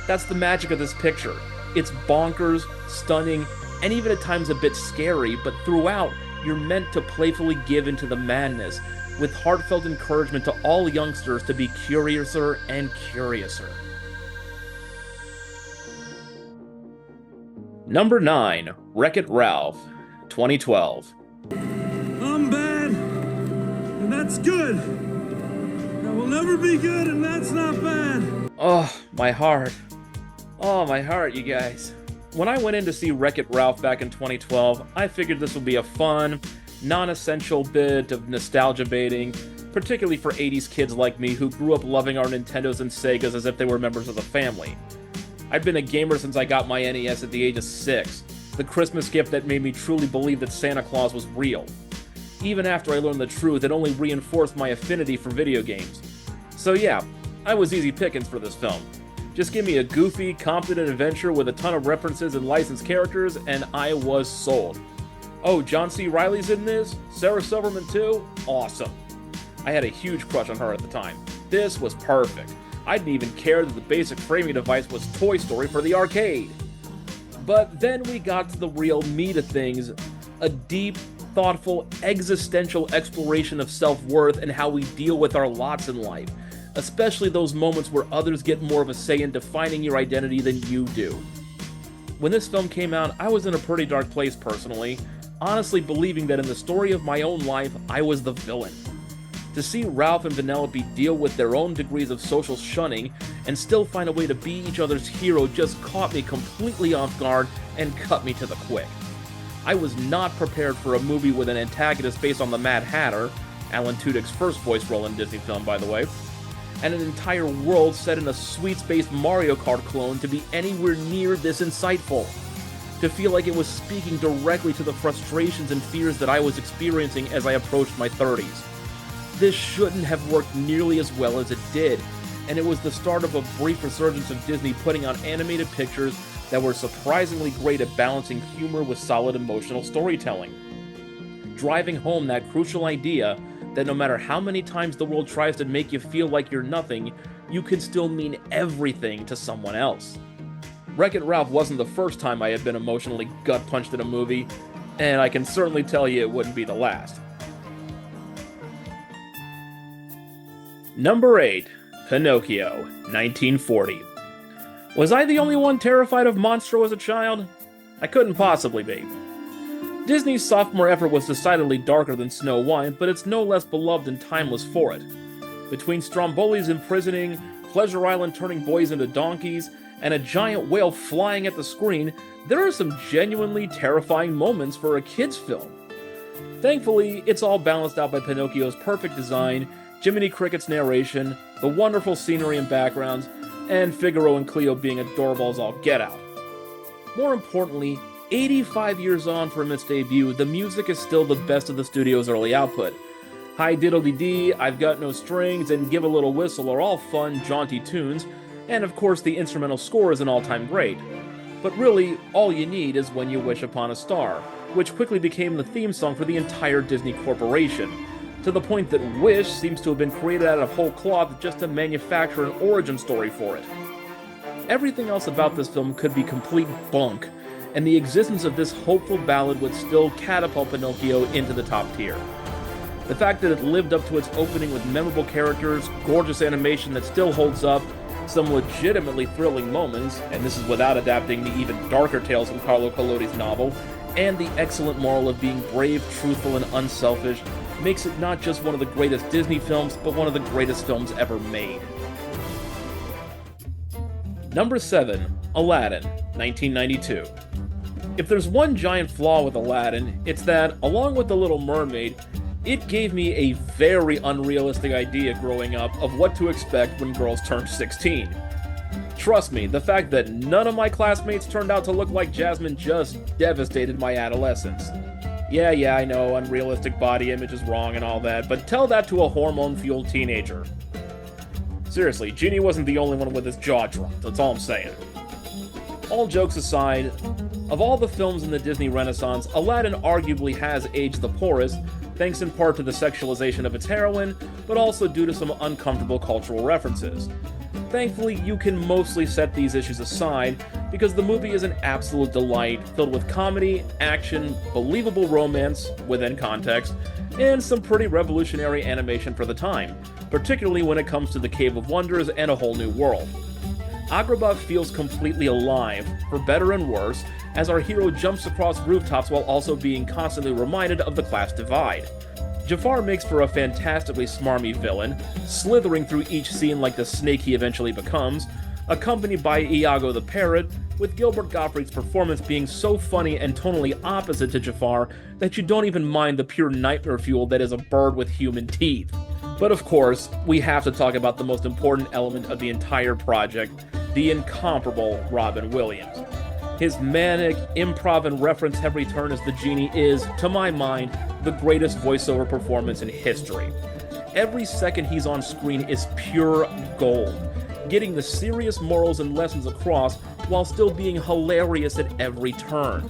That's the magic of this picture. It's bonkers, stunning, and even at times a bit scary, but throughout, you're meant to playfully give into the madness, with heartfelt encouragement to all youngsters to be curiouser and curiouser. Number 9, Wreck-It Ralph, 2012. I'm bad, and that's good. I will never be good, and that's not bad. Oh, my heart. Oh, my heart, you guys. When I went in to see Wreck-It Ralph back in 2012, I figured this would be a fun, non-essential bit of nostalgia baiting, particularly for 80s kids like me who grew up loving our Nintendos and Segas as if they were members of the family. I've been a gamer since I got my NES at the age of 6, the Christmas gift that made me truly believe that Santa Claus was real. Even after I learned the truth, it only reinforced my affinity for video games. So yeah, I was easy pickings for this film. Just give me a goofy, competent adventure with a ton of references and licensed characters, and I was sold. Oh, John C. Reilly's in this? Sarah Silverman too? Awesome. I had a huge crush on her at the time. This was perfect. I didn't even care that the basic framing device was Toy Story for the arcade. But then we got to the real meat of things, a deep, thoughtful, existential exploration of self-worth and how we deal with our lots in life, especially those moments where others get more of a say in defining your identity than you do. When this film came out, I was in a pretty dark place personally, honestly believing that in the story of my own life, I was the villain. To see Ralph and Vanellope deal with their own degrees of social shunning and still find a way to be each other's hero just caught me completely off guard and cut me to the quick. I was not prepared for a movie with an antagonist based on the Mad Hatter, Alan Tudyk's first voice role in Disney film by the way, and an entire world set in a sweets-based Mario Kart clone to be anywhere near this insightful. To feel like it was speaking directly to the frustrations and fears that I was experiencing as I approached my 30s. This shouldn't have worked nearly as well as it did, and it was the start of a brief resurgence of Disney putting out animated pictures that were surprisingly great at balancing humor with solid emotional storytelling. driving home that crucial idea that no matter how many times the world tries to make you feel like you're nothing, you can still mean everything to someone else. Wreck-It Ralph wasn't the first time I had been emotionally gut-punched in a movie, and I can certainly tell you it wouldn't be the last. Number 8. Pinocchio, 1940. Was I the only one terrified of Monstro as a child? I couldn't possibly be. Disney's sophomore effort was decidedly darker than Snow White, but it's no less beloved and timeless for it. Between Stromboli's imprisoning, Pleasure Island turning boys into donkeys, and a giant whale flying at the screen, there are some genuinely terrifying moments for a kid's film. Thankfully, it's all balanced out by Pinocchio's perfect design, Jiminy Cricket's narration, the wonderful scenery and backgrounds, and Figaro and Cleo being adorable as all get out. More importantly, 85 years on from its debut, the music is still the best of the studio's early output. Hi Diddle Dee, I've Got No Strings, and Give a Little Whistle are all fun, jaunty tunes, and of course the instrumental score is an all-time great. But really, all you need is When You Wish Upon a Star, which quickly became the theme song for the entire Disney Corporation, to the point that Wish seems to have been created out of whole cloth just to manufacture an origin story for it. Everything else about this film could be complete bunk, and the existence of this hopeful ballad would still catapult Pinocchio into the top tier. The fact that it lived up to its opening with memorable characters, gorgeous animation that still holds up, some legitimately thrilling moments, and this is without adapting the even darker tales from Carlo Collodi's novel, and the excellent moral of being brave, truthful, and unselfish, makes it not just one of the greatest Disney films, but one of the greatest films ever made. Number 7. Aladdin, 1992. If there's one giant flaw with Aladdin, it's that, along with The Little Mermaid, it gave me a very unrealistic idea growing up of what to expect when girls turned 16. Trust me, the fact that none of my classmates turned out to look like Jasmine just devastated my adolescence. Yeah, I know, unrealistic body image is wrong and all that, but tell that to a hormone-fueled teenager. Seriously, Genie wasn't the only one with his jaw dropped, that's all I'm saying. All jokes aside, of all the films in the Disney Renaissance, Aladdin arguably has aged the poorest, thanks in part to the sexualization of its heroine, but also due to some uncomfortable cultural references. Thankfully, you can mostly set these issues aside, because the movie is an absolute delight, filled with comedy, action, believable romance, within context, and some pretty revolutionary animation for the time, particularly when it comes to the Cave of Wonders and A Whole New World. Agrabah feels completely alive, for better and worse, as our hero jumps across rooftops while also being constantly reminded of the class divide. Jafar makes for a fantastically smarmy villain, slithering through each scene like the snake he eventually becomes, accompanied by Iago the parrot, with Gilbert Gottfried's performance being so funny and tonally opposite to Jafar that you don't even mind the pure nightmare fuel that is a bird with human teeth. But of course, we have to talk about the most important element of the entire project, the incomparable Robin Williams. His manic, improv and reference-heavy turn as the genie is, to my mind, the greatest voiceover performance in history. Every second he's on screen is pure gold, getting the serious morals and lessons across while still being hilarious at every turn.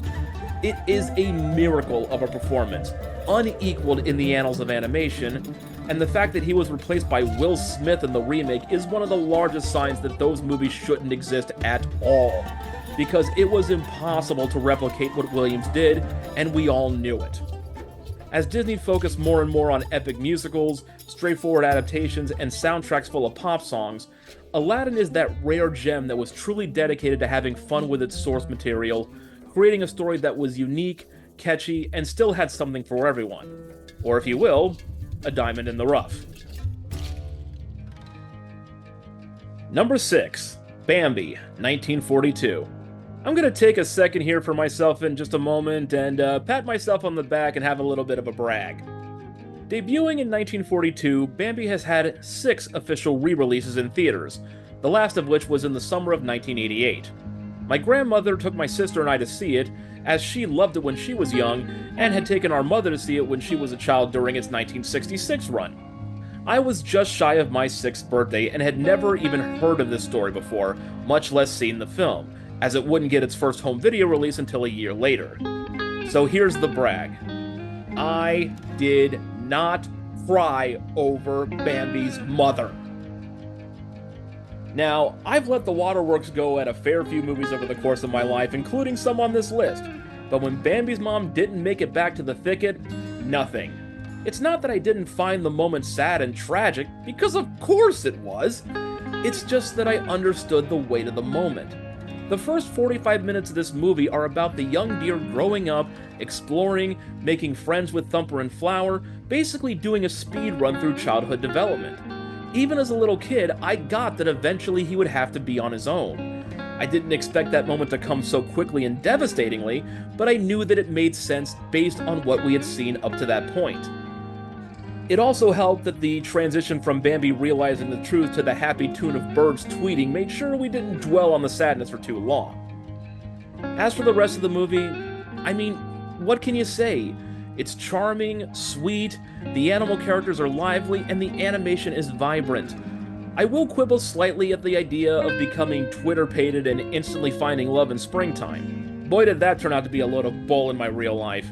It is a miracle of a performance, unequaled in the annals of animation, and the fact that he was replaced by Will Smith in the remake is one of the largest signs that those movies shouldn't exist at all, because it was impossible to replicate what Williams did, and we all knew it. As Disney focused more and more on epic musicals, straightforward adaptations, and soundtracks full of pop songs, Aladdin is that rare gem that was truly dedicated to having fun with its source material, creating a story that was unique, catchy, and still had something for everyone. Or if you will, a diamond in the rough. Number 6. Bambi, 1942. I'm going to take a second here for myself in just a moment and pat myself on the back and have a little bit of a brag. Debuting in 1942, Bambi has had 6 official re-releases in theaters, the last of which was in the summer of 1988. My grandmother took my sister and I to see it, as she loved it when she was young, and had taken our mother to see it when she was a child during its 1966 run. I was just shy of my 6th birthday and had never even heard of this story before, much less seen the film, as it wouldn't get its first home video release until a year later. So here's the brag. I did not cry over Bambi's mother. Now, I've let the waterworks go at a fair few movies over the course of my life, including some on this list, but when Bambi's mom didn't make it back to the thicket, nothing. It's not that I didn't find the moment sad and tragic, because of course it was. It's just that I understood the weight of the moment. The first 45 minutes of this movie are about the young deer growing up, exploring, making friends with Thumper and Flower, basically doing a speed run through childhood development. Even as a little kid, I got that eventually he would have to be on his own. I didn't expect that moment to come so quickly and devastatingly, but I knew that it made sense based on what we had seen up to that point. It also helped that the transition from Bambi realizing the truth to the happy tune of birds tweeting made sure we didn't dwell on the sadness for too long. As for the rest of the movie, I mean, what can you say? It's charming, sweet, the animal characters are lively, and the animation is vibrant. I will quibble slightly at the idea of becoming Twitter-pated and instantly finding love in springtime. Boy, did that turn out to be a load of bull in my real life.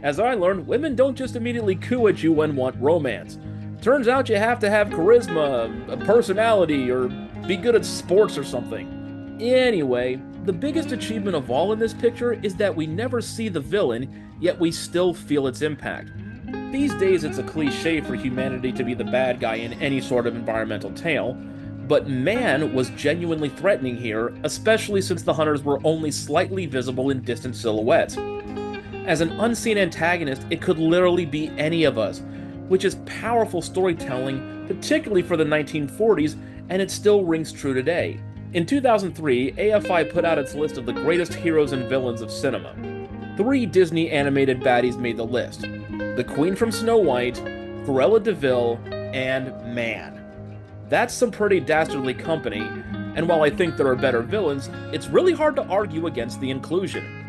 As I learned, women don't just immediately coo at you and want romance. Turns out you have to have charisma, a personality, or be good at sports or something. Anyway, the biggest achievement of all in this picture is that we never see the villain, yet we still feel its impact. These days it's a cliche for humanity to be the bad guy in any sort of environmental tale, but man was genuinely threatening here, especially since the hunters were only slightly visible in distant silhouettes. As an unseen antagonist, it could literally be any of us, which is powerful storytelling, particularly for the 1940s, and it still rings true today. In 2003, AFI put out its list of the greatest heroes and villains of cinema. 3 Disney animated baddies made the list: the Queen from Snow White, Cruella de Vil, and Man. That's some pretty dastardly company, and while I think there are better villains, it's really hard to argue against the inclusion.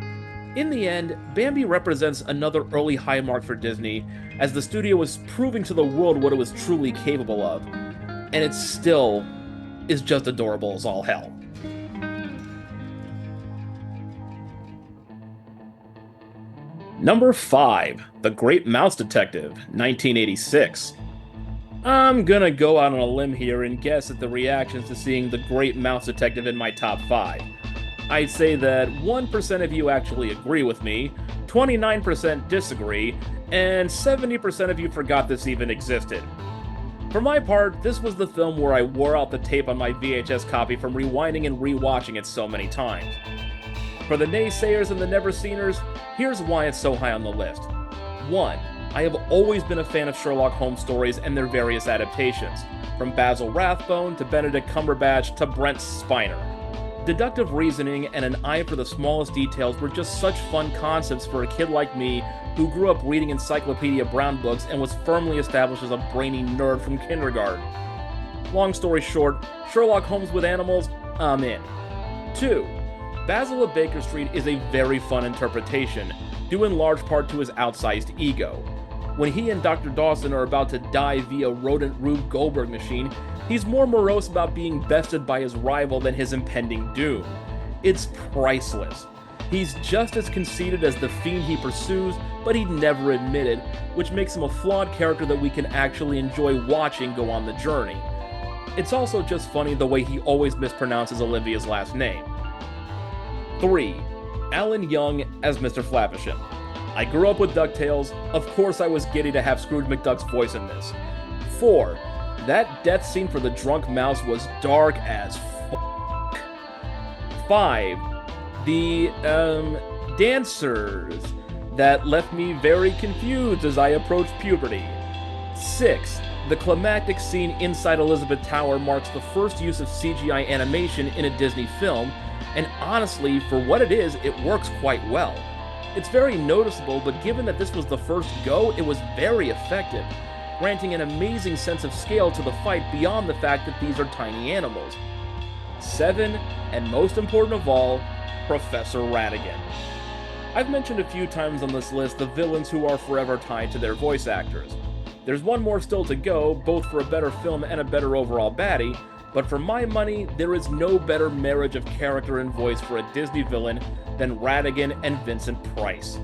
In the end, Bambi represents another early high mark for Disney, as the studio was proving to the world what it was truly capable of, and it still is just adorable as all hell. Number 5, The Great Mouse Detective, 1986. I'm gonna go out on a limb here and guess at the reactions to seeing The Great Mouse Detective in my top 5. I'd say that 1% of you actually agree with me, 29% disagree, and 70% of you forgot this even existed. For my part, this was the film where I wore out the tape on my VHS copy from rewinding and rewatching it so many times. For the naysayers and the never-seeners, here's why it's so high on the list. 1. I have always been a fan of Sherlock Holmes stories and their various adaptations, from Basil Rathbone to Benedict Cumberbatch to Brent Spiner. Deductive reasoning and an eye for the smallest details were just such fun concepts for a kid like me who grew up reading Encyclopedia Brown books and was firmly established as a brainy nerd from kindergarten. Long story short, Sherlock Holmes with animals, I'm in. 2. Basil of Baker Street is a very fun interpretation, due in large part to his outsized ego. When he and Dr. Dawson are about to die via rodent Rube Goldberg machine, he's more morose about being bested by his rival than his impending doom. It's priceless. He's just as conceited as the fiend he pursues, but he'd never admit it, which makes him a flawed character that we can actually enjoy watching go on the journey. It's also just funny the way he always mispronounces Olivia's last name. 3. Alan Young as Mr. Flavisham. I grew up with DuckTales, of course I was giddy to have Scrooge McDuck's voice in this. 4. That death scene for the drunk mouse was dark as f***. 5. The, dancers that left me very confused as I approached puberty. 6. The climactic scene inside Elizabeth Tower marks the first use of CGI animation in a Disney film, and honestly, for what it is, it works quite well. It's very noticeable, but given that this was the first go, it was very effective, granting an amazing sense of scale to the fight beyond the fact that these are tiny animals. 7, and most important of all, Professor Ratigan. I've mentioned a few times on this list the villains who are forever tied to their voice actors. There's one more still to go, both for a better film and a better overall baddie, but for my money, there is no better marriage of character and voice for a Disney villain than Ratigan and Vincent Price.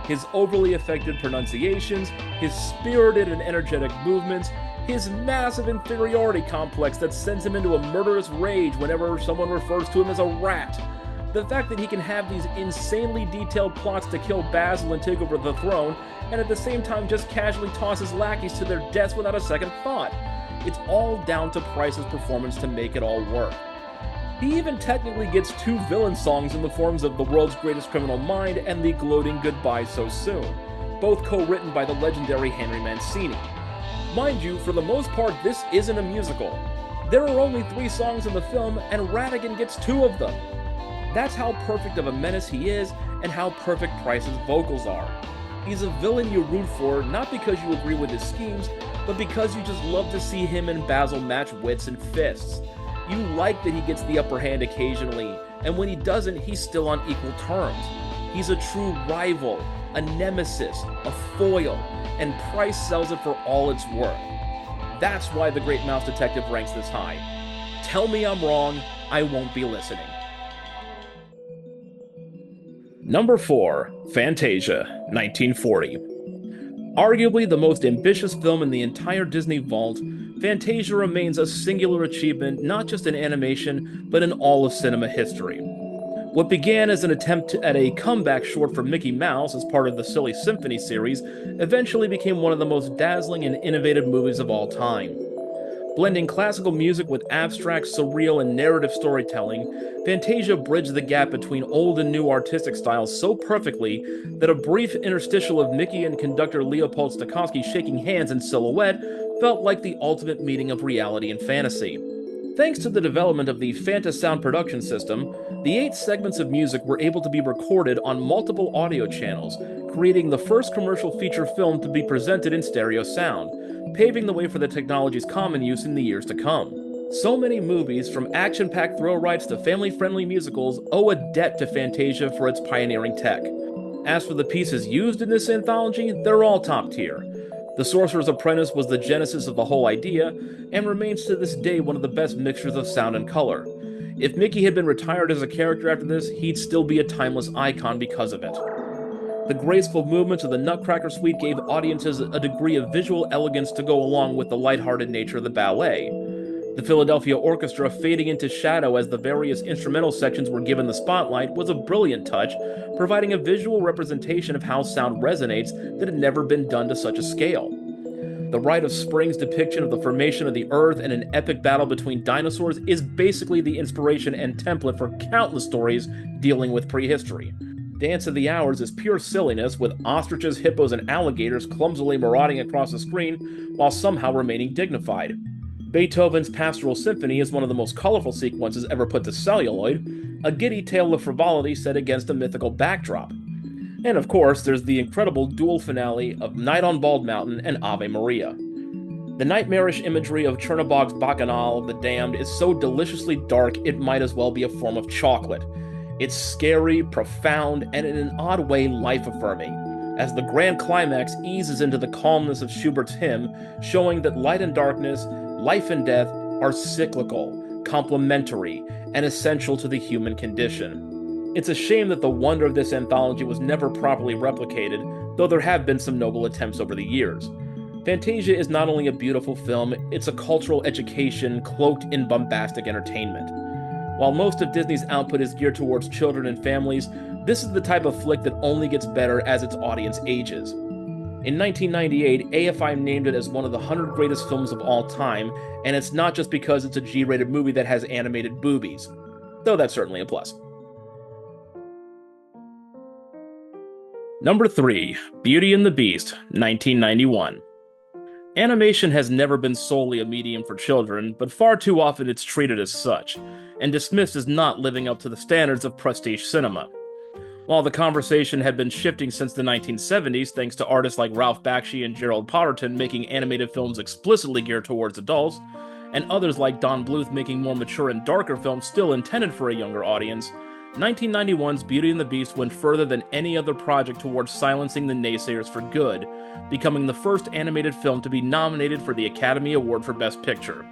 His overly effective pronunciations, his spirited and energetic movements, his massive inferiority complex that sends him into a murderous rage whenever someone refers to him as a rat. The fact that he can have these insanely detailed plots to kill Basil and take over the throne, and at the same time just casually toss his lackeys to their deaths without a second thought. It's all down to Price's performance to make it all work. He even technically gets 2 villain songs in the forms of The World's Greatest Criminal Mind and The Gloating Goodbye So Soon, both co-written by the legendary Henry Mancini. Mind you, for the most part, this isn't a musical. There are only 3 songs in the film, and Ratigan gets 2 of them. That's how perfect of a menace he is, and how perfect Price's vocals are. He's a villain you root for, not because you agree with his schemes, but because you just love to see him and Basil match wits and fists. You like that he gets the upper hand occasionally, and when he doesn't, he's still on equal terms. He's a true rival, a nemesis, a foil, and Price sells it for all it's worth. That's why The Great Mouse Detective ranks this high. Tell me I'm wrong, I won't be listening. Number 4, Fantasia, 1940. Arguably the most ambitious film in the entire Disney vault, Fantasia remains a singular achievement not just in animation, but in all of cinema history. What began as an attempt at a comeback short for Mickey Mouse as part of the Silly Symphony series eventually became one of the most dazzling and innovative movies of all time. Blending classical music with abstract, surreal, and narrative storytelling, Fantasia bridged the gap between old and new artistic styles so perfectly that a brief interstitial of Mickey and conductor Leopold Stokowski shaking hands in silhouette felt like the ultimate meeting of reality and fantasy. Thanks to the development of the Fantasound production system, the 8 segments of music were able to be recorded on multiple audio channels, creating the first commercial feature film to be presented in stereo sound, paving the way for the technology's common use in the years to come. So many movies, from action-packed thrill rides to family-friendly musicals, owe a debt to Fantasia for its pioneering tech. As for the pieces used in this anthology, they're all top tier. The Sorcerer's Apprentice was the genesis of the whole idea, and remains to this day one of the best mixtures of sound and color. If Mickey had been retired as a character after this, he'd still be a timeless icon because of it. The graceful movements of the Nutcracker Suite gave audiences a degree of visual elegance to go along with the lighthearted nature of the ballet. The Philadelphia Orchestra fading into shadow as the various instrumental sections were given the spotlight was a brilliant touch, providing a visual representation of how sound resonates that had never been done to such a scale. The Rite of Spring's depiction of the formation of the Earth and an epic battle between dinosaurs is basically the inspiration and template for countless stories dealing with prehistory. Dance of the Hours is pure silliness, with ostriches, hippos, and alligators clumsily marauding across the screen while somehow remaining dignified. Beethoven's Pastoral Symphony is one of the most colorful sequences ever put to celluloid, a giddy tale of frivolity set against a mythical backdrop. And of course, there's the incredible dual finale of Night on Bald Mountain and Ave Maria. The nightmarish imagery of Chernobog's Bacchanal of the Damned is so deliciously dark it might as well be a form of chocolate. It's scary, profound, and in an odd way life-affirming, as the grand climax eases into the calmness of Schubert's hymn, showing that light and darkness, life and death, are cyclical, complementary, and essential to the human condition. It's a shame that the wonder of this anthology was never properly replicated, though there have been some noble attempts over the years. Fantasia is not only a beautiful film, it's a cultural education cloaked in bombastic entertainment. While most of Disney's output is geared towards children and families, this is the type of flick that only gets better as its audience ages. In 1998, AFI named it as one of the 100 greatest films of all time, and it's not just because it's a G-rated movie that has animated boobies, though that's certainly a plus. Number 3, Beauty and the Beast, 1991. Animation has never been solely a medium for children, but far too often it's treated as such, and dismissed as not living up to the standards of prestige cinema. While the conversation had been shifting since the 1970s thanks to artists like Ralph Bakshi and Gerald Potterton making animated films explicitly geared towards adults, and others like Don Bluth making more mature and darker films still intended for a younger audience, 1991's Beauty and the Beast went further than any other project towards silencing the naysayers for good, becoming the first animated film to be nominated for the Academy Award for Best Picture.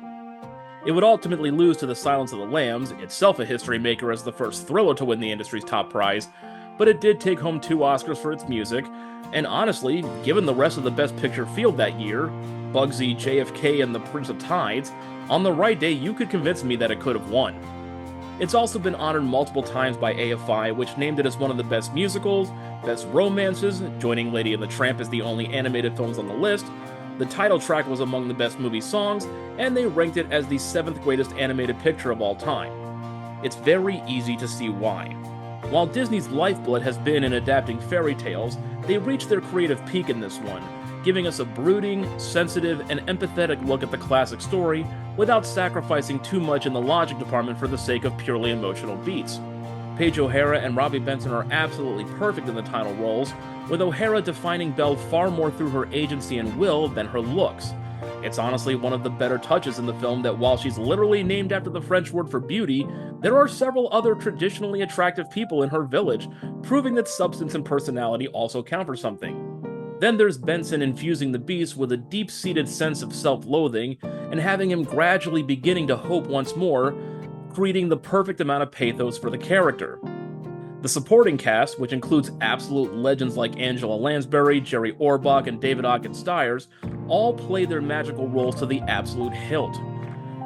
It would ultimately lose to The Silence of the Lambs, itself a history maker as the first thriller to win the industry's top prize, but it did take home 2 Oscars for its music, and honestly, given the rest of the Best Picture field that year, Bugsy, JFK, and The Prince of Tides, on the right day you could convince me that it could have won. It's also been honored multiple times by AFI, which named it as one of the best musicals, best romances, joining Lady and the Tramp as the only animated films on the list. The title track was among the best movie songs, and they ranked it as the 7th greatest animated picture of all time. It's very easy to see why. While Disney's lifeblood has been in adapting fairy tales, they reached their creative peak in this one, giving us a brooding, sensitive, and empathetic look at the classic story without sacrificing too much in the logic department for the sake of purely emotional beats. Paige O'Hara and Robbie Benson are absolutely perfect in the title roles, with O'Hara defining Belle far more through her agency and will than her looks. It's honestly one of the better touches in the film that while she's literally named after the French word for beauty, there are several other traditionally attractive people in her village, proving that substance and personality also count for something. Then there's Benson infusing the Beast with a deep-seated sense of self-loathing, and having him gradually beginning to hope once more, creating the perfect amount of pathos for the character. The supporting cast, which includes absolute legends like Angela Lansbury, Jerry Orbach, and David Ogden Stiers, all play their magical roles to the absolute hilt.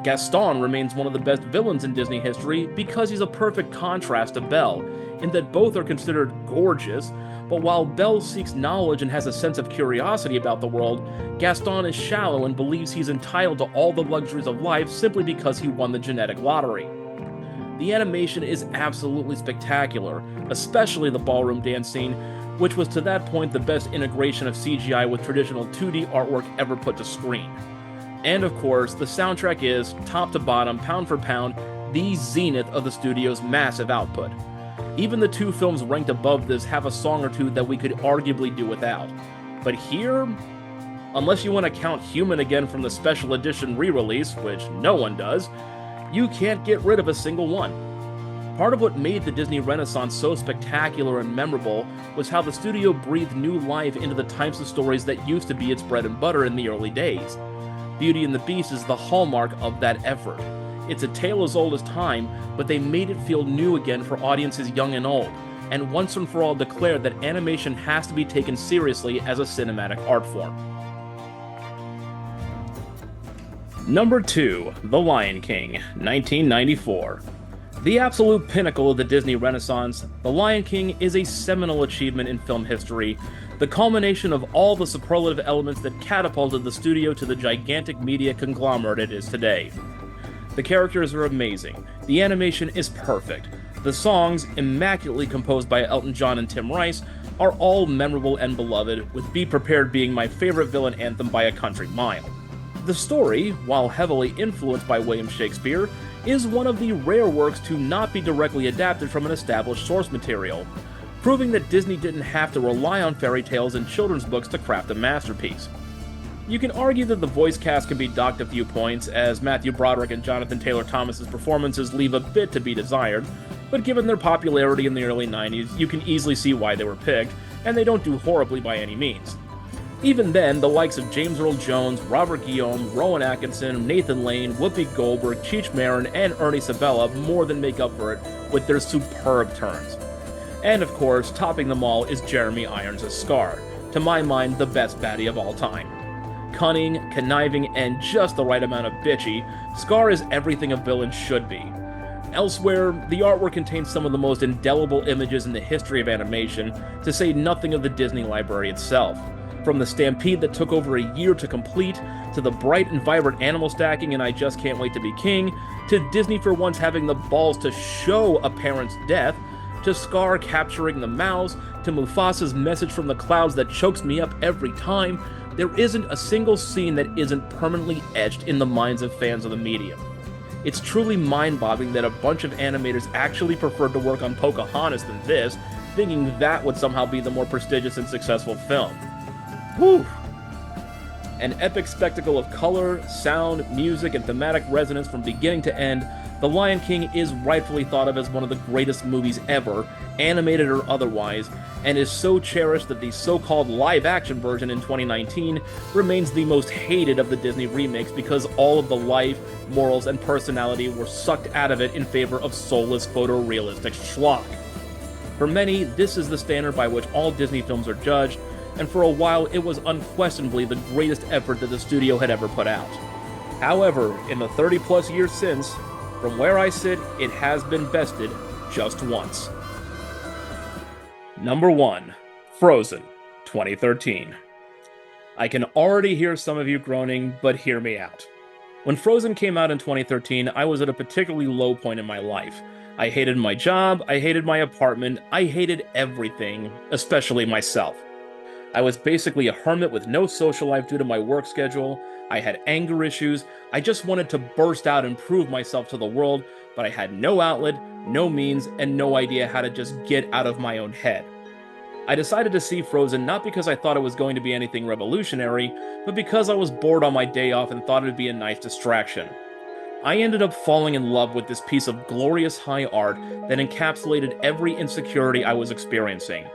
Gaston remains one of the best villains in Disney history because he's a perfect contrast to Belle, in that both are considered gorgeous, but while Belle seeks knowledge and has a sense of curiosity about the world, Gaston is shallow and believes he's entitled to all the luxuries of life simply because he won the genetic lottery. The animation is absolutely spectacular, especially the ballroom dance scene, which was to that point the best integration of CGI with traditional 2D artwork ever put to screen. And of course, the soundtrack is, top to bottom, pound for pound, the zenith of the studio's massive output. Even the 2 films ranked above this have a song or two that we could arguably do without. But here, unless you want to count Human again from the special edition re-release, which no one does, you can't get rid of a single one. Part of what made the Disney Renaissance so spectacular and memorable was how the studio breathed new life into the types of stories that used to be its bread and butter in the early days. Beauty and the Beast is the hallmark of that effort. It's a tale as old as time, but they made it feel new again for audiences young and old, and once and for all declared that animation has to be taken seriously as a cinematic art form. Number 2, The Lion King, 1994. The absolute pinnacle of the Disney Renaissance, The Lion King is a seminal achievement in film history, the culmination of all the superlative elements that catapulted the studio to the gigantic media conglomerate it is today. The characters are amazing, the animation is perfect, the songs, immaculately composed by Elton John and Tim Rice, are all memorable and beloved, with Be Prepared being my favorite villain anthem by a country mile. The story, while heavily influenced by William Shakespeare, is one of the rare works to not be directly adapted from an established source material, proving that Disney didn't have to rely on fairy tales and children's books to craft a masterpiece. You can argue that the voice cast can be docked a few points, as Matthew Broderick and Jonathan Taylor Thomas's performances leave a bit to be desired, but given their popularity in the early 90s, you can easily see why they were picked, and they don't do horribly by any means. Even then, the likes of James Earl Jones, Robert Guillaume, Rowan Atkinson, Nathan Lane, Whoopi Goldberg, Cheech Marin, and Ernie Sabella more than make up for it with their superb turns. And of course, topping them all is Jeremy Irons as Scar, to my mind the best baddie of all time. Cunning, conniving, and just the right amount of bitchy, Scar is everything a villain should be. Elsewhere, the artwork contains some of the most indelible images in the history of animation, to say nothing of the Disney library itself. From the stampede that took over a year to complete, to the bright and vibrant animal stacking in I Just Can't Wait to Be King, to Disney for once having the balls to show a parent's death, to Scar capturing the mouse, to Mufasa's message from the clouds that chokes me up every time, there isn't a single scene that isn't permanently etched in the minds of fans of the medium. It's truly mind-boggling that a bunch of animators actually preferred to work on Pocahontas than this, thinking that would somehow be the more prestigious and successful film. Whew! An epic spectacle of color, sound, music, and thematic resonance from beginning to end, The Lion King is rightfully thought of as one of the greatest movies ever, animated or otherwise, and is so cherished that the so-called live-action version in 2019 remains the most hated of the Disney remakes because all of the life, morals, and personality were sucked out of it in favor of soulless photorealistic schlock. For many, this is the standard by which all Disney films are judged, and for a while it was unquestionably the greatest effort that the studio had ever put out. However, in the 30-plus years since, from where I sit, it has been bested just once. Number 1. Frozen, 2013. I can already hear some of you groaning, but hear me out. When Frozen came out in 2013, I was at a particularly low point in my life. I hated my job, I hated my apartment, I hated everything, especially myself. I was basically a hermit with no social life due to my work schedule, I had anger issues, I just wanted to burst out and prove myself to the world, but I had no outlet, no means, and no idea how to just get out of my own head. I decided to see Frozen not because I thought it was going to be anything revolutionary, but because I was bored on my day off and thought it would be a nice distraction. I ended up falling in love with this piece of glorious high art that encapsulated every insecurity I was experiencing.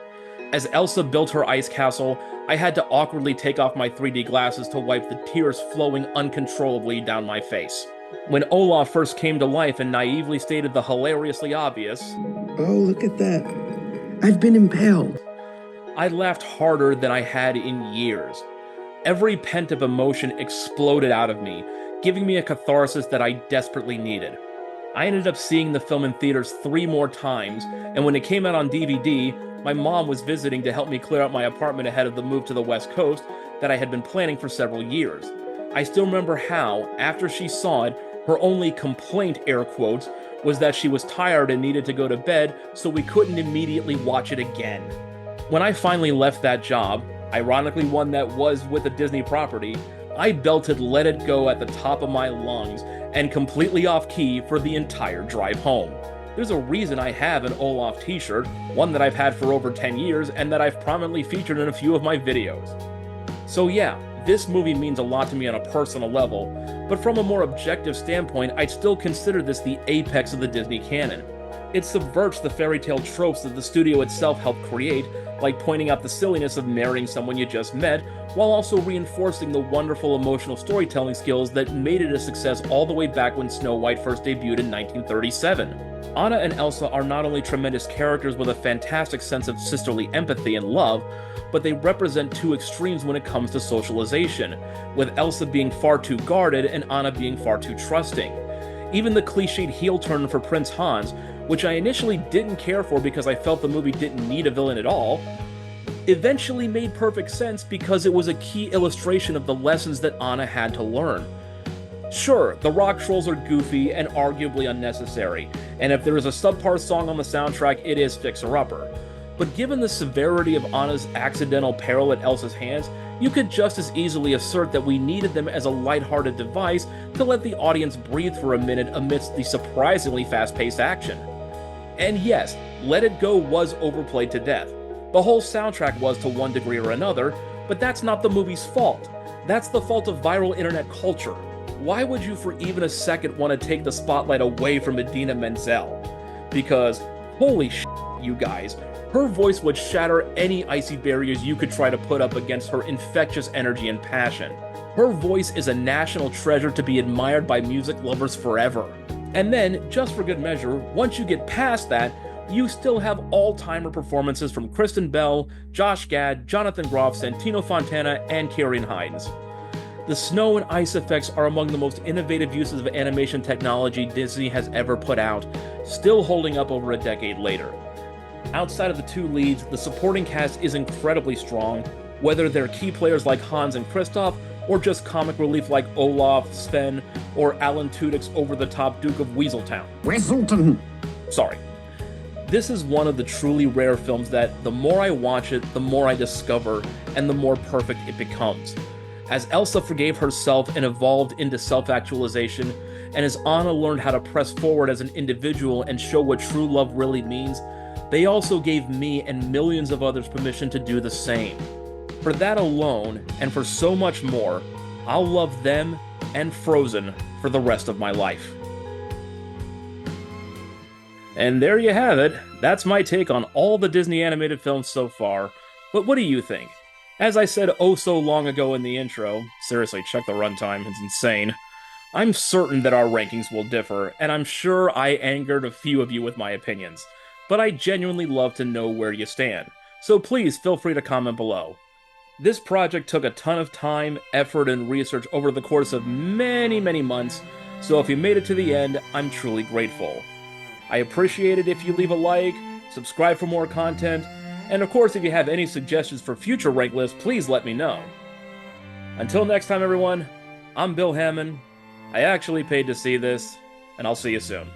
As Elsa built her ice castle, I had to awkwardly take off my 3D glasses to wipe the tears flowing uncontrollably down my face. When Olaf first came to life and naively stated the hilariously obvious, "Oh, look at that. I've been impaled," I laughed harder than I had in years. Every pent-up emotion exploded out of me, giving me a catharsis that I desperately needed. I ended up seeing the film in theaters 3 more times, and when it came out on DVD, my mom was visiting to help me clear out my apartment ahead of the move to the West Coast that I had been planning for several years. I still remember how, after she saw it, her only complaint, air quotes, was that she was tired and needed to go to bed, so we couldn't immediately watch it again. When I finally left that job, ironically one that was with a Disney property, I belted Let It Go at the top of my lungs and completely off key for the entire drive home. There's a reason I have an Olaf t-shirt, one that I've had for over 10 years and that I've prominently featured in a few of my videos. So yeah, this movie means a lot to me on a personal level, but from a more objective standpoint, I'd still consider this the apex of the Disney canon. It subverts the fairy tale tropes that the studio itself helped create, like pointing out the silliness of marrying someone you just met, while also reinforcing the wonderful emotional storytelling skills that made it a success all the way back when Snow White first debuted in 1937. Anna and Elsa are not only tremendous characters with a fantastic sense of sisterly empathy and love, but they represent 2 extremes when it comes to socialization, with Elsa being far too guarded and Anna being far too trusting. Even the cliched heel turn for Prince Hans, which I initially didn't care for because I felt the movie didn't need a villain at all, eventually made perfect sense because it was a key illustration of the lessons that Anna had to learn. Sure, the rock trolls are goofy and arguably unnecessary, and if there is a subpar song on the soundtrack, it is Fixer Upper. But given the severity of Anna's accidental peril at Elsa's hands, you could just as easily assert that we needed them as a lighthearted device to let the audience breathe for a minute amidst the surprisingly fast-paced action. And yes, Let It Go was overplayed to death. The whole soundtrack was to one degree or another, but that's not the movie's fault. That's the fault of viral internet culture. Why would you for even a second want to take the spotlight away from Idina Menzel? Because, holy shit, you guys, her voice would shatter any icy barriers you could try to put up against her infectious energy and passion. Her voice is a national treasure to be admired by music lovers forever. And then, just for good measure, once you get past that, you still have all-timer performances from Kristen Bell, Josh Gad, Jonathan Groff, Santino Fontana, and Kieran Hines. The snow and ice effects are among the most innovative uses of animation technology Disney has ever put out, still holding up over a decade later. Outside of the 2 leads, the supporting cast is incredibly strong, whether they're key players like Hans and Kristoff, or just comic relief like Olaf, Sven, or Alan Tudyk's over-the-top Duke of Weaseltown. Weaselton! Sorry. This is one of the truly rare films that, the more I watch it, the more I discover, and the more perfect it becomes. As Elsa forgave herself and evolved into self-actualization, and as Anna learned how to press forward as an individual and show what true love really means, they also gave me and millions of others permission to do the same. For that alone, and for so much more, I'll love them and Frozen for the rest of my life. And there you have it. That's my take on all the Disney animated films so far. But what do you think? As I said oh so long ago in the intro, seriously, check the runtime, it's insane. I'm certain that our rankings will differ, and I'm sure I angered a few of you with my opinions. but I genuinely love to know where you stand, so please feel free to comment below. This project took a ton of time, effort, and research over the course of many months, so if you made it to the end, I'm truly grateful. I appreciate it if you leave a like, subscribe for more content, and of course if you have any suggestions for future rank lists, please let me know. Until next time everyone, I'm Bill Hammond, I actually paid to see this, and I'll see you soon.